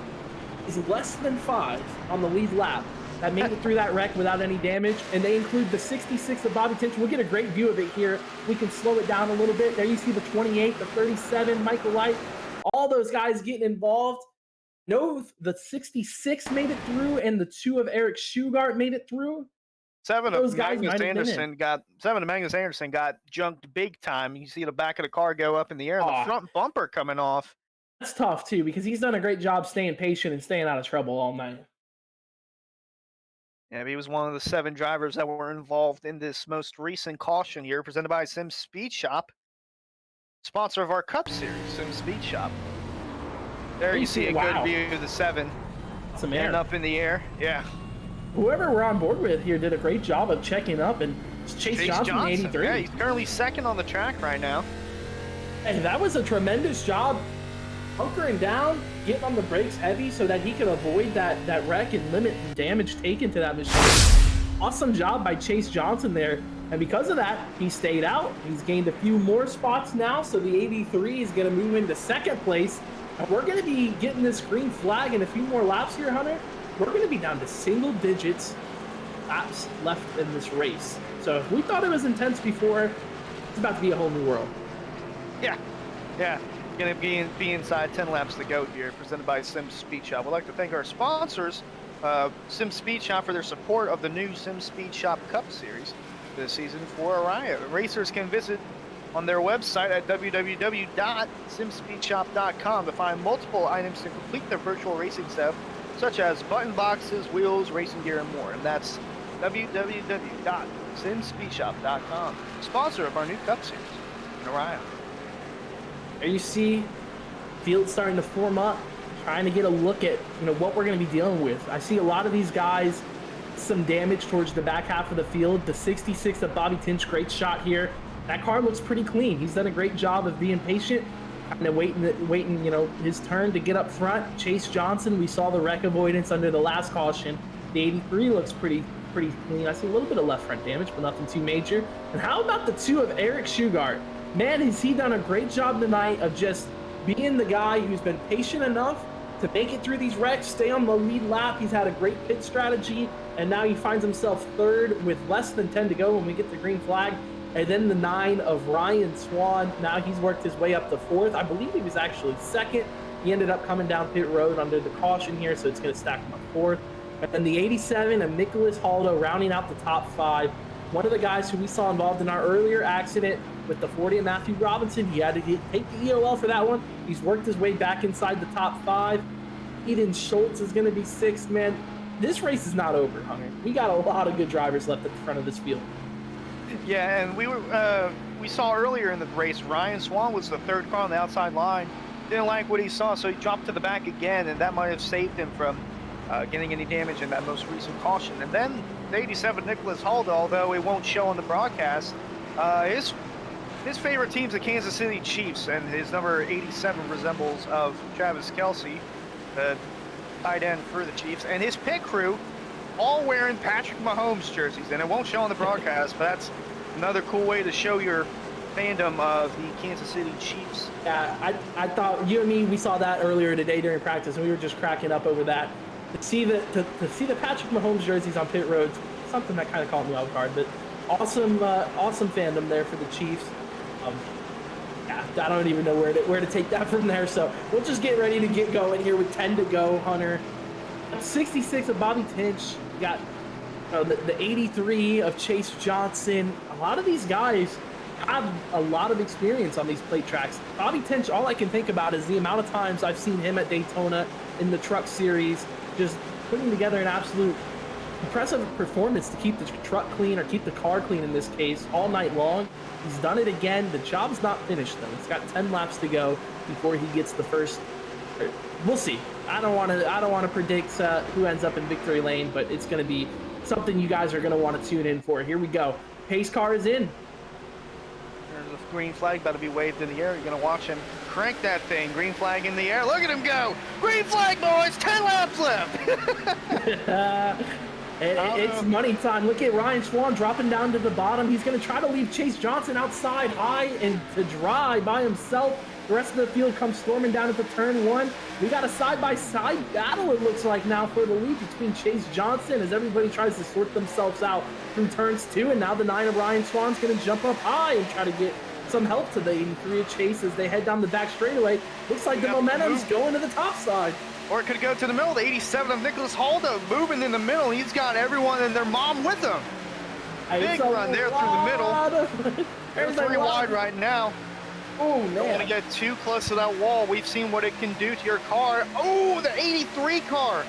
is less than 5 on the lead lap that made it through that wreck without any damage, and they include the 66 of Bobby Tinch. We'll get a great view of it here. We can slow it down a little bit. There you see the 28, the 37, Michael Light, all those guys getting involved. No, the 66 made it through, and the 2 of Eric Shugart made it through. 7 of Magnus Anderson got junked big time. You see the back of the car go up in the air, and the front bumper coming off. That's tough too, because he's done a great job staying patient and staying out of trouble all night. Yeah, he was one of the 7 drivers that were involved in this most recent caution here, presented by Sim Speed Shop, sponsor of our Cup Series, Sim Speed Shop. There you see a good view of the 7. Some air up in the air. Yeah. Whoever we're on board with here did a great job of checking up, and Chase Johnson, 83. Yeah, he's currently 2nd on the track right now. Hey, that was a tremendous job, hunkering down, getting on the brakes heavy so that he could avoid that wreck and limit the damage taken to that machine. Awesome job by Chase Johnson there, and because of that, he stayed out. He's gained a few more spots now, so the 83 is going to move into 2nd place, and we're going to be getting this green flag in a few more laps here, Hunter. We're going to be down to single digits laps left in this race. So if we thought it was intense before, it's about to be a whole new world. Yeah. Going to be inside 10 laps to go here, presented by Sim Speed Shop. We'd like to thank our sponsors, Sim Speed Shop, for their support of the new Sim Speed Shop Cup Series this season for Araya. Racers can visit on their website at www.simspeedshop.com to find multiple items to complete their virtual racing setup, such as button boxes, wheels, racing gear, and more. And that's www.simspeedshop.com, sponsor of our new Cup Series in Araya. There you see field starting to form up, trying to get a look at what we're going to be dealing with. I see a lot of these guys, some damage towards the back half of the field. The 66 of Bobby Tinch, great shot here. That car looks pretty clean. He's done a great job of being patient, kind of waiting his turn to get up front. Chase Johnson, we saw the wreck avoidance under the last caution. The 83 looks pretty clean. I see a little bit of left front damage, but nothing too major. And how about the 2 of Eric Shugart? Man, has he done a great job tonight of just being the guy who's been patient enough to make it through these wrecks, stay on the lead lap. He's had a great pit strategy, and now he finds himself third with less than 10 to go when we get the green flag. And then the 9 of Ryan Swann. Now he's worked his way up to 4th. I believe he was actually 2nd. He ended up coming down pit road under the caution here, so it's going to stack him up 4th. And then the 87 of Nicholas Haldo rounding out the top 5. One of the guys who we saw involved in our earlier accident with the 40 of Matthew Robinson. He had to take the EOL for that one. He's worked his way back inside the top 5. Eden Schultz is going to be 6th. Man, this race is not over, Hunter. We got a lot of good drivers left at the front of this field. Yeah, and we saw earlier in the race, Ryan Swann was the 3rd car on the outside line. Didn't like what he saw, so he dropped to the back again, and that might have saved him from getting any damage in that most recent caution. And then the 87 Nicholas Haldo, although it won't show on the broadcast, his favorite team's the Kansas City Chiefs, and his number 87 resembles of Travis Kelce, the tight end for the Chiefs, and his pit crew all wearing Patrick Mahomes jerseys, and it won't show on the broadcast, but that's another cool way to show your fandom of the Kansas City Chiefs. Yeah, I thought you and me, we saw that earlier today during practice, and we were just cracking up over that. To see the Patrick Mahomes jerseys on pit roads, something that kind of caught me off guard, but awesome fandom there for the Chiefs. Yeah, I don't even know where to take that from there, so we'll just get ready to get going here with 10 to go, Hunter. 66 of Bobby Tinch. You got the 83 of Chase Johnson. A lot of these guys have a lot of experience on these plate tracks. Bobby Tinch, all I can think about is the amount of times I've seen him at Daytona in the truck series, just putting together an absolute impressive performance to keep the truck clean, or keep the car clean in this case, all night long. He's done it again. The job's not finished though. He's got 10 laps to go before he gets the first. We'll see. I don't want to predict who ends up in victory lane, but it's going to be something you guys are going to want to tune in for. Here we go. Pace car is in. There's a green flag about to be waved in the air. You're going to watch him crank that thing. Green flag in the air. Look at him go. Green flag, boys. 10 laps left. It's money time. Look at Ryan Swann dropping down to the bottom. He's going to try to leave Chase Johnson outside high and to dry by himself. The rest of the field comes storming down at the turn 1. We got a side-by-side battle, it looks like, now for the lead between Chase Johnson as everybody tries to sort themselves out through turns 2. And now the 9 of Ryan Swann's going to jump up high and try to get some help to the 83 of Chase as they head down the back straightaway. Looks like the momentum's going to the top side. Or it could go to the middle. The 87 of Nicholas Haldo moving in the middle. He's got everyone and their mom with him. Big run there through the middle. They're 3 wide right now. Oh, man. Don't want to get too close to that wall. We've seen what it can do to your car. Oh, the 83 car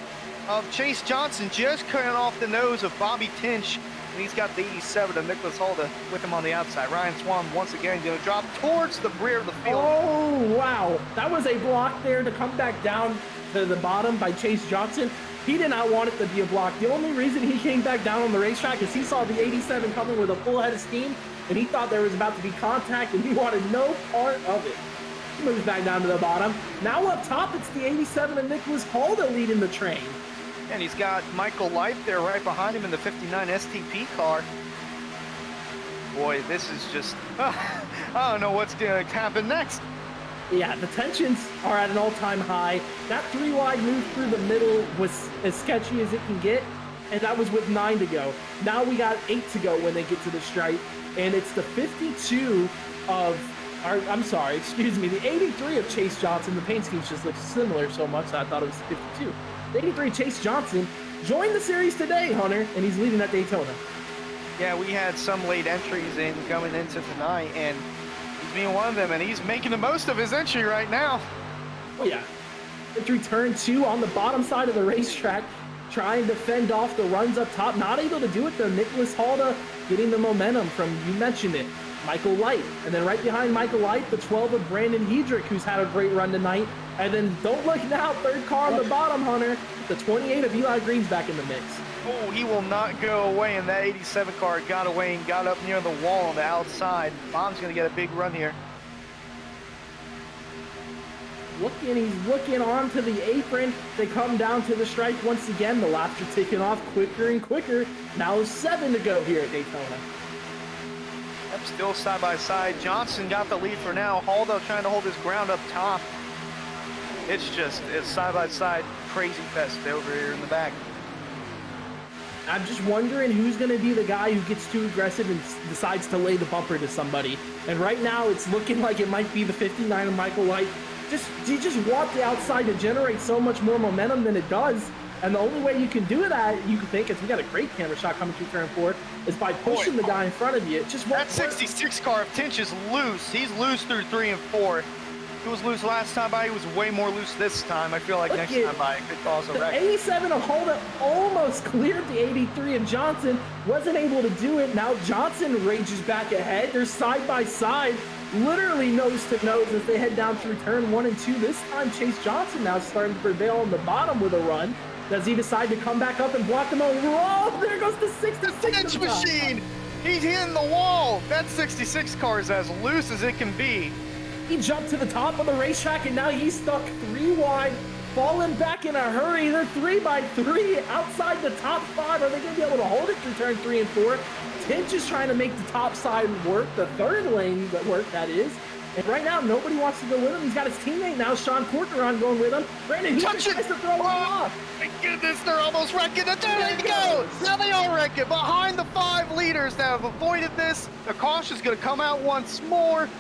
of Chase Johnson just cutting off the nose of Bobby Tinch. And he's got the 87 of Nicholas Haldo with him on the outside. Ryan Swann once again going to drop towards the rear of the field. Oh, wow. That was a block there to come back down to the bottom by Chase Johnson. He did not want it to be a block. The only reason he came back down on the racetrack is he saw the 87 coming with a full head of steam, and he thought there was about to be contact, and he wanted no part of it. He moves back down to the bottom. Now up top, it's the 87 of Nicholas Haldo leading the train. And he's got Michael Life there right behind him in the 59 STP car. Boy, this is just, I don't know what's going to happen next. Yeah, the tensions are at an all-time high. That 3-wide move through the middle was as sketchy as it can get, and that was with 9 to go. Now we got 8 to go when they get to the stripe, and it's the 52 of I'm sorry, excuse me, the 83 of Chase Johnson, the paint schemes just look similar so much that I thought it was 52. The 83 Chase Johnson joined the series today, Hunter, and he's leading at Daytona. Yeah, we had some late entries in coming into tonight, and he's being one of them, and he's making the most of his entry right now. Oh yeah. Entry turn 2 on the bottom side of the racetrack, trying to fend off the runs up top. Not able to do it though. Nicholas Halda getting the momentum from, you mentioned it, Michael Light. And then right behind Michael Light, the 12 of Brandon Hendrick, who's had a great run tonight. And then don't look now, third car on the bottom, Hunter. The 28 of Eli Green's back in the mix. Oh, he will not go away, and that 87 car got away and got up near the wall on the outside. Bob's going to get a big run here. He's looking onto the apron. They come down to the stripe once again. The laps are ticking off quicker and quicker. Now 7 to go here at Daytona. Yep, still side by side. Johnson got the lead for now. Haldo trying to hold his ground up top. It's side by side crazy fest over here in the back. I'm just wondering who's going to be the guy who gets too aggressive and decides to lay the bumper to somebody. And right now it's looking like it might be the 59 of Michael Light. You just want the outside to generate so much more momentum than it does. And the only way you can do that, you can think, is we got a great camera shot coming through turn 4, is by pushing the guy in front of you. It just won't that 66 car of Tinch is loose. He's loose through 3 and 4. He was loose last time by. He was way more loose this time. I feel like next time by it could cause a wreck. The 87 of Holden almost cleared the 83 of Johnson. Wasn't able to do it. Now Johnson rages back ahead. They're side by side, literally nose to nose as they head down through turn 1 and 2. This time Chase Johnson now starting to prevail on the bottom with a run. Does he decide to come back up and block them over? Oh, there goes the 66 Tinch machine. He's hitting the wall. That 66 car is as loose as it can be. He jumped to the top of the racetrack, and now he's stuck 3 wide, falling back in a hurry. They're 3 by 3 outside the top 5. Are they going to be able to hold it through turn 3 and 4? Tinch is trying to make the top side work, the third lane work, that is. And right now, nobody wants to go with him. He's got his teammate now, Sean Corcoran, going with him. Brandon, he tries to throw him off. My goodness, they're almost wrecking it. There they go. Now they are wrecking. Behind the 5 leaders that have avoided this. The caution's going to come out once more.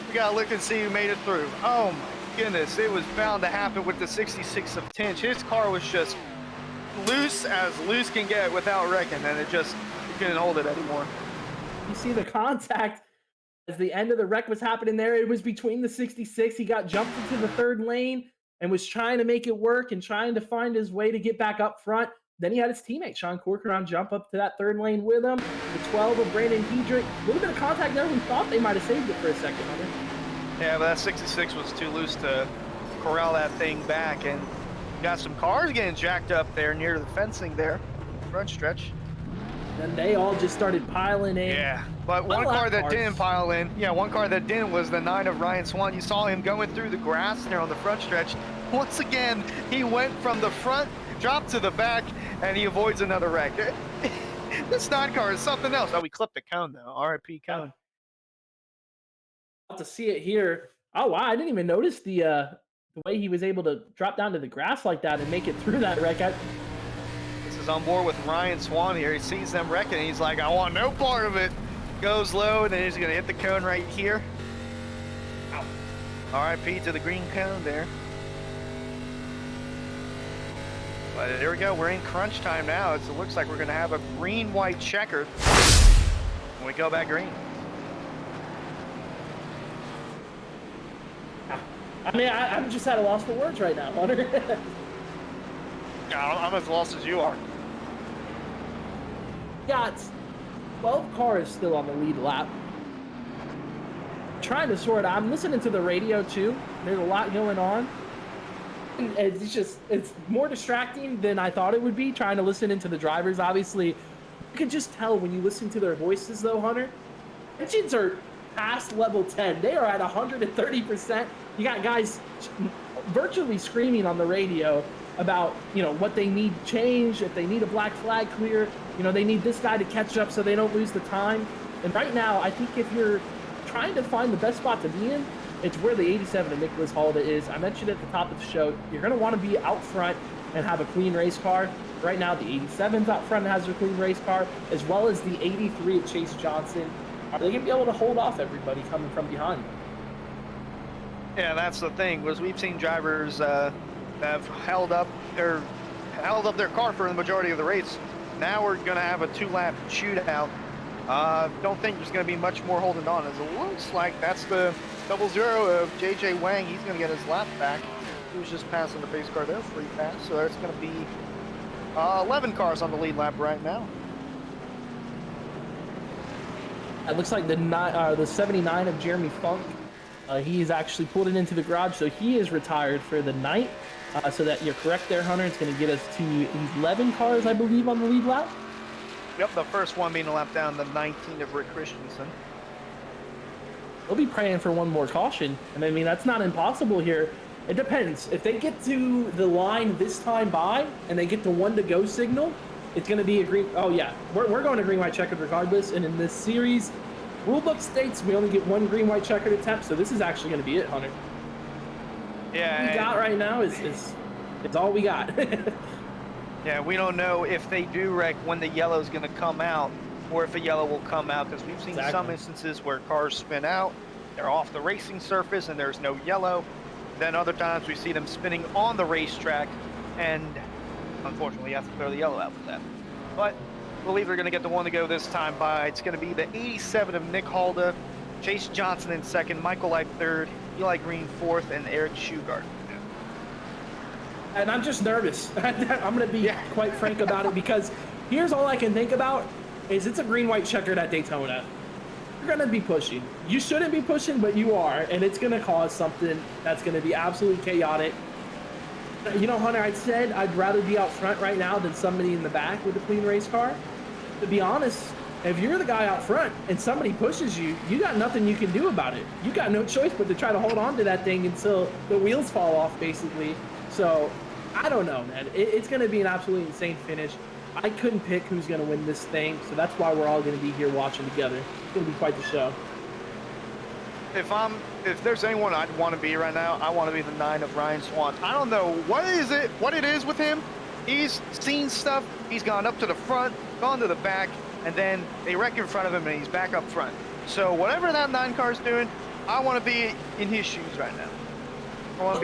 We got to look and see who made it through. Oh my goodness, it was bound to happen with the 66 of Tinch. His car was just loose as loose can get without wrecking, and it couldn't hold it anymore. You see the contact as the end of the wreck was happening there. It was between the 66. He got jumped into the third lane and was trying to make it work and trying to find his way to get back up front. Then he had his teammate, Sean Corcoran, jump up to that third lane with him. The 12 of Brandon Hendrick. A little bit of contact there. We thought they might have saved it for a second, Hunter. Yeah, but that 66 was too loose to corral that thing back. And got some cars getting jacked up there near the fencing there, front stretch. Then they all just started piling in. Yeah, but one car that didn't pile in, one car that didn't was the 9 of Ryan Swann. You saw him going through the grass there on the front stretch. Once again, he went from the front, dropped to the back, and he avoids another wreck. This 9 car is something else. Oh, we clipped the cone, though. RIP cone. To see it here. Oh, wow. I didn't even notice the way he was able to drop down to the grass like that and make it through that wreck. This is on board with Ryan Swann here. He sees them wrecking, and he's like, I want no part of it. Goes low, and then he's going to hit the cone right here. Ow. RIP to the green cone there. But there we go. We're in crunch time now. It looks like we're going to have a green-white checker when we go back green. I mean, I'm just at a loss for words right now, Hunter. I'm as lost as you are. Got 12 cars still on the lead lap. Trying to sort out. I'm listening to the radio, too. There's a lot going on. It's more distracting than I thought it would be, trying to listen into the drivers. Obviously, you can just tell when you listen to their voices, though, Hunter. Engines are past level 10. They are at 130%. You got guys virtually screaming on the radio about, what they need change, if they need a black flag clear, they need this guy to catch up so they don't lose the time. And right now, I think if you're trying to find the best spot to be in, it's where the 87 of Nicholas Halda is. I mentioned at the top of the show, you're going to want to be out front and have a clean race car. Right now, the 87's out front and has a clean race car, as well as the 83 of Chase Johnson. Are they going to be able to hold off everybody coming from behind? Yeah, that's the thing, was we've seen drivers that have held up their car for the majority of the race. Now we're going to have a 2-lap shootout. Don't think there's going to be much more holding on, as it looks like that's the 00 of JJ Wang. He's going to get his lap back. He was just passing the pace car there, free pass. So there's going to be 11 cars on the lead lap right now. It looks like the 79 of Jeremy Funk. He's actually pulled it into the garage, so he is retired for the night. So that you're correct there, Hunter. It's going to get us to 11 cars, I believe, on the lead lap. Yep, the first one being a lap down, the 19 of Rick Christensen. We'll be praying for one more caution. And I mean, that's not impossible here. It depends. If they get to the line this time by and they get the 1 to go signal, it's going to be a green. Oh, yeah. We're going to green, white, checkered regardless. And in this series, rulebook states we only get 1 green, white, checkered attempt. So this is actually going to be it, Hunter. Yeah. What we got right now is all we got. Yeah, we don't know if they do wreck when the yellow is going to come out, or if a yellow will come out, because we've seen some instances where cars spin out, they're off the racing surface, and there's no yellow. Then other times we see them spinning on the racetrack, and unfortunately you have to throw the yellow out for that. But I believe they're going to get the 1 to go this time by. It's going to be the 87 of Nick Halda, Chase Johnson in second, Michael Light third, Eli Green fourth, and Eric Shugart. And I'm just nervous. I'm going to be quite frank about it, because here's all I can think about is it's a green, white, checkered at Daytona. You're going to be pushing. You shouldn't be pushing, but you are, and it's going to cause something that's going to be absolutely chaotic. You know, Hunter, I said I'd rather be out front right now than somebody in the back with a clean race car. To be honest, if you're the guy out front and somebody pushes you, you got nothing you can do about it. You got no choice but to try to hold on to that thing until the wheels fall off, basically. So, I don't know, man. It's going to be an absolutely insane finish. I couldn't pick who's going to win this thing, so that's why we're all going to be here watching together. It's going to be quite the show. If there's anyone I'd want to be right now, I want to be the 9 of Ryan Swann. I don't know what it is with him. He's seen stuff. He's gone up to the front, gone to the back, and then they wreck in front of him, and he's back up front. So whatever that 9 car's doing, I want to be in his shoes right now.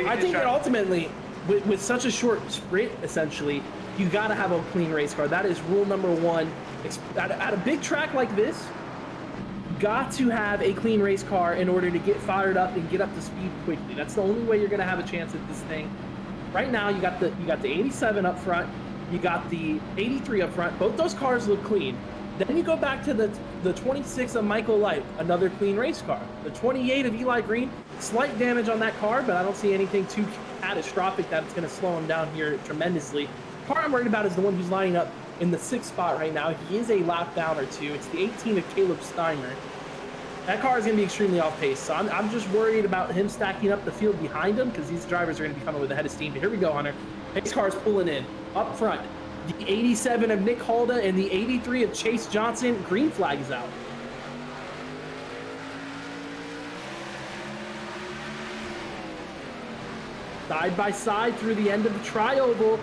I think that ultimately, with such a short sprint, essentially, you got to have a clean race car. That is rule number 1. At a big track like this, you got to have a clean race car in order to get fired up and get up to speed quickly. That's the only way you're going to have a chance at this thing. Right now, you got the 87 up front, you got the 83 up front. Both those cars look clean. Then you go back to the 26 of Michael Light, another clean race car. The 28 of Eli Green, slight damage on that car, but I don't see anything too catastrophic that it's going to slow him down here tremendously. The car I'm worried about is the one who's lining up in the 6th spot right now. He is a lap down or two. It's the 18 of Caleb Steiner. That car is going to be extremely off pace, so I'm just worried about him stacking up the field behind him, because these drivers are going to be coming with a head of steam. But here we go, Hunter. Pace car's pulling in. Up front, the 87 of Nick Halda and the 83 of Chase Johnson. Green flag is out. Side by side through the end of the tri-oval.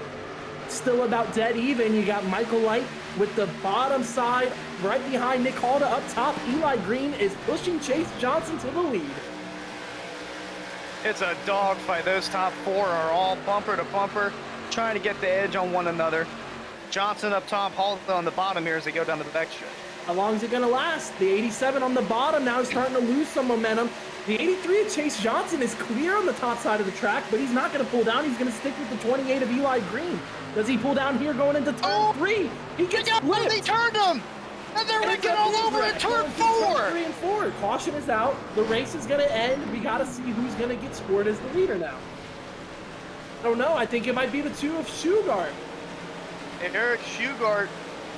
Still about dead even. You got Michael Light with the bottom side right behind Nick Halda up top. Eli Green is pushing Chase Johnson to the lead. It's a dogfight. Those top 4 are all bumper to bumper, trying to get the edge on one another. Johnson up top, Halda on the bottom here as they go down to the back stretch. How long is it going to last? The 87 on the bottom now is starting to lose some momentum. The 83 of Chase Johnson is clear on the top side of the track, but he's not going to pull down. He's going to stick with the 28 of Eli Green. Does he pull down here going into turn 3? He gets flipped. They turned him! And they're wrecking all over in turn 4! 3 and 4. Caution is out. The race is going to end. We got to see who's going to get scored as the leader now. I don't know. I think it might be the 2 of Shugart. And Eric Shugart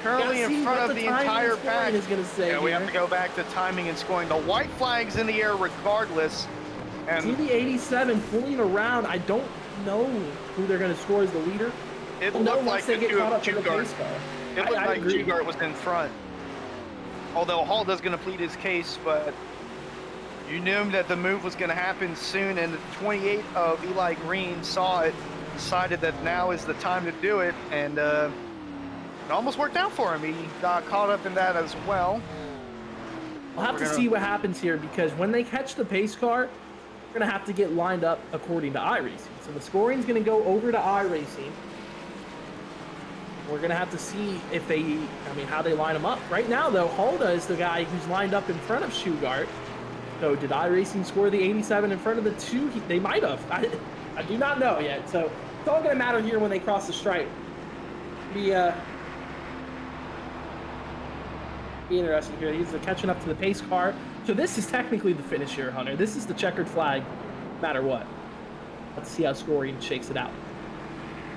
currently in front of the entire pack. Is gonna say we have to go back to timing and scoring. The white flag's in the air regardless. And see the 87 pulling around. I don't know who they're going to score as the leader. It looked like the 2 of Shugart. It looked like agree. Shugart was in front. Although Halda's going to plead his case, but you knew that the move was going to happen soon, and the 28 of Eli Green saw it, decided that now is the time to do it, and it almost worked out for him. He got caught up in that as well. We'll have to see what happens here, because when they catch the pace car, we're going to have to get lined up according to iRacing. So the scoring's going to go over to iRacing. We're going to have to see if how they line them up. Right now, though, Halda is the guy who's lined up in front of Shugart. So did iRacing score the 87 in front of the 2? They might have. I do not know yet. So it's all going to matter here when they cross the stripe. Be interesting here. He's catching up to the pace car. So this is technically the finish here, Hunter. This is the checkered flag, no matter what. Let's see how scoring shakes it out.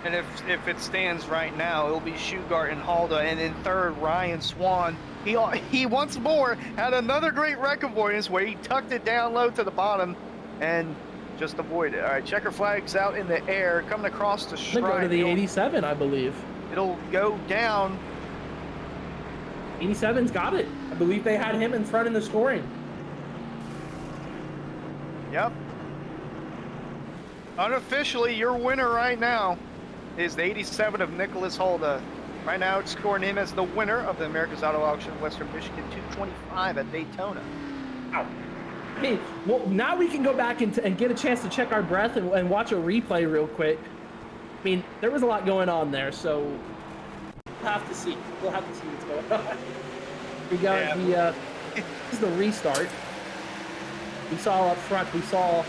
And if it stands right now, it'll be Shugart and Halda, and in third, Ryan Swann. He once more had another great wreck avoidance where he tucked it down low to the bottom and just avoided it. All right, checker flag's out in the air, coming across the stripe. They go to the 87, I believe. It'll go down. 87's got it. I believe they had him in front in the scoring. Yep. Unofficially, your winner right now is the 87 of Nicholas Halda. Right now, it's scoring him as the winner of the America's Auto Auction Western Michigan 225 at Daytona. Wow. Hey, well, now we can go back and get a chance to check our breath and watch a replay real quick. I mean, there was a lot going on there, so we'll have to see. We'll have to see what's going on. We got this is the restart. We saw up front, we saw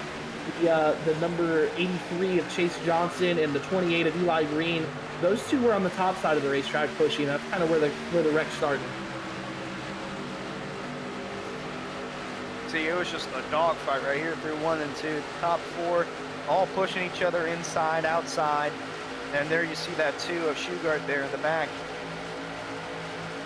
the number 83 of Chase Johnson and the 28 of Eli Green. Those two were on the top side of the racetrack pushing. That's kind of where the wreck started. See, it was just a dogfight right here through 1 and 2. Top 4 all pushing each other inside, outside. And there you see that 2 of Shugart there in the back.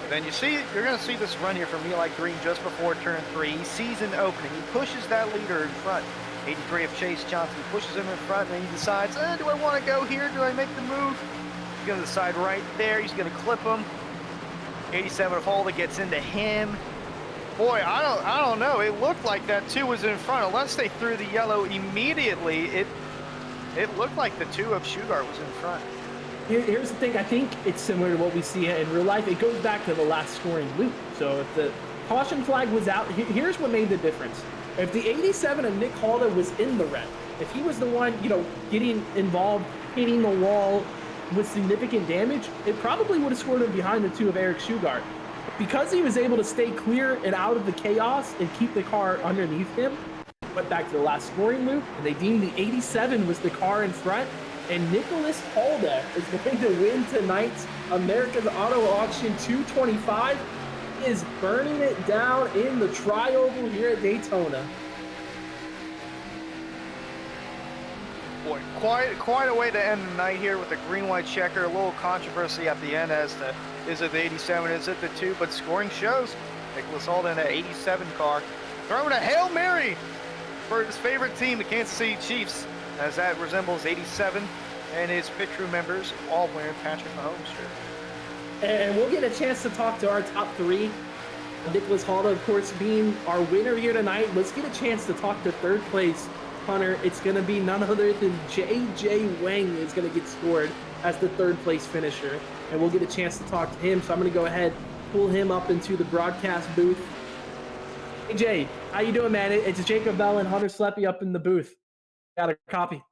And then you're going to see this run here from Eli Green just before turn 3. He sees an opening. He pushes that leader in front. 83 of Chase Johnson pushes him in front, and then he decides, do I want to go here? Do I make the move? He's going to decide right there. He's going to clip him. 87 of Halda gets into him. Boy, I don't know. It looked like that 2 was in front. Unless they threw the yellow immediately, it looked like the 2 of Shugart was in front. Here's the thing. I think it's similar to what we see in real life. It goes back to the last scoring loop. So if the caution flag was out, here's what made the difference. If the 87 of Nick Halda was in the red, if he was the one, getting involved, hitting the wall with significant damage, it probably would have scored him behind the 2 of Eric Shugart. Because he was able to stay clear and out of the chaos and keep the car underneath him, went back to the last scoring loop, and they deemed the 87 was the car in front, and Nicholas Halda is going to win tonight's America's Auto Auction 225. He is burning it down in the tri-oval here at Daytona. Boy, quite a way to end the night here with the green-white checker. A little controversy at the end as to, is it the 87, is it the 2? But scoring shows. Nicholas Halda in that 87 car throwing a Hail Mary for his favorite team, the Kansas City Chiefs, as that resembles 87 and his pit crew members all wearing Patrick Mahomes shirt. And we'll get a chance to talk to our top 3. Nicholas Halda, of course, being our winner here tonight. Let's get a chance to talk to third place, Hunter. It's going to be none other than J.J. Wang is going to get scored as the third place finisher. And we'll get a chance to talk to him. So I'm going to go ahead, pull him up into the broadcast booth. Hey, Jay, how you doing, man? It's Jacob Bell and Hunter Sleppy up in the booth. Got a copy.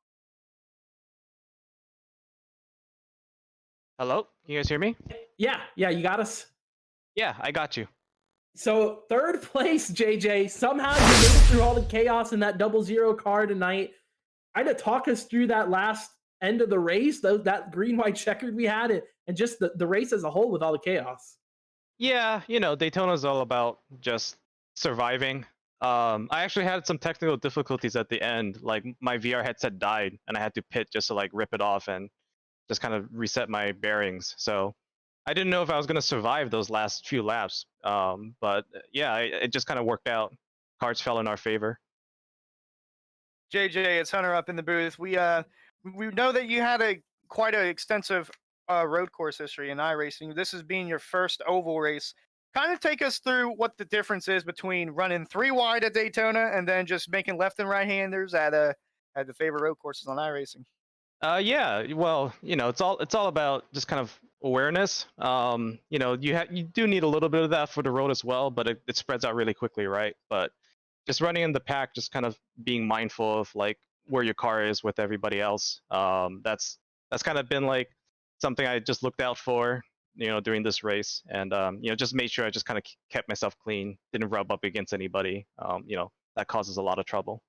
Hello? Can you guys hear me? Yeah, you got us. Yeah, I got you. So third place, JJ. Somehow you made it through all the chaos in that 00 car tonight. Kind of talk us through that last end of the race, that green-white checkered we had, and just the race as a whole with all the chaos. Yeah, Daytona's all about just surviving. I actually had some technical difficulties at the end. Like my VR headset died, and I had to pit just to rip it off and just kind of reset my bearings. So I didn't know if I was going to survive those last few laps. But yeah, it just kind of worked out. Cards fell in our favor. JJ, it's Hunter up in the booth. We know that you had quite an extensive road course history in iRacing. This is being your first oval race. Kind of take us through what the difference is between running 3 wide at Daytona and then just making left and right handers at the favorite road courses on iRacing. Yeah, well, it's all about just kind of awareness. You do need a little bit of that for the road as well, but it spreads out really quickly, right? But just running in the pack, just kind of being mindful of like where your car is with everybody else. That's kind of been like something I just looked out for, during this race, and just made sure I just kind of kept myself clean, didn't rub up against anybody. That causes a lot of trouble.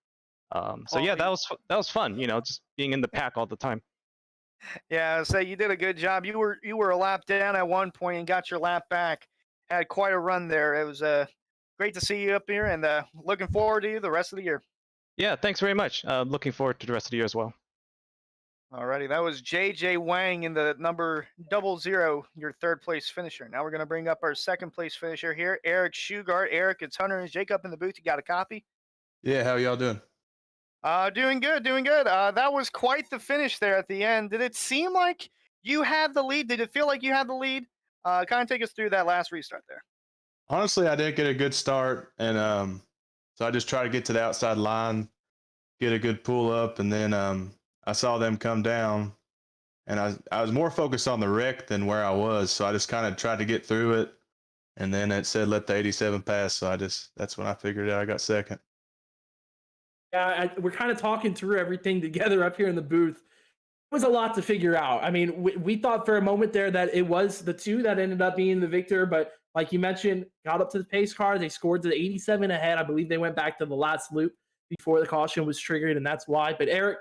So yeah, that was fun. Just being in the pack all the time. Yeah, say you did a good job. You were a lap down at one point and got your lap back. Had quite a run there. It was great to see you up here, and looking forward to you the rest of the year. Yeah, thanks very much. Looking forward to the rest of the year as well. Alrighty, that was JJ Wang in the number 00, your third place finisher. Now we're going to bring up our second place finisher here, Eric Shugart. Eric, it's Hunter and Jacob in the booth. You got a copy? Yeah, how y'all doing? Doing good, doing good. That was quite the finish there at the end. Did it seem like you had the lead? Did it feel like you had the lead? Kind of take us through that last restart there. Honestly, I didn't get a good start, and so I just tried to get to the outside line, get a good pull up, and then I saw them come down, and I was more focused on the wreck than where I was, so I just kind of tried to get through it, and then it said let the 87 pass, so that's when I figured out I got second. Yeah, we're kind of talking through everything together up here in the booth. It was a lot to figure out. I mean, we thought for a moment there that it was the two that ended up being the victor, but like you mentioned, got up to the pace car. They scored to the 87 ahead. I believe they went back to the last loop before the caution was triggered, and that's why. But Eric,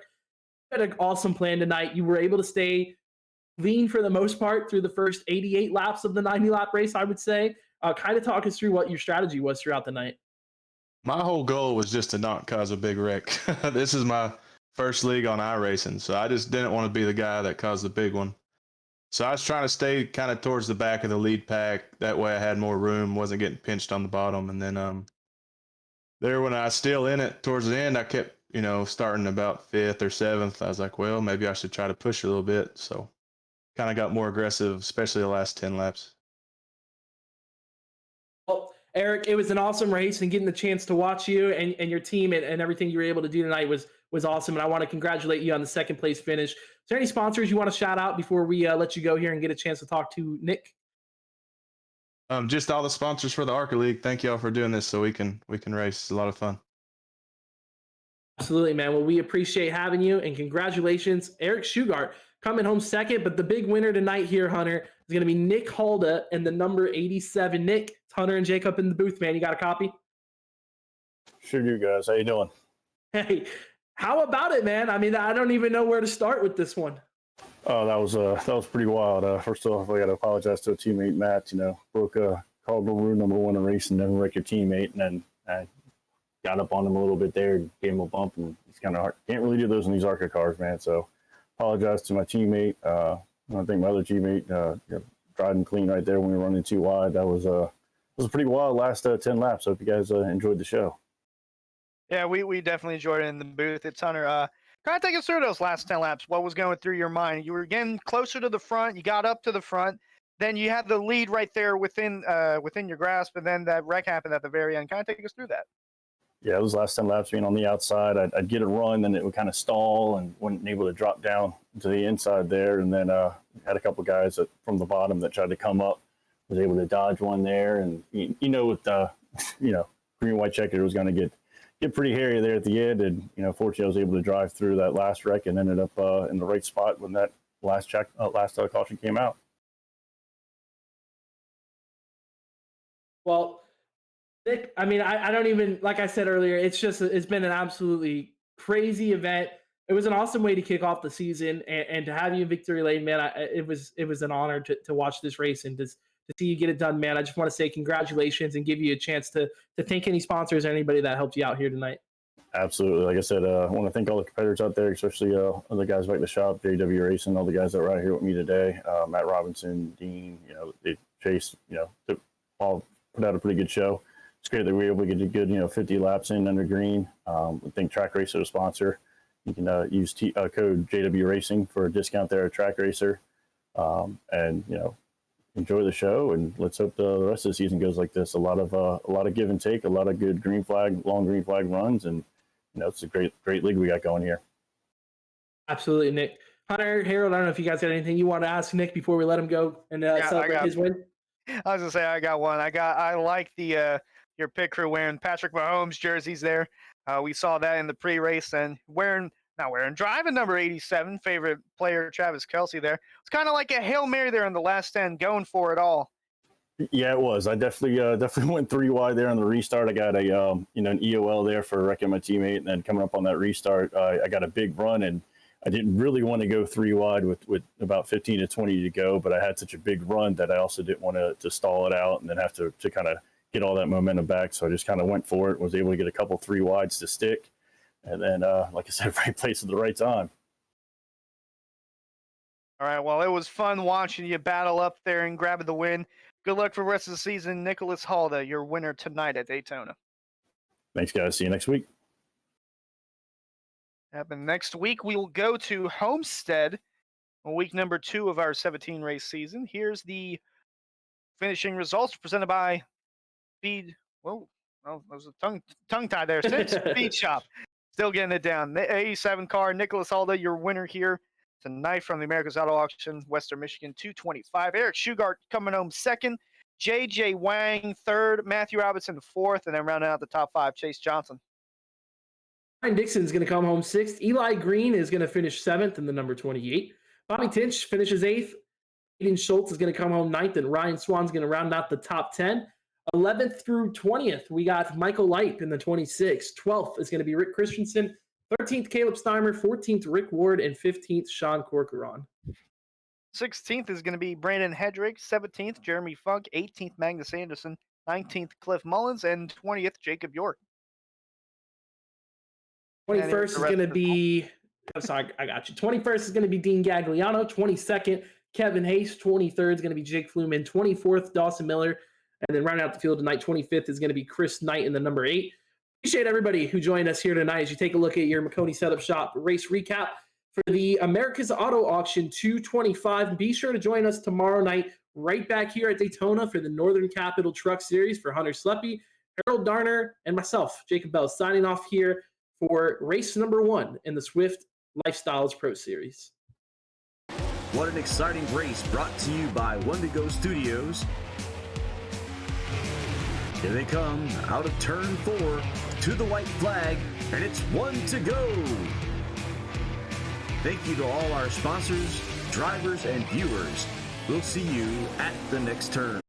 you had an awesome plan tonight. You were able to stay lean for the most part through the first 88 laps of the 90-lap race, I would say. Kind of talk us through what your strategy was throughout the night. My whole goal was just to not cause a big wreck. This is my first league on iRacing, so I just didn't want to be the guy that caused the big one. So I was trying to stay kind of towards the back of the lead pack. That way I had more room, wasn't getting pinched on the bottom. And then there when I was still in it towards the end, I kept, starting about 5th or 7th. I was like, well, maybe I should try to push a little bit. So kind of got more aggressive, especially the last 10 laps. Well, Eric, it was an awesome race, and getting the chance to watch you and your team and everything you were able to do tonight was awesome. And I want to congratulate you on the second place finish. Is there any sponsors you want to shout out before we let you go here and get a chance to talk to Nick? Just all the sponsors for the ARCA League. Thank y'all for doing this so we can race. It's a lot of fun. Absolutely, man. Well, we appreciate having you, and congratulations, Eric Shugart coming home second. But the big winner tonight here, Hunter, is going to be Nick Halda and the number 87. Nick, it's Hunter and Jacob in the booth, man. You got a copy? Sure do, guys. How you doing? Hey, how about it, man? I mean, I don't even know where to start with this one. Oh, that was pretty wild. First off, I got to apologize to a teammate, Matt. Broke cardinal rule number 1 in racing, never wreck your teammate, and then I got up on him a little bit there, gave him a bump, and it's kind of hard. Can't really do those in these ARCA cars, man. So apologize to my teammate. I think my other teammate driving clean right there when we were running too wide. That was a pretty wild last 10 laps. Hope you guys enjoyed the show. Yeah, we definitely enjoyed it in the booth. It's Hunter. Kind of take us through those last 10 laps. What was going through your mind? You were getting closer to the front. You got up to the front. Then you had the lead right there within your grasp, and then that wreck happened at the very end. Kind of take us through that. Yeah, those last 10 laps being on the outside, I'd get a run, then it would kind of stall and wasn't able to drop down to the inside there. And then had a couple guys from the bottom that tried to come up, was able to dodge one there. And, with green, white checker, it was going to get pretty hairy there at the end. And, fortunately, I was able to drive through that last wreck and ended up in the right spot when that last caution came out. Well, Nick, I mean, I don't even, like I said earlier, it's been an absolutely crazy event. It was an awesome way to kick off the season, and to have you in victory lane, man, it was an honor to watch this race and to see you get it done, man. I just want to say congratulations and give you a chance to thank any sponsors or anybody that helped you out here tonight. Absolutely. Like I said, I want to thank all the competitors out there, especially all the guys back at the shop, JW Racing, all the guys that were out here with me today, Matt Robinson, Dean, they Chase, all put out a pretty good show. It's great that we were able to get a good, 50 laps in under green. I think Track Racer is a sponsor. You can use code JW Racing for a discount there at Track Racer. And, enjoy the show, and let's hope the rest of the season goes like this. A lot of give and take, a lot of good long green flag runs, and it's a great league we got going here. Absolutely, Nick. Hunter, Harold, I don't know if you guys got anything you want to ask Nick before we let him go and celebrate his win. I was gonna say I got one. I like the your pit crew wearing Patrick Mahomes jerseys there. We saw that in the pre-race and driving number 87, favorite player Travis Kelce there. It's kind of like a Hail Mary there in the last end, going for it all. Yeah, it was. I definitely went 3 wide there on the restart. I got a an EOL there for wrecking my teammate, and then coming up on that restart, I got a big run, and I didn't really want to go 3 wide with about 15 to 20 to go, but I had such a big run that I also didn't want to stall it out and then have to kind of get all that momentum back. So I just kind of went for it, was able to get a couple 3 wides to stick, and then like I said, right place at the right time. All right, well, it was fun watching you battle up there and grabbing the win. Good luck for the rest of the season. Nicholas Halda, your winner tonight at Daytona. Thanks, guys. See you next week. And next week, we will go to Homestead, week number 2 of our 17 race season. Here's the finishing results presented by Speed. Whoa, well, there was a tongue tie there. Since Speed Shop, still getting it down. The 87 car, Nicholas Halda, your winner here tonight from the America's Auto Auction, Western Michigan 225. Eric Shugart coming home second. J.J. Wang third. Matthew Robinson fourth. And then rounding out the top 5, Chase Johnson. Ryan Dixon's going to come home 6th. Eli Green is going to finish 7th in the number 28. Bobby Tinch finishes 8th. Aiden Schultz is going to come home 9th. And Ryan Swann's going to round out the top 10. 11th through 20th, we got Michael Light in the 26th. 12th is going to be Rick Christensen. 13th, Caleb Steimer. 14th, Rick Ward. And 15th, Sean Corcoran. 16th is going to be Brandon Hendrick. 17th, Jeremy Funk. 18th, Magnus Anderson. 19th, Cliff Mullins. And 20th, Jacob York. 21st is going to be, I'm sorry, I got you. 21st is going to be Dean Gagliano. 22nd, Kevin Hayes. 23rd is going to be Jake Fluman. 24th, Dawson Miller. And then rounding out the field tonight, 25th is going to be Chris Knight in the number 8. Appreciate everybody who joined us here tonight as you take a look at your McConey Setup Shop race recap for the America's Auto Auction 225. Be sure to join us tomorrow night right back here at Daytona for the Northern Capital Truck Series for Hunter Sleppy, Harold Darner, and myself, Jacob Bell, signing off here for race number 1 in the Swift Lifestyles Pro Series. What an exciting race brought to you by One to Go Studios. Here they come out of turn 4 to the white flag, and it's 1 to go. Thank you to all our sponsors, drivers, and viewers. We'll see you at the next turn.